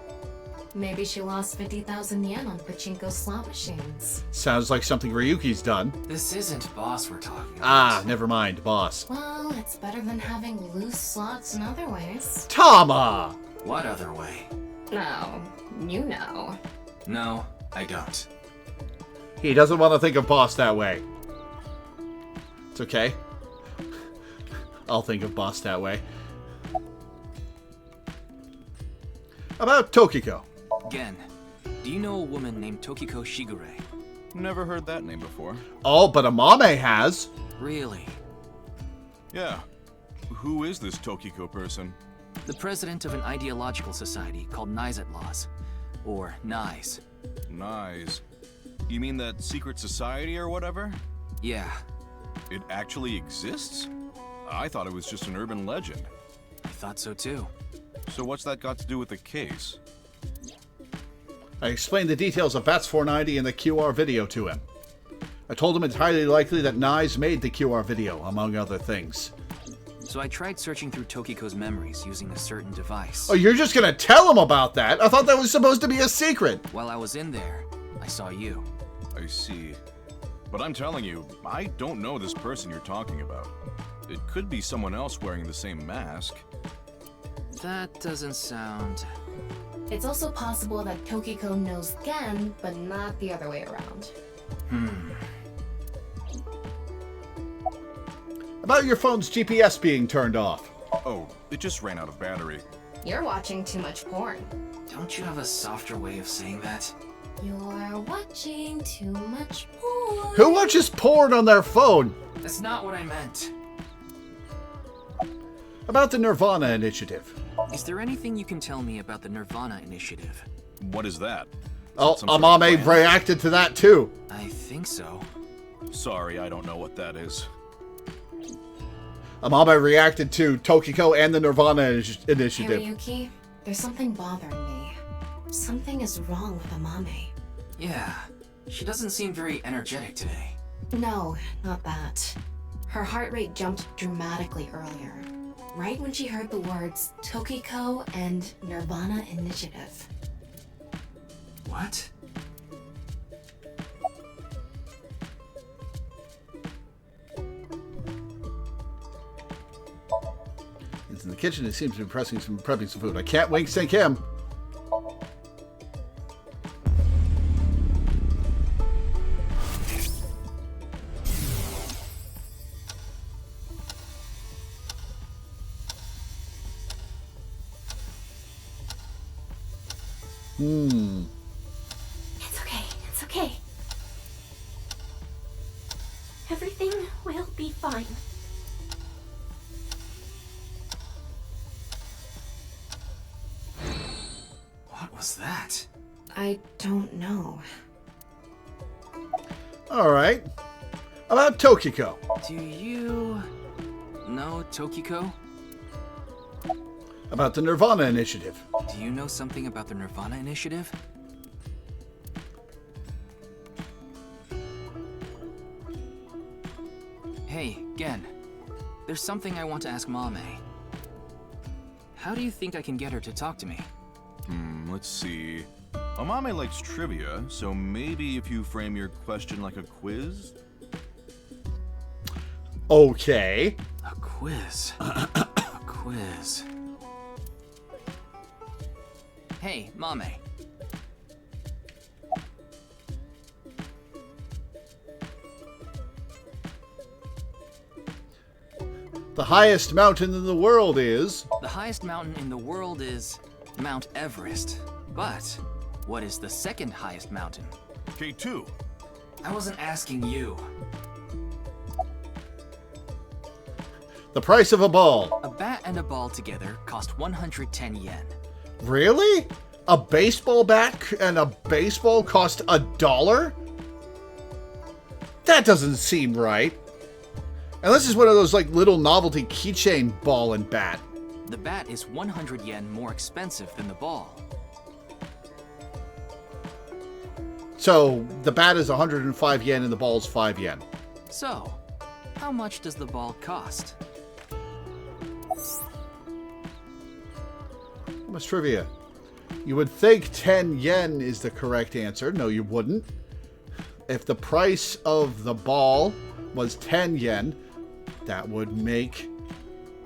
Maybe she lost 50,000 yen on pachinko slot machines. Sounds like something Ryuki's done. This isn't boss we're talking about. Ah, never mind, boss. Well, it's better than having loose slots in other ways. Tama! What other way? No, you know. No, I don't. He doesn't want to think of boss that way. It's okay. I'll think of boss that way. About Tokiko. Gen, do you know a woman named Tokiko Shigure? Never heard that name before. Oh, but Amame has. Really? Yeah. Who is this Tokiko person? The president of an ideological society called Nizet Laws. Or NISE. Nice. You mean that secret society or whatever? Yeah. It actually exists? I thought it was just an urban legend. I thought so too. So what's that got to do with the case? I explained the details of BATS 490 in the QR video to him. I told him it's highly likely that NISE made the QR video, among other things. So I tried searching through Tokiko's memories using a certain device. Oh, you're just gonna tell him about that? I thought that was supposed to be a secret! While I was in there, I saw you. I see. But I'm telling you, I don't know this person you're talking about. It could be someone else wearing the same mask. That doesn't sound... It's also possible that Tokiko knows Gen, but not the other way around. About your phone's GPS being turned off. Oh, it just ran out of battery. You're watching too much porn. Don't you have a softer way of saying that? You're watching too much porn. Who watches porn on their phone? That's not what I meant. About the nirvanA initiative. Is there anything you can tell me about the nirvanA initiative? What is that? Oh, Some sort of Amame plan? reacted to that too. I think so. Sorry, I don't know what that is. Amame reacted to Tokiko and the nirvanA initiative. Hiroyuki, there's something bothering me. Something is wrong with Amame. Yeah, she doesn't seem very energetic today. No, not that. Her heart rate jumped dramatically earlier. Right when she heard the words Tokiko and nirvanA initiative. What? He's in the kitchen. He seems to be prepping some food. I can't wink sync him. It's okay, it's okay. Everything will be fine. was that? I don't know. Alright. About Tokiko. Do you know Tokiko? About the nirvanA Initiative. Do you know something about the nirvanA Initiative? Hey, Gen. There's something I want to ask Mame. How do you think I can get her to talk to me? Let's see. Amame likes trivia, so maybe if you frame your question like a quiz? Okay. A quiz. A quiz. Hey, Mame. The highest mountain in the world is... The highest mountain in the world is Mount Everest. But what is the second highest mountain? K2. I wasn't asking you. The price of a ball. A bat and a ball together cost 110 yen. Really? A baseball bat and a baseball cost $1? That doesn't seem right. Unless it's one of those, like, little novelty keychain ball and bat. The bat is 100 yen more expensive than the ball. So, the bat is 105 yen and the ball is 5 yen. So, how much does the ball cost? How much trivia? You would think 10 yen is the correct answer. No, you wouldn't. If the price of the ball was 10 yen, that would make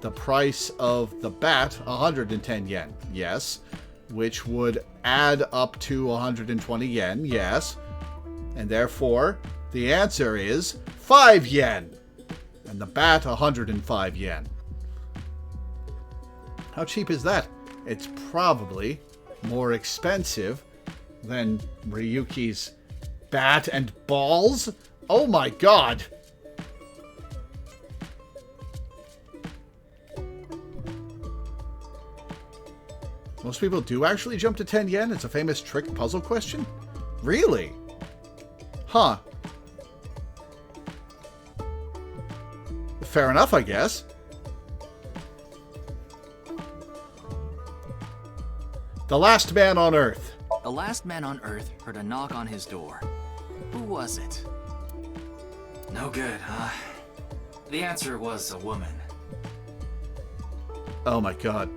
the price of the bat 110 yen. Yes. Which would add up to 120 yen. Yes. And therefore, the answer is 5 yen. And the bat 105 yen. How cheap is that? It's probably more expensive than Ryuki's bat and balls. Oh my god! Most people do actually jump to 10 yen? It's a famous trick puzzle question? Really? Huh. Fair enough, I guess. The last man on Earth. The last man on Earth heard a knock on his door. Who was it? No good, huh? The answer was a woman. Oh my god.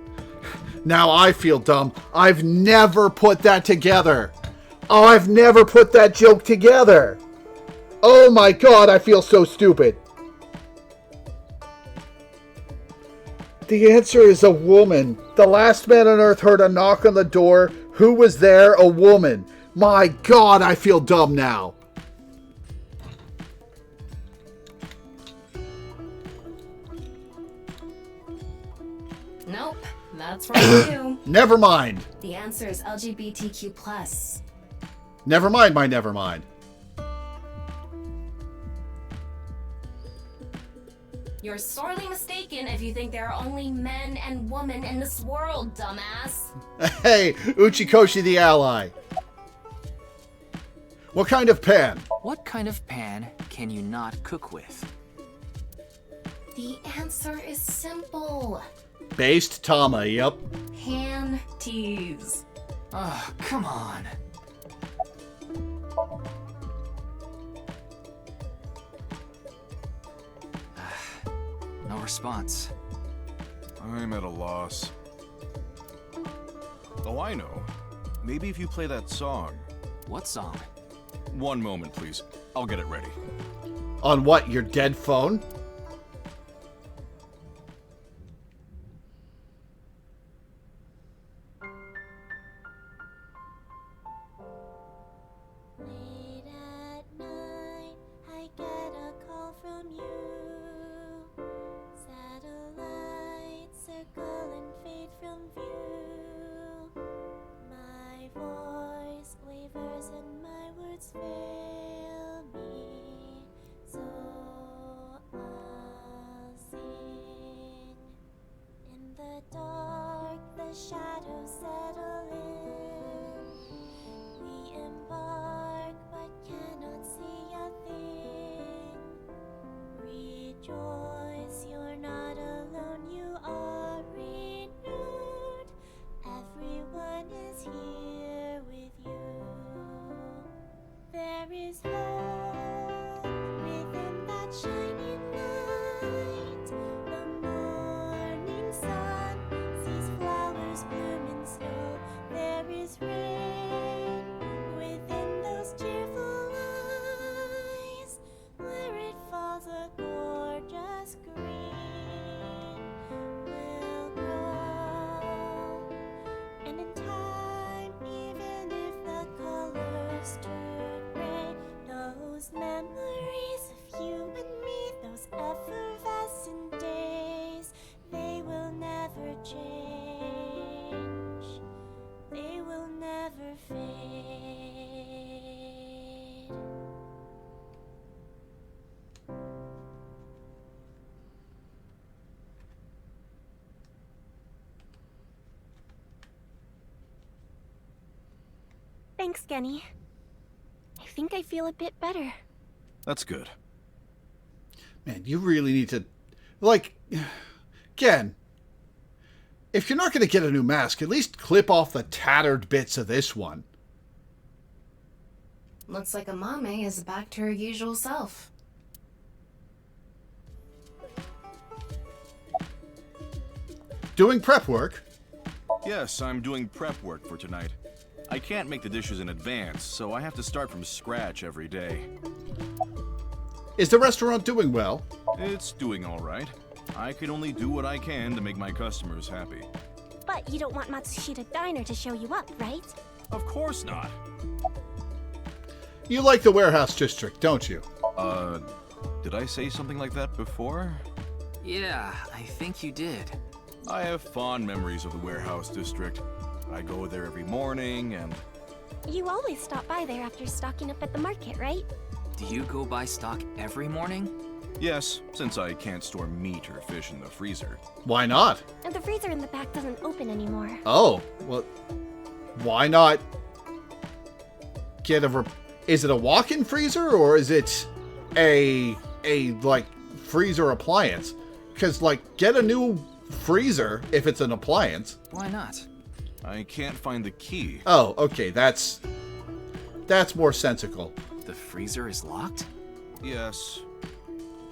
Now I feel dumb. I've never put that together. Oh, I've never put that joke together. Oh my god, I feel so stupid. The answer is a woman. The last man on Earth heard a knock on the door. Who was there? A woman. My god, I feel dumb now. Nope, that's wrong too. Never mind. The answer is LGBTQ+. Never mind my never mind. You're sorely mistaken if you think there are only men and women in this world, dumbass. Hey, Uchikoshi the ally. What kind of pan? What kind of pan can you not cook with? The answer is simple. Based Tama, yep. Pan teas. Oh, come on. No response. I'm at a loss. Oh, I know. Maybe if you play that song. What song? One moment, please. I'll get it ready. On what, your dead phone? Late at night, I get a call from you. Satellites circle and fade from view. My voice wavers and my words fail me. So I'll sing. In the dark, the shadows settle in. Thanks, Genny. I think I feel a bit better. That's good. Man, you really need to... Like, Gen, if you're not going to get a new mask, at least clip off the tattered bits of this one. Looks like Amame is back to her usual self. Doing prep work? Yes, I'm doing prep work for tonight. I can't make the dishes in advance, so I have to start from scratch every day. Is the restaurant doing well? It's doing all right. I can only do what I can to make my customers happy. But you don't want Matsushita Diner to show you up, right? Of course not. You like the warehouse district, don't you? Did I say something like that before? Yeah, I think you did. I have fond memories of the warehouse district. I go there every morning and... You always stop by there after stocking up at the market, right? Do you go buy stock every morning? Yes, since I can't store meat or fish in the freezer. Why not? And the freezer in the back doesn't open anymore. Oh, well, why not get a... Is it a walk-in freezer, or is it a like, freezer appliance? Because, like, get a new freezer if it's an appliance. Why not? I can't find the key. Oh, okay, that's more sensical. The freezer is locked? Yes.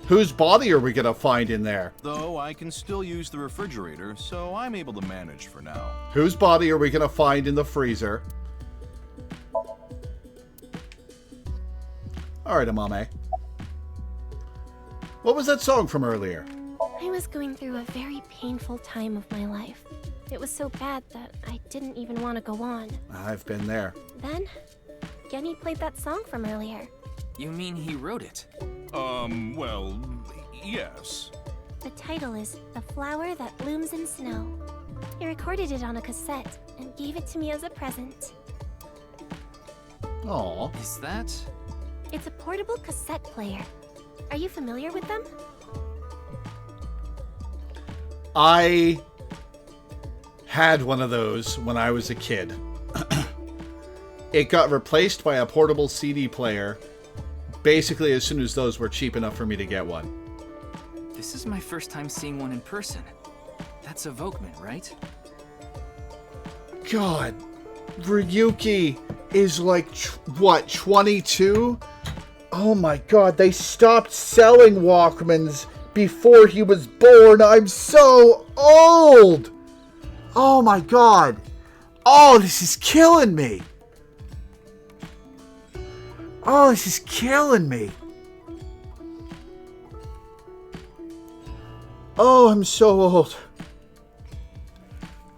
Whose body are we gonna find in there? Though I can still use the refrigerator, so I'm able to manage for now. Whose body are we gonna find in the freezer? Alright, Amame. What was that song from earlier? I was going through a very painful time of my life. It was so bad that I didn't even want to go on. I've been there. Then, Genny played that song from earlier. You mean he wrote it? Well, yes. The title is The Flower That Blooms in Snow. He recorded it on a cassette and gave it to me as a present. Aw. Is that... It's a portable cassette player. Are you familiar with them? I had one of those when I was a kid. It got replaced by a portable CD player basically as soon as those were cheap enough for me to get one. This is my first time seeing one in person. That's a Volkman, right? God, Ryuki is like, what, 22? Oh my god, they stopped selling Walkmans before he was born. I'm so old! Oh my god. Oh, this is killing me. Oh, this is killing me. Oh, I'm so old.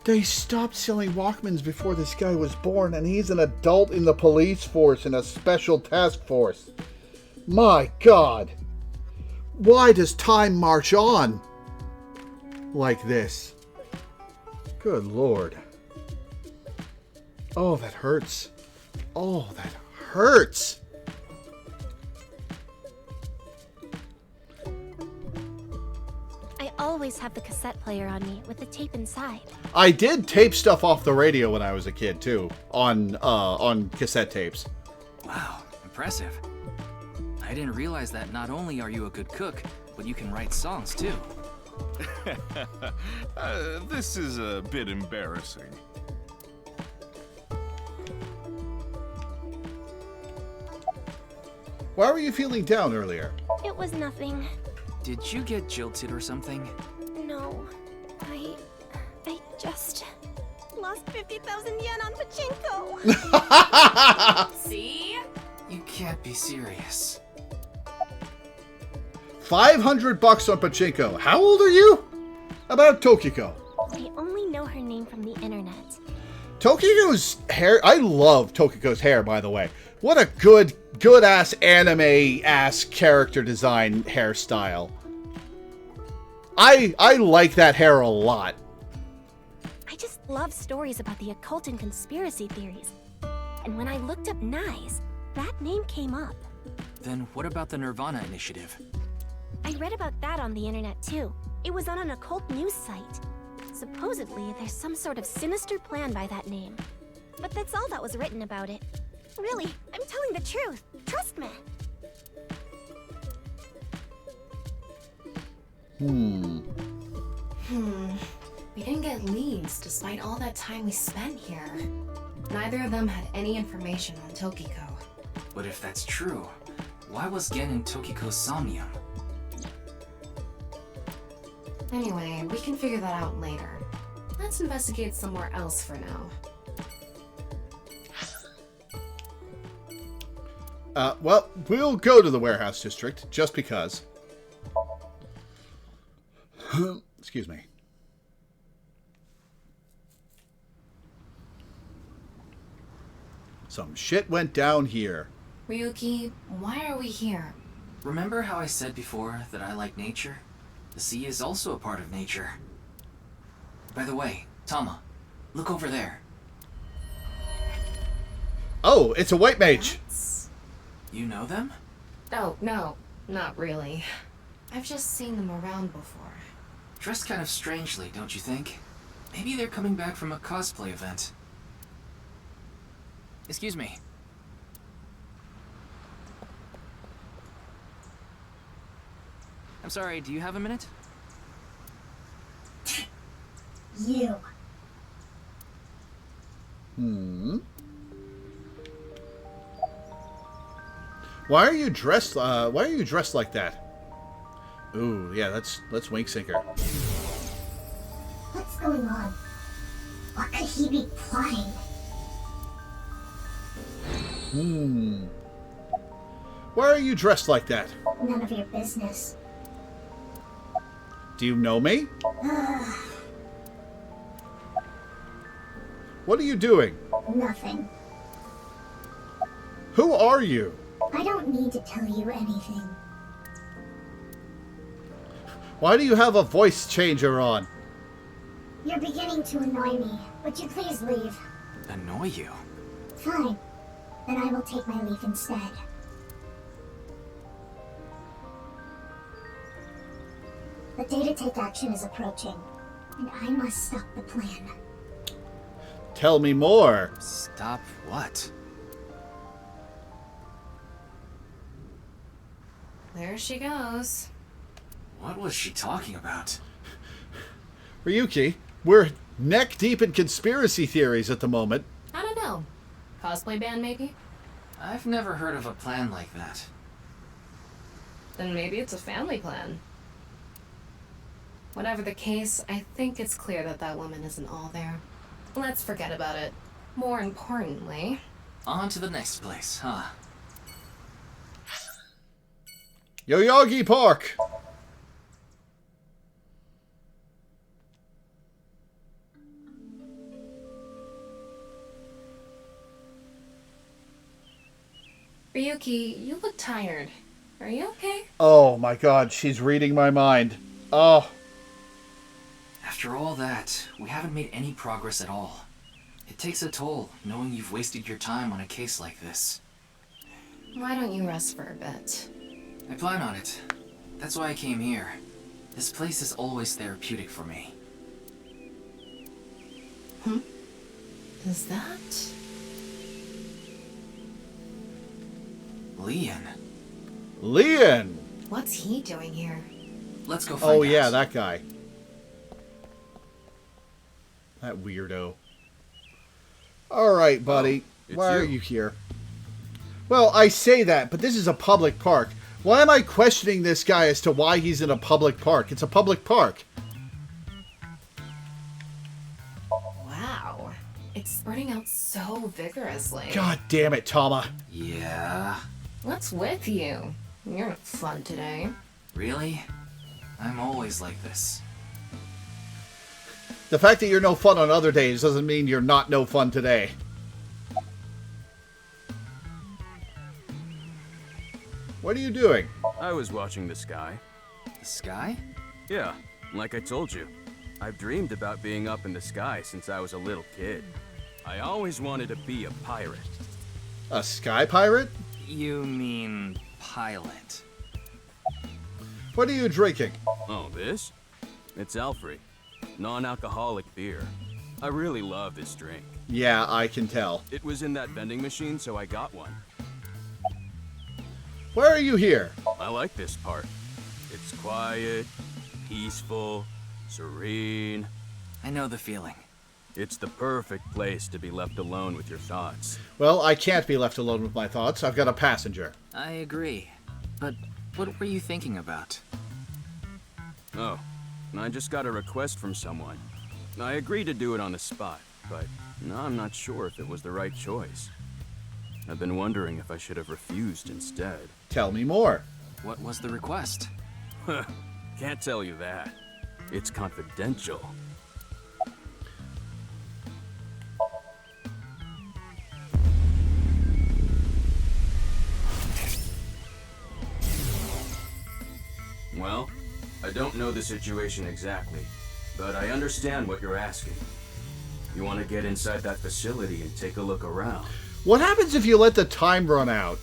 They stopped selling Walkmans before this guy was born, and he's an adult in the police force in a special task force. My God. Why does time march on like this? Good Lord. Oh, that hurts. Oh, that hurts. I always have the cassette player on me with the tape inside. I did tape stuff off the radio when I was a kid too, on cassette tapes. Wow, impressive. I didn't realize that not only are you a good cook, but you can write songs too. This is a bit embarrassing. Why were you feeling down earlier? It was nothing. Did you get jilted or something? No. I just lost 50,000 yen on pachinko. See? You can't be serious. 500 bucks on pachinko. How old are you? About Tokiko. I only know her name from the internet. Tokiko's hair, I love Tokiko's hair, by the way. What a good-ass anime-ass character design hairstyle. I like that hair a lot. I just love stories about the occult and conspiracy theories. And when I looked up Nyes, that name came up. Then what about the nirvanA initiative? I read about that on the internet too. It was on an occult news site. Supposedly, there's some sort of sinister plan by that name. But that's all that was written about it. Really, I'm telling the truth. Trust me. We didn't get leads despite all that time we spent here. Neither of them had any information on Tokiko. But if that's true, why was Gen in Tokiko's Somnium? Anyway, we can figure that out later. Let's investigate somewhere else for now. Well, we'll go to the warehouse district, just because. Excuse me. Some shit went down here. Ryuki, why are we here? Remember how I said before that I like nature? The sea is also a part of nature. By the way, Tama, look over there. Oh, it's a white mage. You know them? Oh, no, not really. I've just seen them around before. Dressed kind of strangely, don't you think? Maybe they're coming back from a cosplay event. Excuse me. I'm sorry, do you have a minute? You. Why are you dressed like that? Ooh, yeah, let's wink sinker. What's going on? What could he be plotting? Why are you dressed like that? None of your business. Do you know me? What are you doing? Nothing. Who are you? I don't need to tell you anything. Why do you have a voice changer on? You're beginning to annoy me. Would you please leave? Annoy you? Fine. Then I will take my leave instead. The day to take action is approaching, and I must stop the plan. Tell me more. Stop what? There she goes. What was she talking about? Ryuki, we're neck deep in conspiracy theories at the moment. I don't know. Cosplay band, maybe? I've never heard of a plan like that. Then maybe it's a family plan. Whatever the case, I think it's clear that that woman isn't all there. Let's forget about it. More importantly... On to the next place, huh? Yoyogi Park! Ryuki, you look tired. Are you okay? Oh my god, she's reading my mind. Oh. After all that, we haven't made any progress at all. It takes a toll, knowing you've wasted your time on a case like this. Why don't you rest for a bit? I plan on it. That's why I came here. This place is always therapeutic for me. Is that... Leon. Leon! What's he doing here? Let's go find out. Oh yeah, that guy. That weirdo. Alright, buddy. Why are you here? Well, I say that, but this is a public park. Why am I questioning this guy as to why he's in a public park? It's a public park. Wow. It's spreading out so vigorously. God damn it, Tama. Yeah? What's with you? You're not fun today. Really? I'm always like this. The fact that you're no fun on other days doesn't mean you're not no fun today. What are you doing? I was watching the sky. The sky? Yeah, like I told you. I've dreamed about being up in the sky since I was a little kid. I always wanted to be a pirate. A sky pirate? You mean pilot? What are you drinking? Oh, this? It's Alfred. Non-alcoholic beer. I really love this drink. Yeah, I can tell. It was in that vending machine, so I got one. Why are you here? I like this part. It's quiet, peaceful, serene. I know the feeling. It's the perfect place to be left alone with your thoughts. Well, I can't be left alone with my thoughts. I've got a passenger. I agree. But what were you thinking about? Oh, I just got a request from someone. I agreed to do it on the spot, but now I'm not sure if it was the right choice. I've been wondering if I should have refused instead. Tell me more. What was the request? Can't tell you that. It's confidential. Well, I don't know the situation exactly, but I understand what you're asking. You want to get inside that facility and take a look around. What happens if you let the time run out?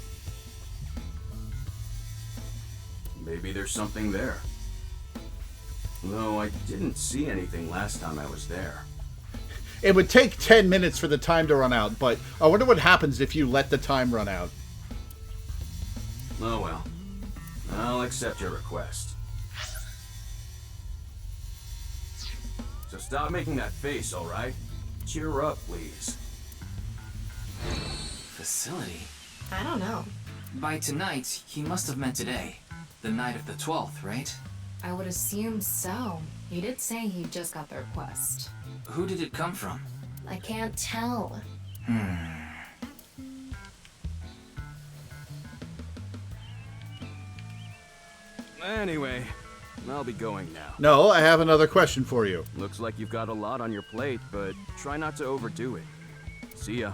Maybe there's something there. Though I didn't see anything last time I was there. It would take 10 minutes for the time to run out, but I wonder what happens if you let the time run out. Oh well. I'll accept your request. So stop making that face, alright? Cheer up, please. Facility? I don't know. By tonight, he must have meant today. The night of the 12th, right? I would assume so. He did say he just got the request. Who did it come from? I can't tell. Anyway, I'll be going now. No, I have another question for you. Looks like you've got a lot on your plate, but try not to overdo it. See ya.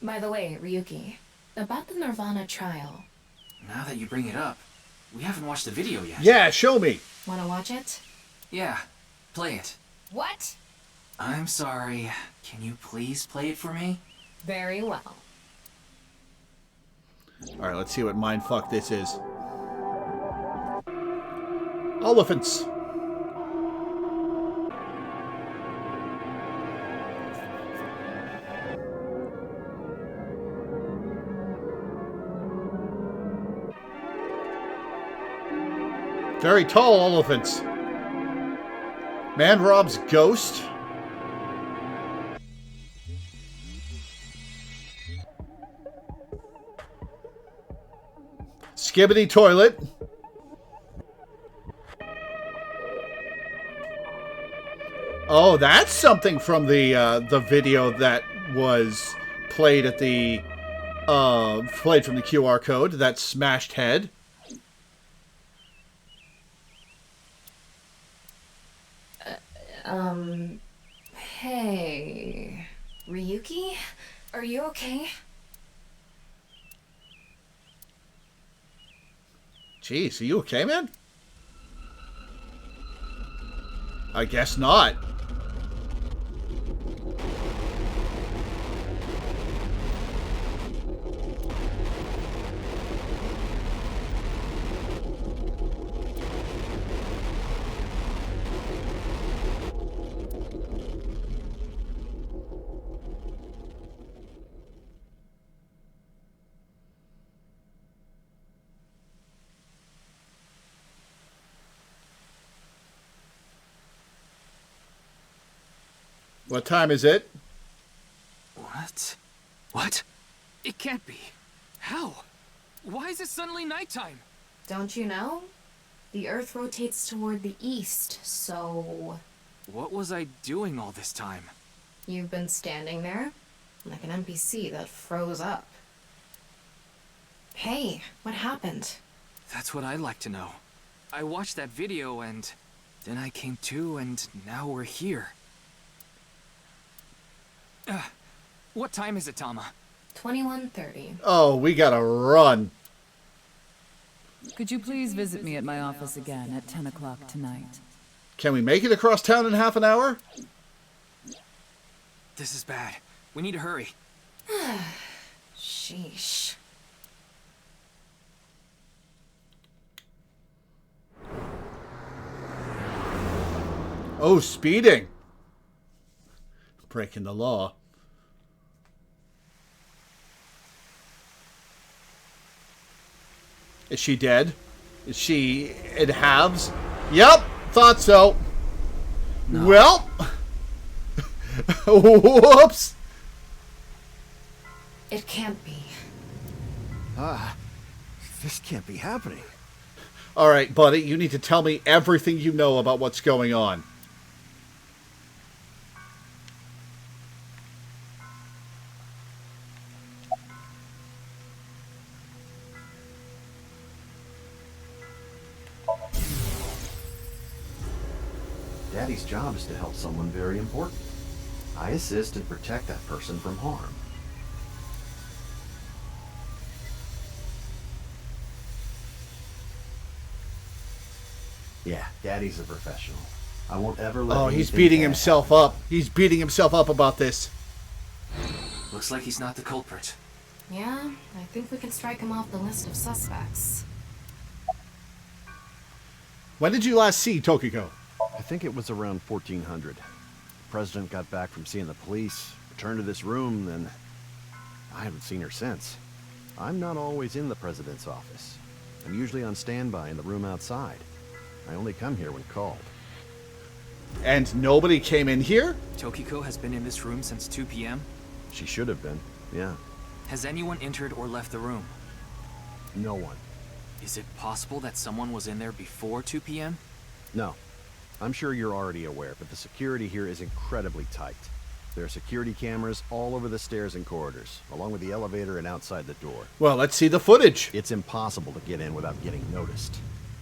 By the way, Ryuki, about the nirvanA trial. Now that you bring it up, we haven't watched the video yet. Yeah, show me. Wanna watch it? Yeah, play it. What? I'm sorry. Can you please play it for me? Very well. Alright, let's see what mindfuck this is. Elephants. Very tall elephants. Man robs ghost. Skibbity toilet. Oh, that's something from the video that was played at the played from the QR code. That smashed head. Hey, Ryuki, are you okay? Jeez, are you okay, man? I guess not. What time is it? What? What? It can't be. How? Why is it suddenly nighttime? Don't you know? The Earth rotates toward the east, so... What was I doing all this time? You've been standing there, like an NPC that froze up. Hey, what happened? That's what I'd like to know. I watched that video and then I came to and now we're here. What time is it, Tama? 21:30. Oh, we gotta run. Could you please visit me at my office again at 10 o'clock tonight? Can we make it across town in half an hour? This is bad. We need to hurry. Sheesh. Oh, speeding. Breaking the law. Is she dead? Is she in halves? Yep, thought so. No. Well. Whoops. It can't be. This can't be happening. All right, buddy, you need to tell me everything you know about what's going on. Daddy's job is to help someone very important. I assist and protect that person from harm. Yeah, Daddy's a professional. I won't ever let. Oh, he's beating himself up. He's beating himself up about this. Looks like he's not the culprit. Yeah, I think we can strike him off the list of suspects. When did you last see Tokiko? I think it was around 1400. The president got back from seeing the police, returned to this room, then I haven't seen her since. I'm not always in the president's office. I'm usually on standby in the room outside. I only come here when called. And nobody came in here? Tokiko has been in this room since 2 p.m.? She should have been, yeah. Has anyone entered or left the room? No one. Is it possible that someone was in there before 2 p.m.? No. I'm sure you're already aware, but the security here is incredibly tight. There are security cameras all over the stairs and corridors, along with the elevator and outside the door. Well, let's see the footage. It's impossible to get in without getting noticed.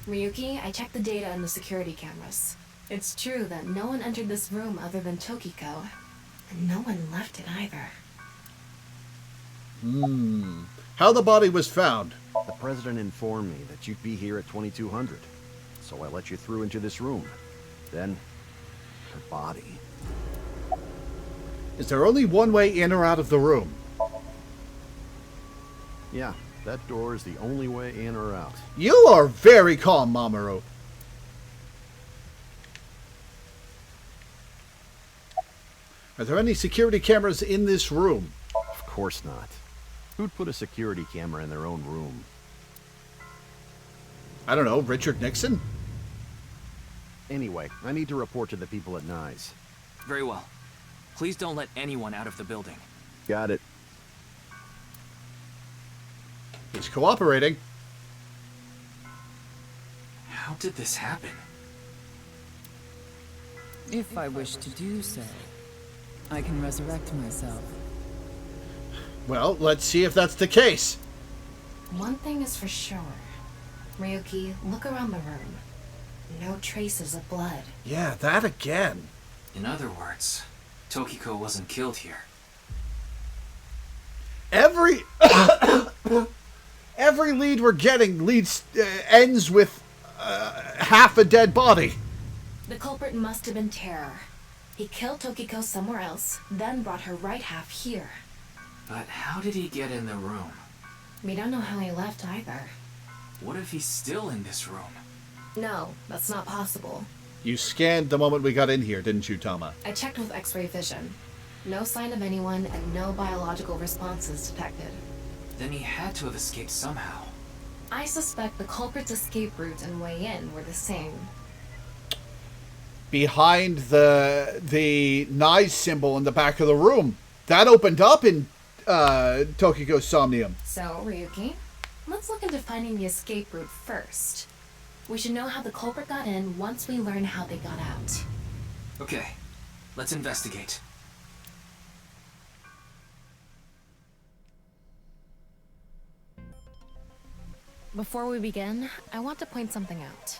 Ryuki, I checked the data on the security cameras. It's true that no one entered this room other than Tokiko, and no one left it either. How the body was found? The president informed me that you'd be here at 2200, so I let you through into this room. Then, her body. Is there only one way in or out of the room? Yeah, that door is the only way in or out. You are very calm, Mamoru. Are there any security cameras in this room? Of course not. Who'd put a security camera in their own room? I don't know, Richard Nixon? Anyway, I need to report to the people at Nye's. Very well. Please don't let anyone out of the building. Got it. He's cooperating. How did this happen? If I wish to do so, I can resurrect myself. Well, let's see if that's the case. One thing is for sure. Ryuki, look around the room. No traces of blood. Yeah, that again. In other words, Tokiko wasn't killed here. Every lead we're getting ends with half a dead body. The culprit must have been Terror. He killed Tokiko somewhere else, then brought her right half here. But how did he get in the room? We don't know how he left either. What if he's still in this room? No, that's not possible. You scanned the moment we got in here, didn't you, Tama? I checked with X-ray vision. No sign of anyone and no biological responses detected. Then he had to have escaped somehow. I suspect the culprit's escape route and way in were the same. Behind the Nye's symbol in the back of the room. That opened up in Tokiko's Somnium. So, Ryuki, let's look into finding the escape route first. We should know how the culprit got in once we learn how they got out. Okay, let's investigate. Before we begin, I want to point something out.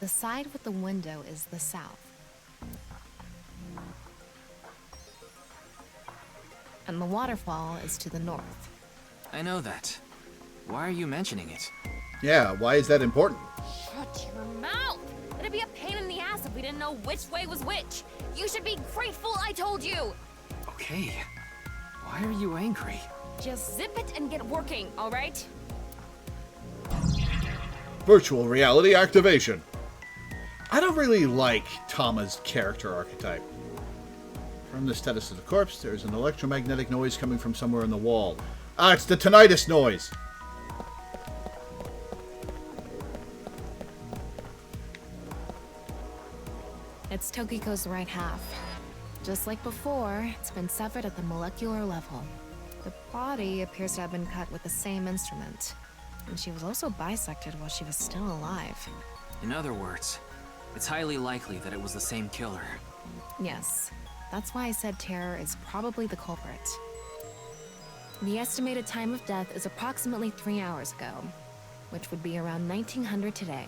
The side with the window is the south. And the waterfall is to the north. I know that. Why are you mentioning it? Yeah, why is that important? Shut your mouth! It'd be a pain in the ass if we didn't know which way was which. You should be grateful I told you! Okay. Why are you angry? Just zip it and get working, alright? Virtual reality activation. I don't really like Tama's character archetype. From the status of the corpse, there's an electromagnetic noise coming from somewhere in the wall. Ah, it's the tinnitus noise! It's Tokiko's right half. Just like before, it's been severed at the molecular level. The body appears to have been cut with the same instrument. And she was also bisected while she was still alive. In other words, it's highly likely that it was the same killer. Yes. That's why I said Terror is probably the culprit. The estimated time of death is approximately 3 hours ago, which would be around 1900 today.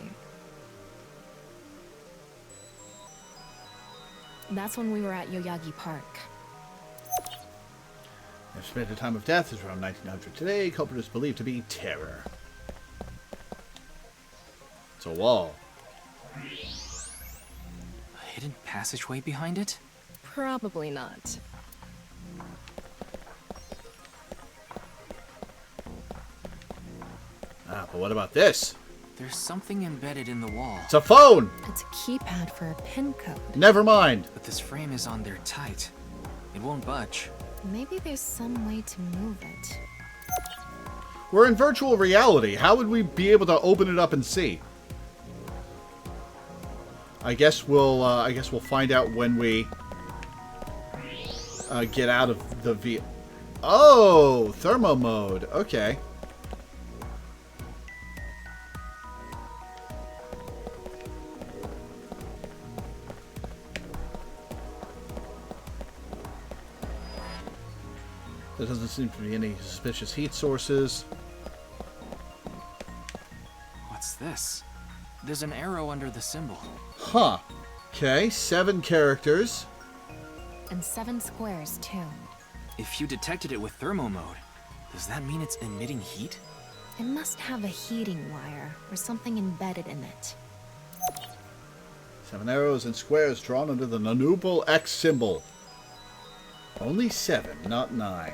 That's when we were at Yoyagi Park. The estimated time of death is around 1900 today. Culprit is believed to be Terror. It's a wall. A hidden passageway behind it? Probably not. Ah, but what about this? There's something embedded in the wall. It's a phone! It's a keypad for a pin code. Never mind. But this frame is on there tight. It won't budge. Maybe there's some way to move it. We're in virtual reality. How would we be able to open it up and see? I guess we'll find out when we get out of the V. Oh, thermo mode. Okay. There doesn't seem to be any suspicious heat sources. What's this? There's an arrow under the symbol. Huh. Okay, 7 characters. And 7 squares, too. If you detected it with thermo mode, does that mean it's emitting heat? It must have a heating wire or something embedded in it. 7 arrows and squares drawn under the Nanubal X symbol. Only 7, not 9.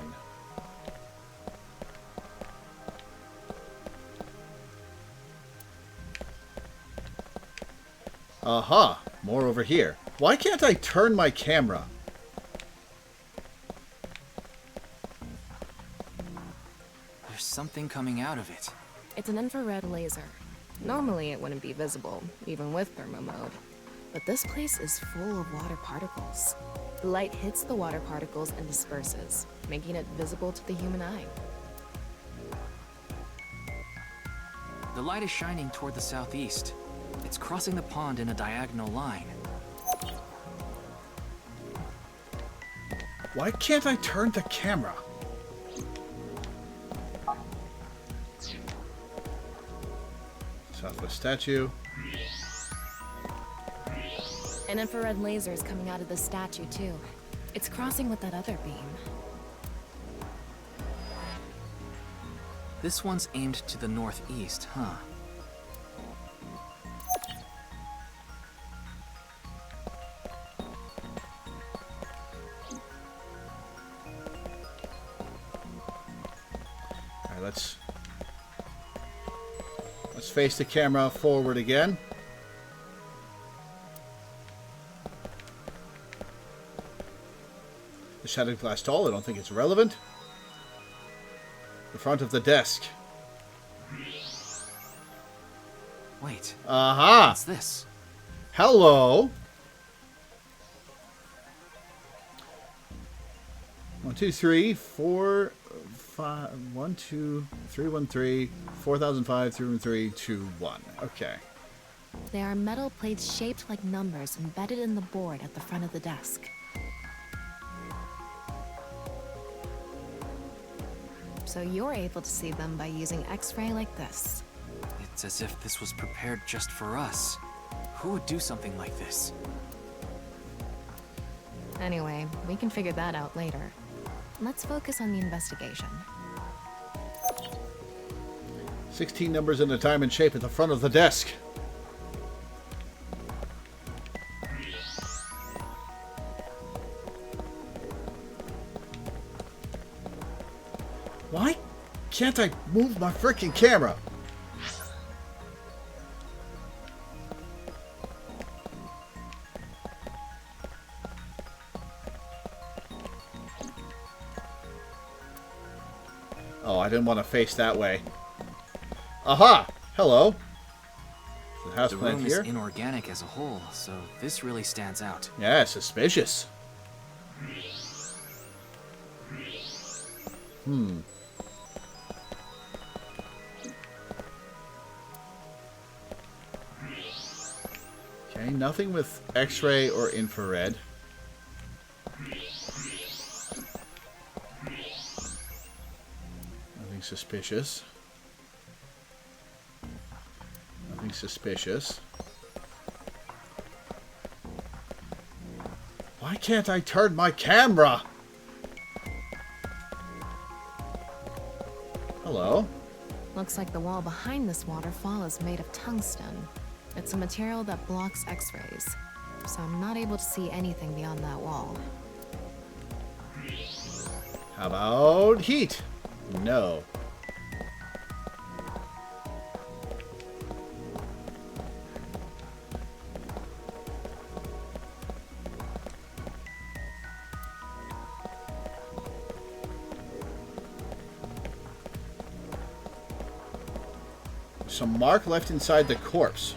Aha! More over here. Why can't I turn my camera? There's something coming out of it. It's an infrared laser. Normally it wouldn't be visible, even with thermo mode. But this place is full of water particles. The light hits the water particles and disperses, making it visible to the human eye. The light is shining toward the southeast. It's crossing the pond in a diagonal line. Why can't I turn the camera? Southwest statue. An infrared laser is coming out of the statue, too. It's crossing with that other beam. This one's aimed to the northeast, huh? Alright, let's face the camera forward again. The shattered glass doll, I don't think it's relevant. The front of the desk. Wait. Aha! What's this? Hello! 1, 2, 3, 4, 5, 1, 2, 3, 1, 3, 4005, 3, 1, 3, 2, 1. Okay. There are metal plates shaped like numbers embedded in the board at the front of the desk. So you're able to see them by using X-ray like this. It's as if this was prepared just for us. Who would do something like this? Anyway, we can figure that out later. Let's focus on the investigation. 16 numbers in a diamond shape at the front of the desk. Why can't I move my freaking camera? Oh, I didn't want to face that way. Aha! Hello. The house The plant room here. is inorganic as a whole, so this really stands out. Yeah, suspicious. Okay, nothing with X-ray or infrared. Nothing suspicious. Nothing suspicious. Why can't I turn my camera? Hello. Looks like the wall behind this waterfall is made of tungsten. It's a material that blocks X-rays, so I'm not able to see anything beyond that wall. How about heat? No. Some mark left inside the corpse.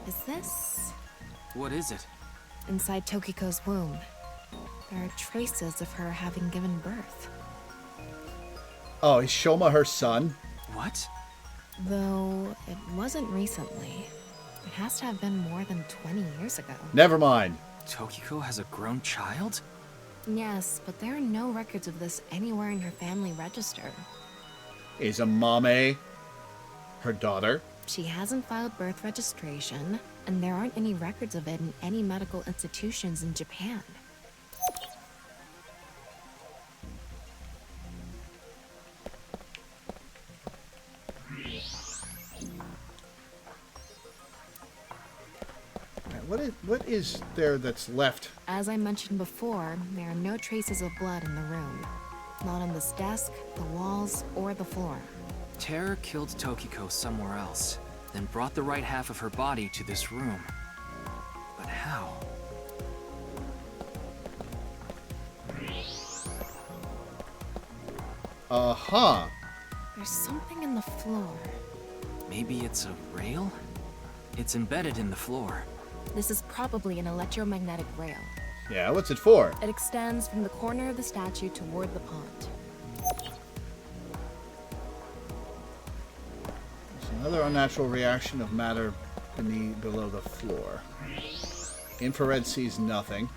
Is this? What is it? Inside Tokiko's womb. There are traces of her having given birth. Oh, is Shoma her son? What? Though it wasn't recently. It has to have been more than 20 years ago. Never mind. Tokiko has a grown child? Yes, but there are no records of this anywhere in her family register. Is Amame her daughter? She hasn't filed birth registration, and there aren't any records of it in any medical institutions in Japan. What is there that's left? As I mentioned before, there are no traces of blood in the room. Not on this desk, the walls, or the floor. Terror killed Tokiko somewhere else, then brought the right half of her body to this room. But how? Uh-huh. There's something in the floor. Maybe it's a rail? It's embedded in the floor. This is probably an electromagnetic rail. Yeah, what's it for? It extends from the corner of the statue toward the pond. It's another unnatural reaction of matter below the floor. Infrared sees nothing.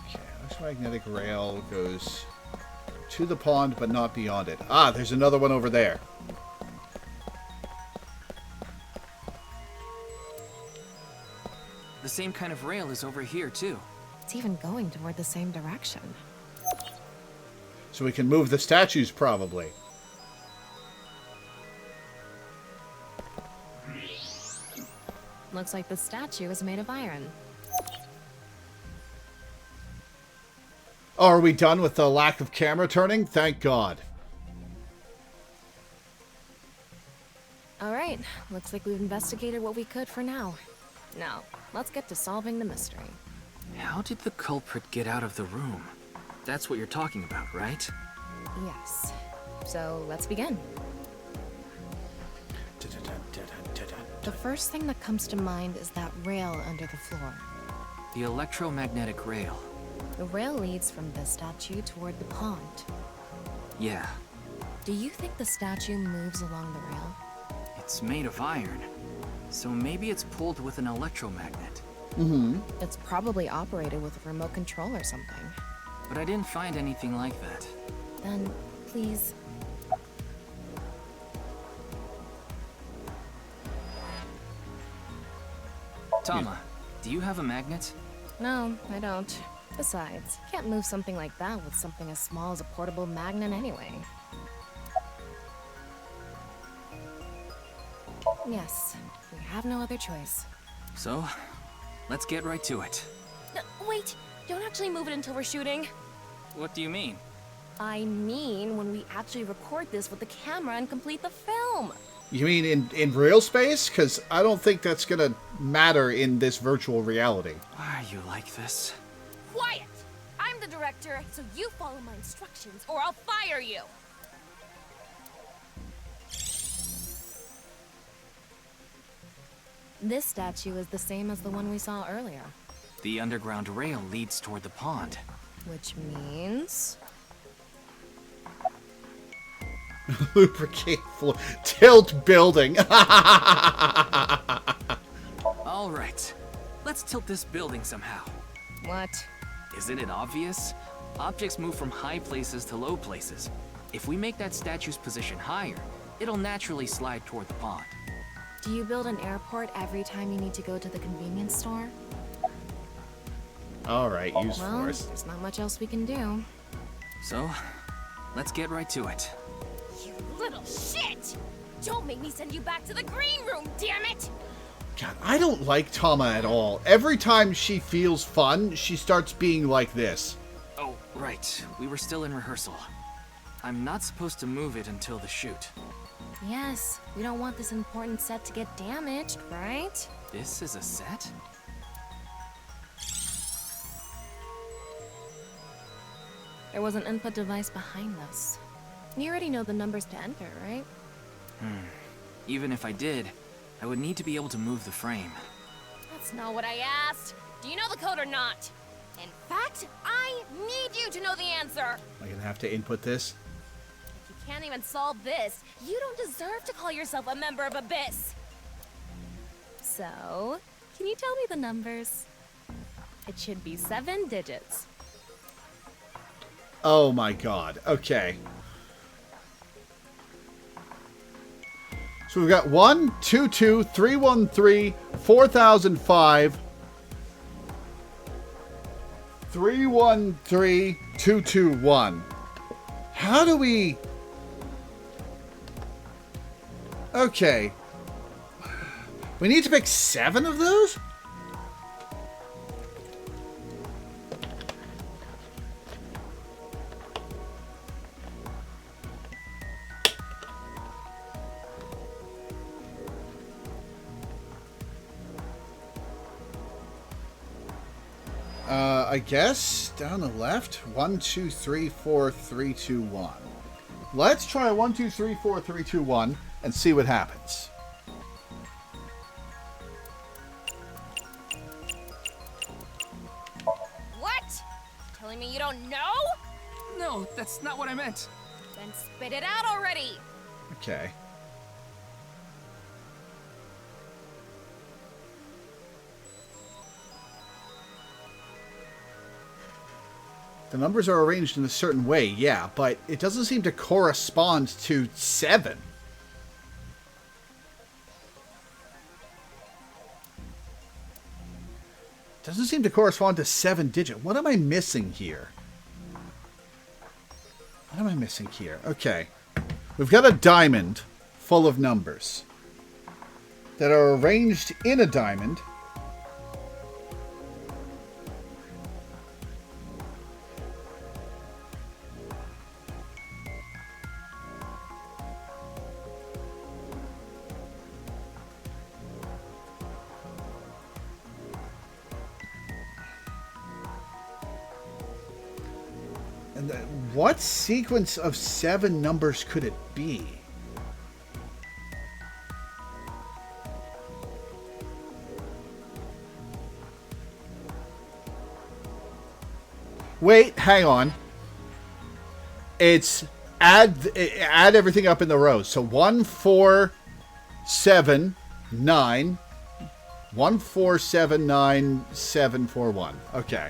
Okay, electromagnetic rail goes to the pond, but not beyond it. Ah, there's another one over there. The same kind of rail is over here, too. It's even going toward the same direction. So we can move the statues, probably. Looks like the statue is made of iron. Oh, are we done with the lack of camera turning? Thank God. Alright, looks like we've investigated what we could for now. Now, let's get to solving the mystery. How did the culprit get out of the room? That's what you're talking about, right? Yes. So, let's begin. The first thing that comes to mind is that rail under the floor. The electromagnetic rail. The rail leads from the statue toward the pond. Yeah. Do you think the statue moves along the rail? It's made of iron, so maybe it's pulled with an electromagnet. Mm-hmm. It's probably operated with a remote control or something. But I didn't find anything like that. Then, please... Tama, do you have a magnet? No, I don't. Besides, you can't move something like that with something as small as a portable magnet anyway. Yes, we have no other choice. So, let's get right to it. No, wait! Don't actually move it until we're shooting. What do you mean? I mean when we actually record this with the camera and complete the film. You mean in real space? Because I don't think that's going to matter in this virtual reality. Why are you like this? Quiet! director, so you follow my instructions or I'll fire you. This statue is the same as the one we saw earlier. The underground rail leads toward the pond. Which means... Lubricate floor. Tilt building. All right. Let's tilt this building somehow. What? Isn't it obvious? Objects move from high places to low places. If we make that statue's position higher, it'll naturally slide toward the pond. Do you build an airport every time you need to go to the convenience store? Alright, use Well, force. there's not much else we can do. So, let's get right to it. You little shit! Don't make me send you back to the green room, damn it! God, I don't like Tama at all. Every time she feels fun, she starts being like this. Oh, right. We were still in rehearsal. I'm not supposed to move it until the shoot. Yes, we don't want this important set to get damaged, right? This is a set? There was an input device behind this. You already know the numbers to enter, right? Even if I did, I would need to be able to move the frame. That's not what I asked. Do you know the code or not? In fact, I need you to know the answer. Am I gonna have to input this? If you can't even solve this, you don't deserve to call yourself a member of Abyss. So, can you tell me the numbers? It should be 7 digits. Oh my god. Okay. So we've got 1, 2, 2, 3, 1, 3, 4005, 3, 1, 3, 2, 2, 1. How do we... Okay. We need to pick 7 of those? I guess down the left. 1, 2, 3, 4, 3, 2, 1. Let's try 1, 2, 3, 4, 3, 2, 1 and see what happens. What? Telling me you don't know? No, that's not what I meant. Then spit it out already. Okay. The numbers are arranged in a certain way, yeah, but it doesn't seem to correspond to 7. Doesn't seem to correspond to 7-digit. What am I missing here? What am I missing here? Okay. We've got a diamond full of numbers that are arranged in a diamond. What sequence of 7 numbers could it be? Wait, hang on. It's add everything up in the rows. So 1, 4, 7, 9. 1, 4, 7, 9, 7, 4, 1. Okay.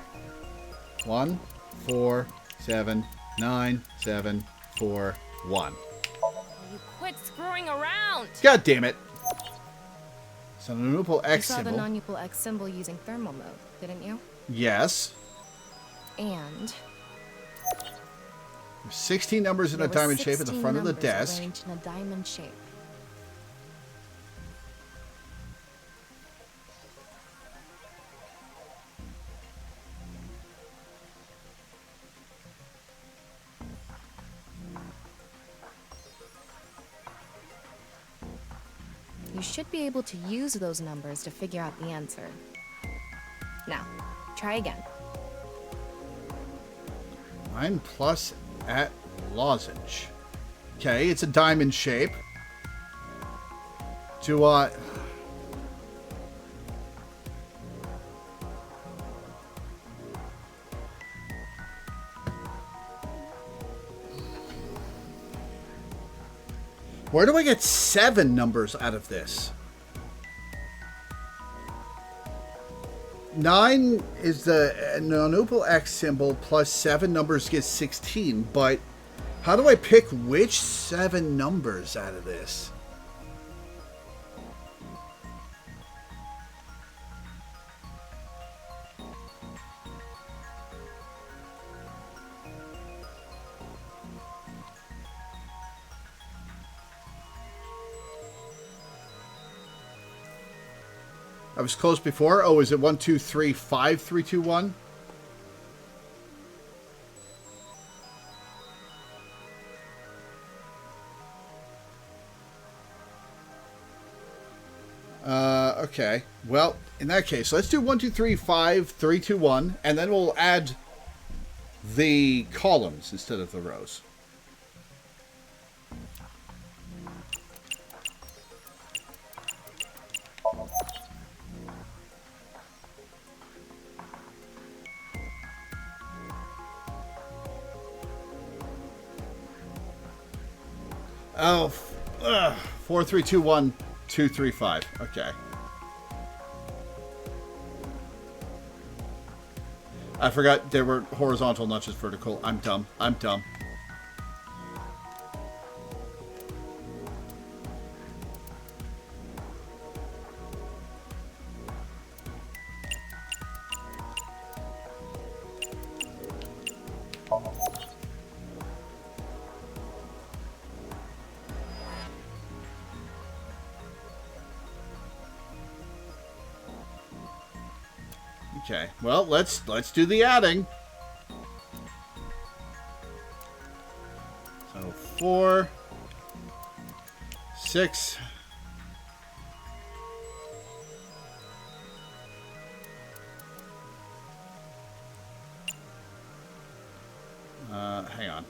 1, 4, 7, 9, 7, 4, 1. You quit screwing around. God damn it. So the nuple X You saw the symbol. non-nuple X symbol using thermal mode, didn't you? Yes. And There's 16 numbers in a there were diamond shape at the 16 front of the numbers desk. arranged in a diamond shape. You should be able to use those numbers to figure out the answer. Now, try again. 9 plus at lozenge. Okay, it's a diamond shape. Do I... Where do I get 7 numbers out of this? 9 is the non-opal X symbol plus 7 numbers gives 16, but how do I pick which 7 numbers out of this? I was close before. Oh, is it 1, 2, 3, 5, 3, 2, 1? Okay. Well, in that case, let's do 1, 2, 3, 5, 3, 2, 1, and then we'll add the columns instead of the rows. Oh, 4, 3, 2, 1, 2, 3, 5. Okay. I forgot they were horizontal, not just vertical. I'm dumb. I'm dumb. Okay, well, let's do the adding. So 4, 6, hang on.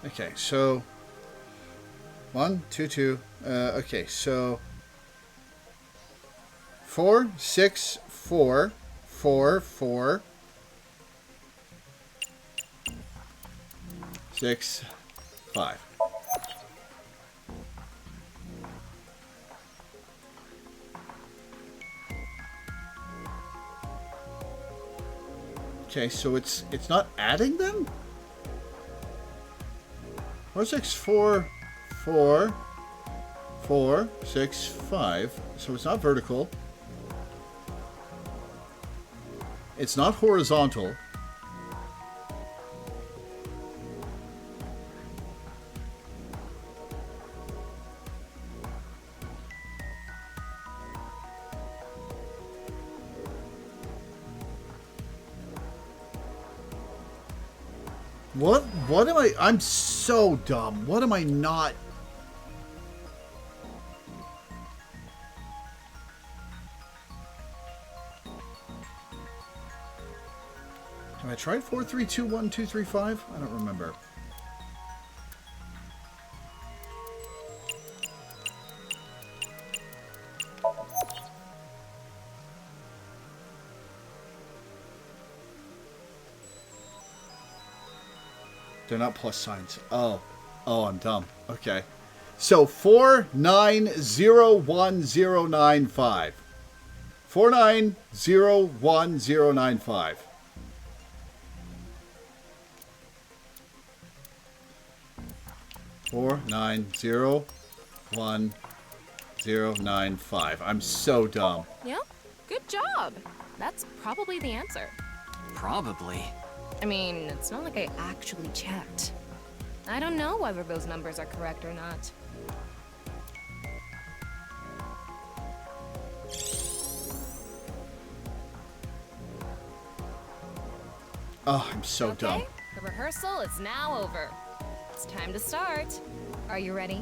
Okay, so 1, 2, 2. Okay, so 4, 6, 4, 4, 4, 6, 5. Okay, so it's not adding them? 4, 6, 4, 4, 4, 6, 5. So it's not vertical. It's not horizontal. What am I? I'm so dumb. What am I not? Have I tried 4, 3, 2, 1, 2, 3, 5? I don't remember. They're not plus signs. Oh, I'm dumb. Okay. So 4901095. 4901095. Four 90105. I'm so dumb. Yep, good job. That's probably the answer. Probably. I mean, it's not like I actually checked. I don't know whether those numbers are correct or not. Oh, I'm so dumb. The rehearsal is now over. It's time to start. Are you ready?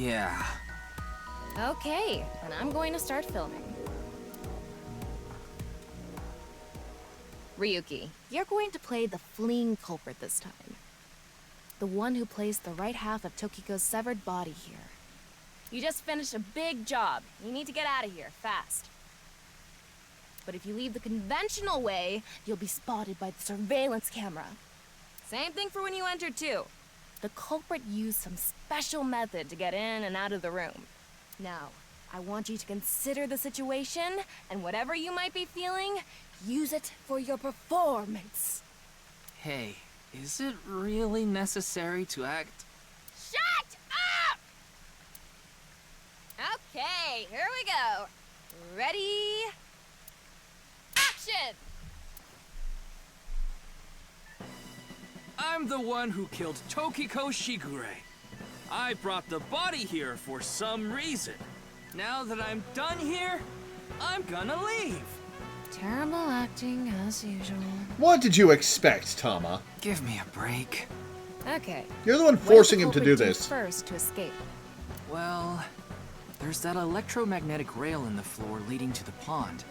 Yeah. Okay, then I'm going to start filming. Ryuki, you're going to play the fleeing culprit this time. The one who placed the right half of Tokiko's severed body here. You just finished a big job. You need to get out of here, fast. But if you leave the conventional way, you'll be spotted by the surveillance camera. Same thing for when you enter, too. The culprit used some special method to get in and out of the room. Now, I want you to consider the situation, and whatever you might be feeling, use it for your performance. Hey, is it really necessary to act? Shut up! Okay, here we go. Ready? Action! I'm the one who killed Tokiko Shigure. I brought the body here for some reason. Now that I'm done here, I'm gonna leave. Terrible acting, as usual. What did you expect, Tama? Give me a break. Okay. You're the one forcing him to do this. First to escape. Well, there's that electromagnetic rail in the floor leading to the pond.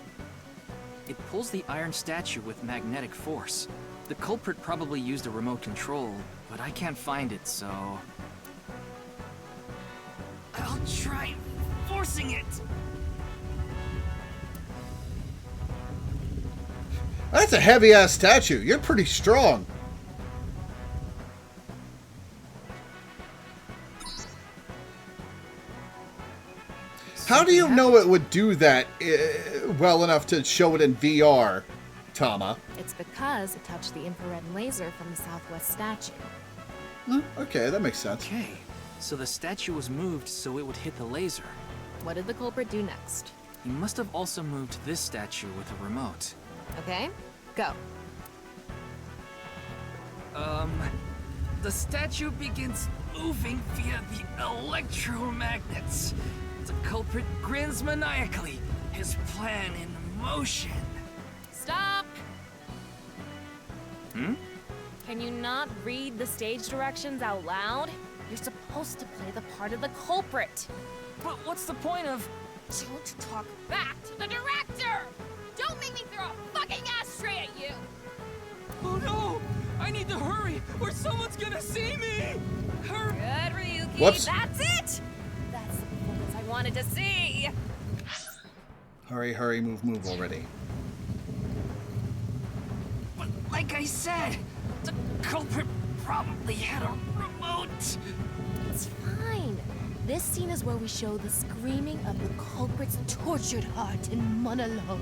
It pulls the iron statue with magnetic force. The culprit probably used a remote control, but I can't find it, so... I'll try forcing it! That's a heavy-ass statue. You're pretty strong. How do you know it would do that well enough to show it in VR, Tama? It's because it touched the infrared laser from the southwest statue. Okay, that makes sense. Okay, so the statue was moved so it would hit the laser. What did the culprit do next? He must have also moved this statue with a remote. Okay, go. The statue begins moving via the electromagnets. The culprit grins maniacally, his plan in motion. Stop! Hmm? Can you not read the stage directions out loud? You're supposed to play the part of the culprit. But what's the point of... Don't talk back to the director! Don't make me throw a fucking ashtray at you! Oh no! I need to hurry, or someone's gonna see me! Hurry! Good, Ryuki. Whoops. That's it! That's the performance I wanted to see! Hurry, hurry, move, move already. But like I said, the culprit probably had a remote. It's fine. This scene is where we show the screaming of the culprit's tortured heart in monologue.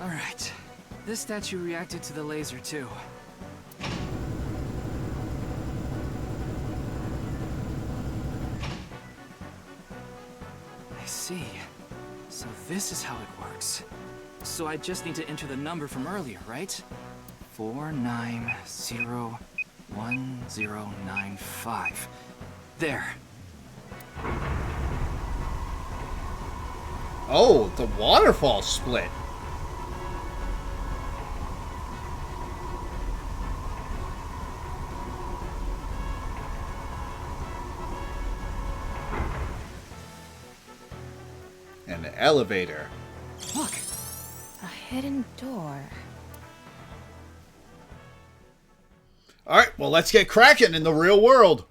Alright. This statue reacted to the laser too. I see. So this is how it works. So I just need to enter the number from earlier, right? 49011095. There. Oh, the waterfall split. An elevator. Look! A hidden door. Alright, well, let's get cracking in the real world.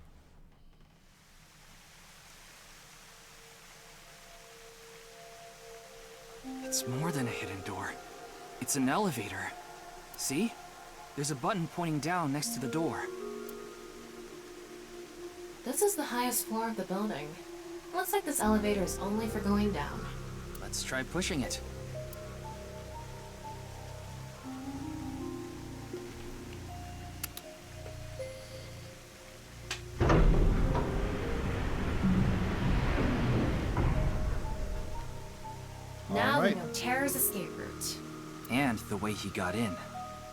It's more than a hidden door. It's an elevator. See? There's a button pointing down next to the door. This is the highest floor of the building. Looks like this elevator is only for going down. Let's try pushing it. Now we know Terror's escape route. And the way he got in.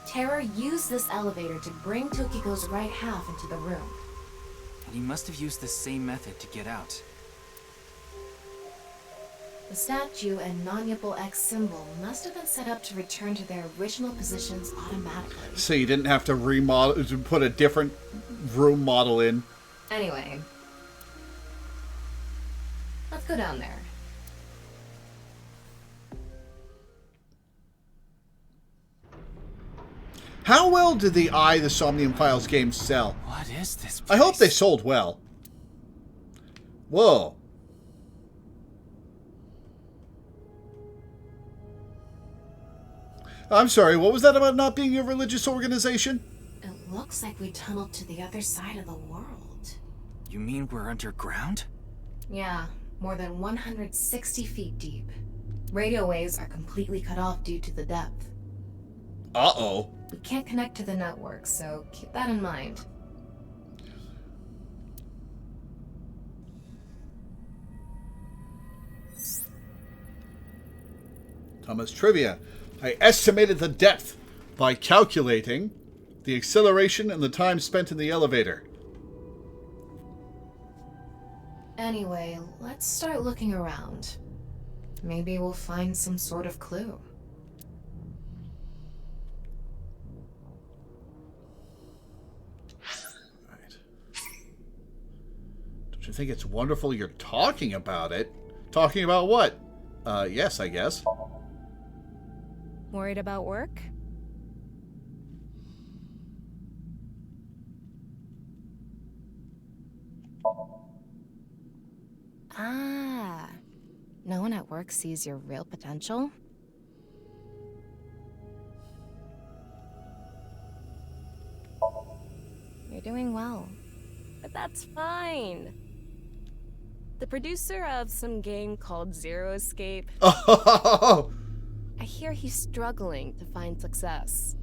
Terror used this elevator to bring Tokiko's right half into the room. And he must have used the same method to get out. The The statue and non-Yipple X symbol must have been set up to return to their original positions automatically. So you didn't have to remodel, to put a different room model in. Anyway, let's go down there. How well did the Somnium Files games sell? What is this place? I hope they sold well. Whoa. I'm sorry, what was that about not being a religious organization? It looks like we tunneled to the other side of the world. You mean we're underground? Yeah, more than 160 feet deep. Radio waves are completely cut off due to the depth. Uh-oh. We can't connect to the network, so keep that in mind. Thomas Trivia. I estimated the depth by calculating the acceleration and the time spent in the elevator. Anyway, let's start looking around. Maybe we'll find some sort of clue. Right. Don't you think it's wonderful you're talking about it? Talking about what? Yes, I guess. Worried about work? Ah. No one at work sees your real potential? You're doing well. But that's fine. The producer of some game called Zero Escape. Oh! I hear he's struggling to find success.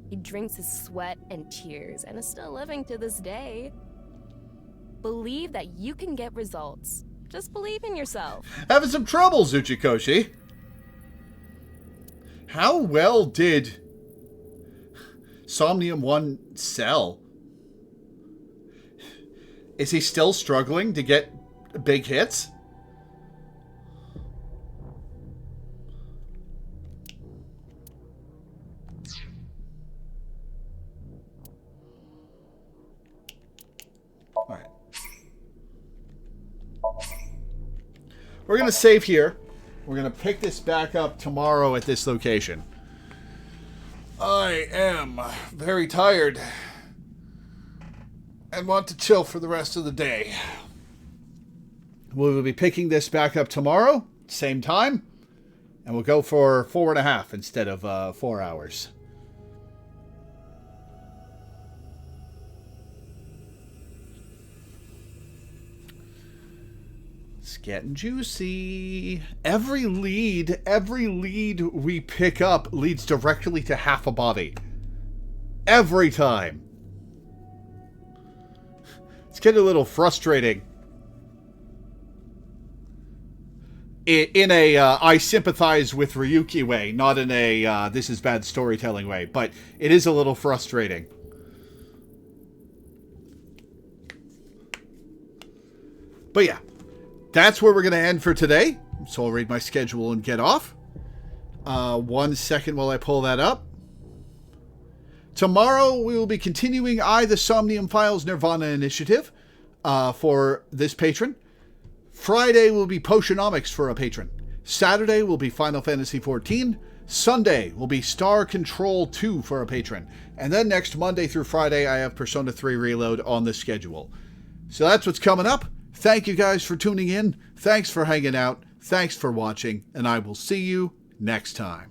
He drinks his sweat and tears and is still living to this day. Believe that you can get results. Just believe in yourself. Having some trouble, Zuchikoshi. How well did Somnium 1 sell? Is he still struggling to get big hits? Alright. We're going to save here. We're going to pick this back up tomorrow at this location. I am very tired and want to chill for the rest of the day. We will be picking this back up tomorrow, same time, and we'll go for 4.5 instead of 4 hours. It's getting juicy. Every lead we pick up leads directly to half a body. Every time. It's getting a little frustrating. In a I sympathize with Ryuki way, not in a this is bad storytelling way, but it is a little frustrating. But yeah, that's where we're going to end for today. So I'll read my schedule and get off. 1 second while I pull that up. Tomorrow we will be continuing the Somnium Files nirvanA initiative for this patron. Friday will be Potionomics for a patron. Saturday will be Final Fantasy XIV. Sunday will be Star Control 2 for a patron. And then next Monday through Friday I have Persona 3 Reload on the schedule. So that's what's coming up. Thank you guys for tuning in. Thanks for hanging out. Thanks for watching. And I will see you next time.